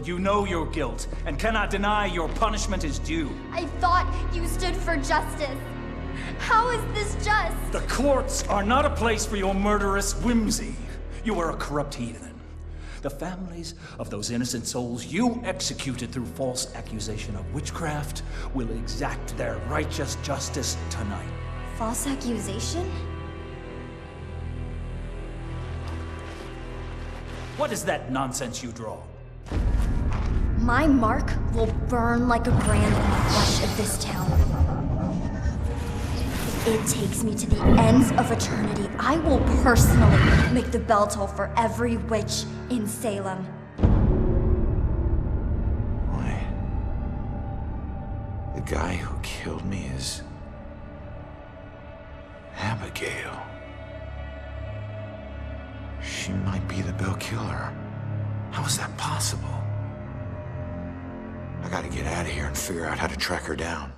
You know your guilt and cannot deny your punishment is due. I thought you stood for justice. How is this just? The courts are not a place for your murderous whimsy. You are a corrupt heathen. The families of those innocent souls you executed through false accusation of witchcraft will exact their righteous justice tonight. False accusation? What is that nonsense you draw? My mark will burn like a brand in the flesh of this town. If it takes me to the ends of eternity, I will personally make the bell toll for every witch in Salem. Wait. The guy who killed me is Abigail. She might be the bell killer. How is that possible? I gotta get out of here and figure out how to track her down.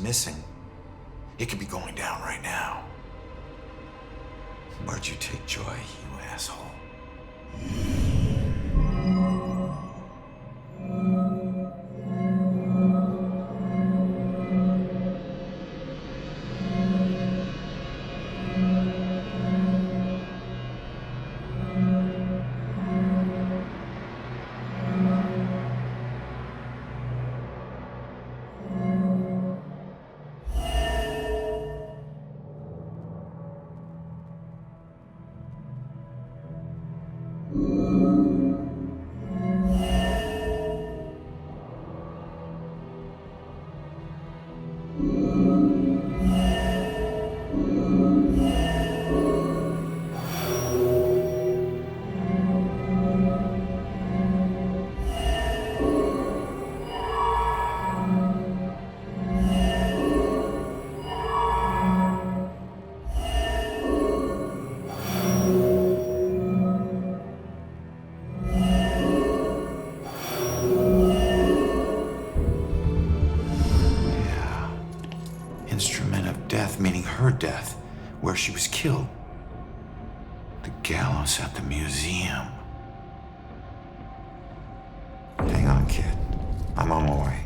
Missing. It could be going down right now. Where'd you take Joy, you asshole? Meaning her death, where she was killed. The gallows at the museum. Hang on, kid. I'm on my way.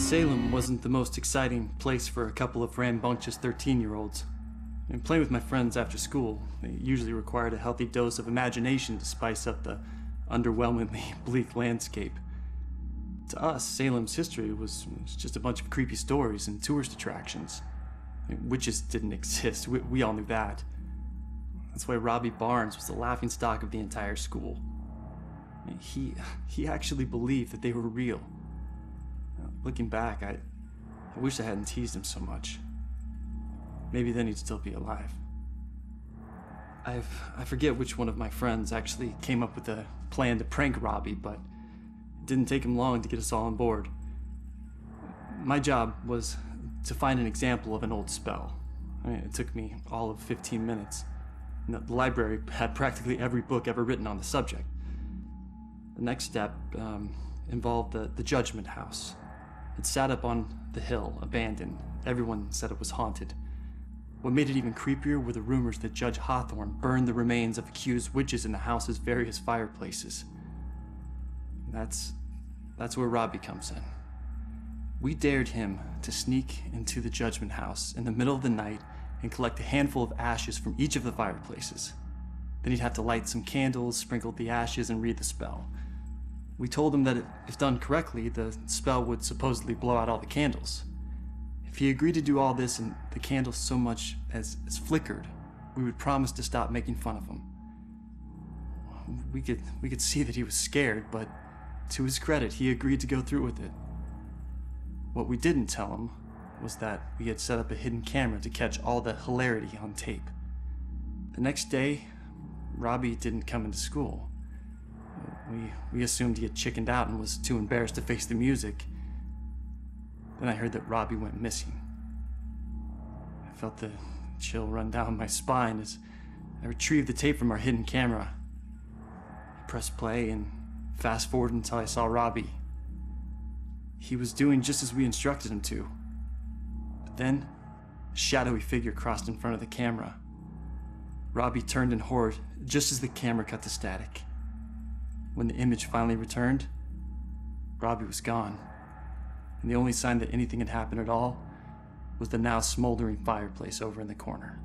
Salem wasn't the most exciting place for a couple of rambunctious 13-year-olds. And playing with my friends after school, they usually required a healthy dose of imagination to spice up the underwhelmingly bleak landscape. To us, Salem's history was just a bunch of creepy stories and tourist attractions. Witches didn't exist, we all knew that. That's why Robbie Barnes was the laughingstock of the entire school. He actually believed that they were real. Looking back, I wish I hadn't teased him so much. Maybe then he'd still be alive. I forget which one of my friends actually came up with a plan to prank Robbie, but it didn't take him long to get us all on board. My job was to find an example of an old spell. It took me all of 15 minutes. The library had practically every book ever written on the subject. The next step involved the Judgment House. It sat up on the hill, abandoned. Everyone said it was haunted. What made it even creepier were the rumors that Judge Hawthorne burned the remains of accused witches in the house's various fireplaces. That's where Robbie comes in. We dared him to sneak into the Judgment House in the middle of the night and collect a handful of ashes from each of the fireplaces. Then he'd have to light some candles, sprinkle the ashes, and read the spell. We told him that if done correctly, the spell would supposedly blow out all the candles. If he agreed to do all this and the candles so much as flickered, we would promise to stop making fun of him. We could see that he was scared, but to his credit, he agreed to go through with it. What we didn't tell him was that we had set up a hidden camera to catch all the hilarity on tape. The next day, Robbie didn't come into school. We assumed he had chickened out and was too embarrassed to face the music. Then I heard that Robbie went missing. I felt the chill run down my spine as I retrieved the tape from our hidden camera. I pressed play and fast forward until I saw Robbie. He was doing just as we instructed him to. But then, a shadowy figure crossed in front of the camera. Robbie turned in horror just as the camera cut to static. When the image finally returned, Robbie was gone. And the only sign that anything had happened at all was the now smoldering fireplace over in the corner.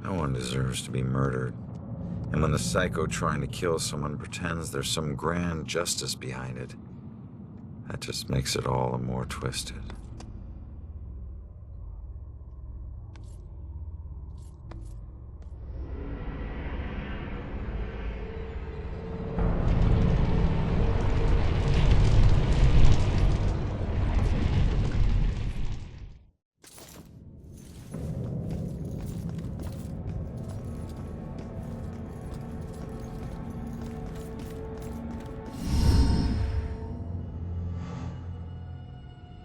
No one deserves to be murdered. And when the psycho trying to kill someone pretends there's some grand justice behind it, that just makes it all the more twisted.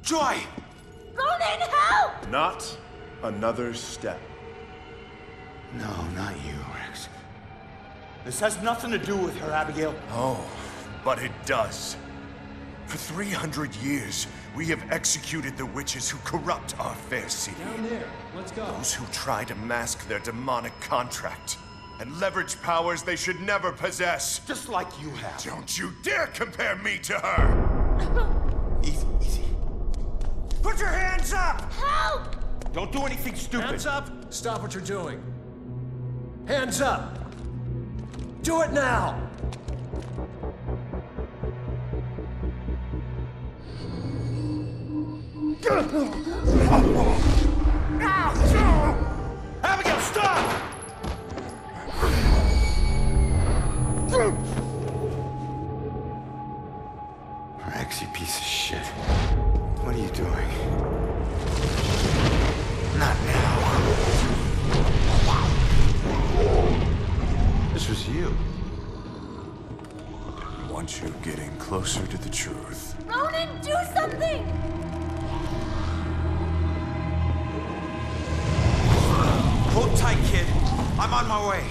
Joy! Ronan, help! Not another step. No, not you, Rex. This has nothing to do with her, Abigail. Oh, but it does. For 300 years, we have executed the witches who corrupt our fair city. Down there. Let's go. Those who try to mask their demonic contract and leverage powers they should never possess. Just like you have. Don't you dare compare me to her! Easy, easy. Put your hands up! Help! Don't do anything stupid. Hands up! Stop what you're doing. Hands up! Do it now! Abigail, stop! Rex, you piece of shit. What are you doing? Not now. This was you. Want you getting closer to the truth. Ronan, do something! Hold tight, kid. I'm on my way.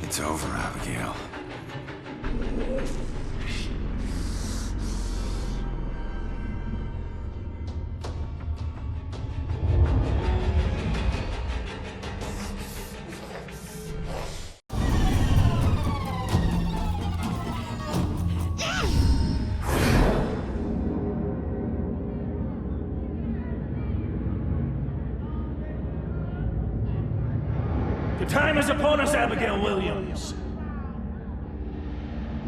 It's over, Abigail. The time is upon us, Abigail Williams.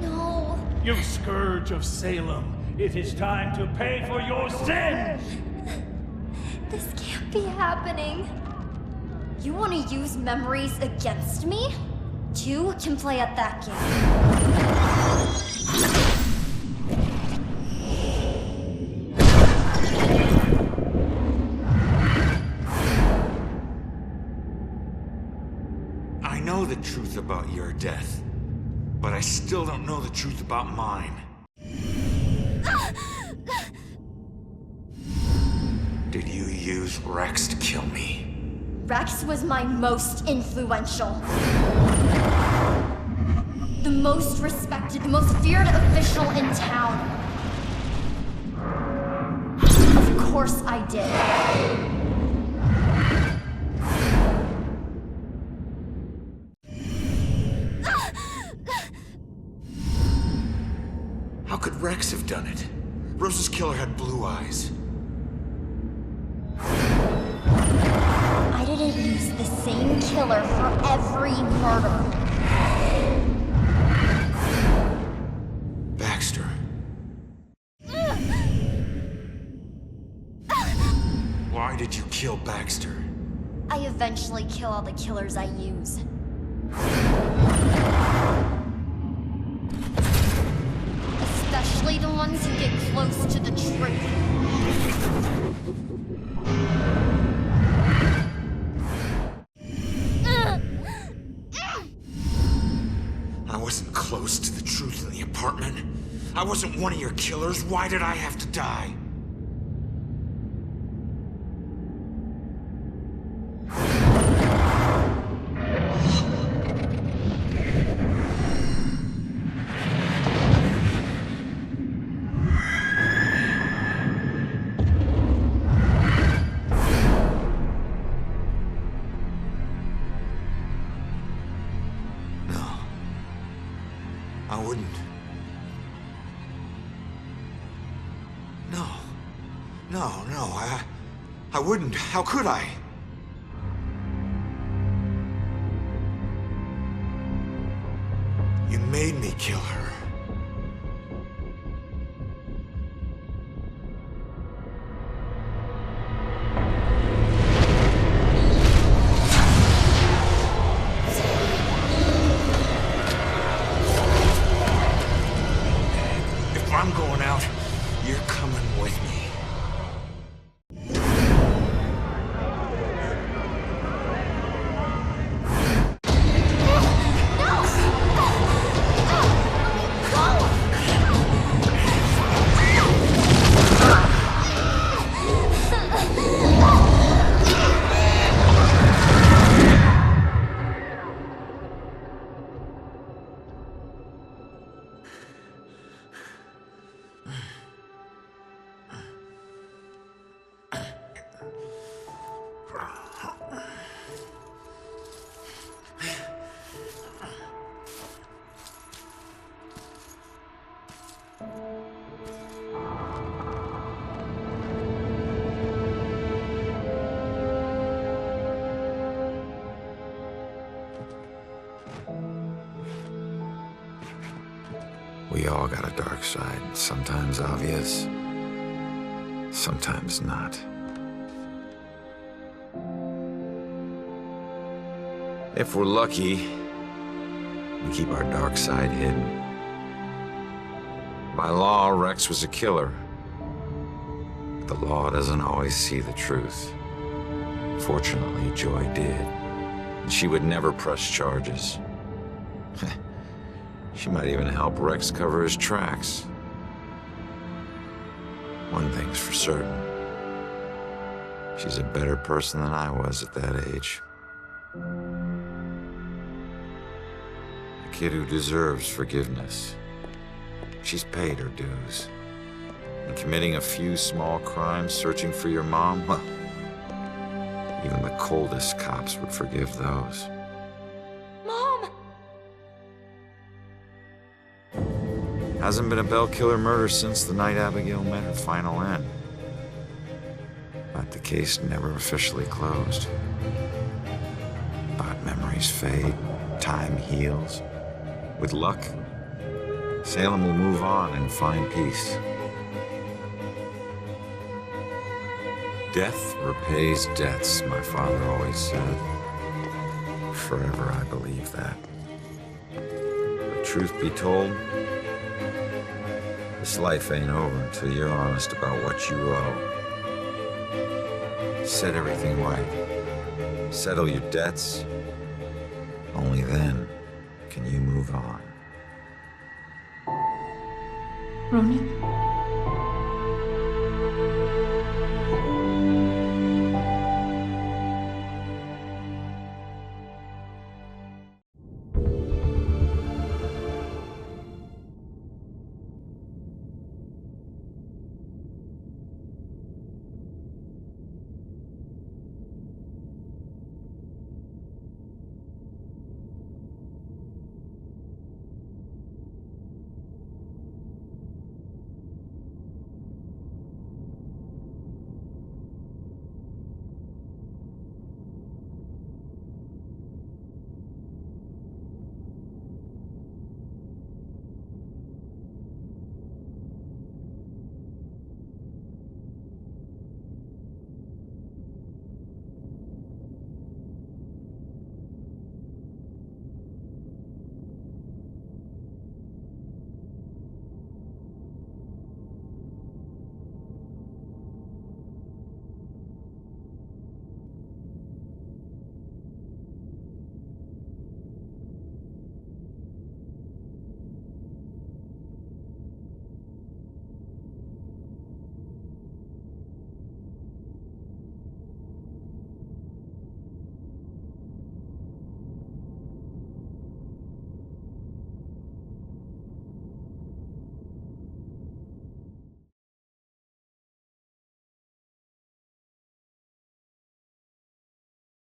No. You scourge of Salem, it is time to pay for your sins! This can't be happening. You want to use memories against me? Two can play at that game. I know the truth about your death, but I still don't know the truth about mine. Did you use Rex to kill me? Rex was my most influential. The most respected, the most feared official in town. Of course I did. How could Rex have done it? Rose's killer had blue eyes. I didn't use the same killer for every murder. Baxter. Why did you kill Baxter? I eventually kill all the killers I use. Especially the ones who get close to the truth. I wasn't close to the truth in the apartment. I wasn't one of your killers. Why did I have to die? I wouldn't. No, I wouldn't. How could I? You made me kill her. I'm going out. You're coming with me. We all got a dark side, sometimes obvious, sometimes not. If we're lucky, we keep our dark side hidden. By law, Rex was a killer. But the law doesn't always see the truth. Fortunately, Joy did. And she would never press charges. She might even help Rex cover his tracks. One thing's for certain. She's a better person than I was at that age. A kid who deserves forgiveness. She's paid her dues. And committing a few small crimes, searching for your mom, well, even the coldest cops would forgive those. Hasn't been a Bell killer murder since the night Abigail met her final end. But the case never officially closed. But memories fade, time heals. With luck, Salem will move on and find peace. Death repays debts, my father always said. Forever I believe that. But truth be told, this life ain't over until you're honest about what you owe. Set everything right. Settle your debts. Only then can you move on. Ronan?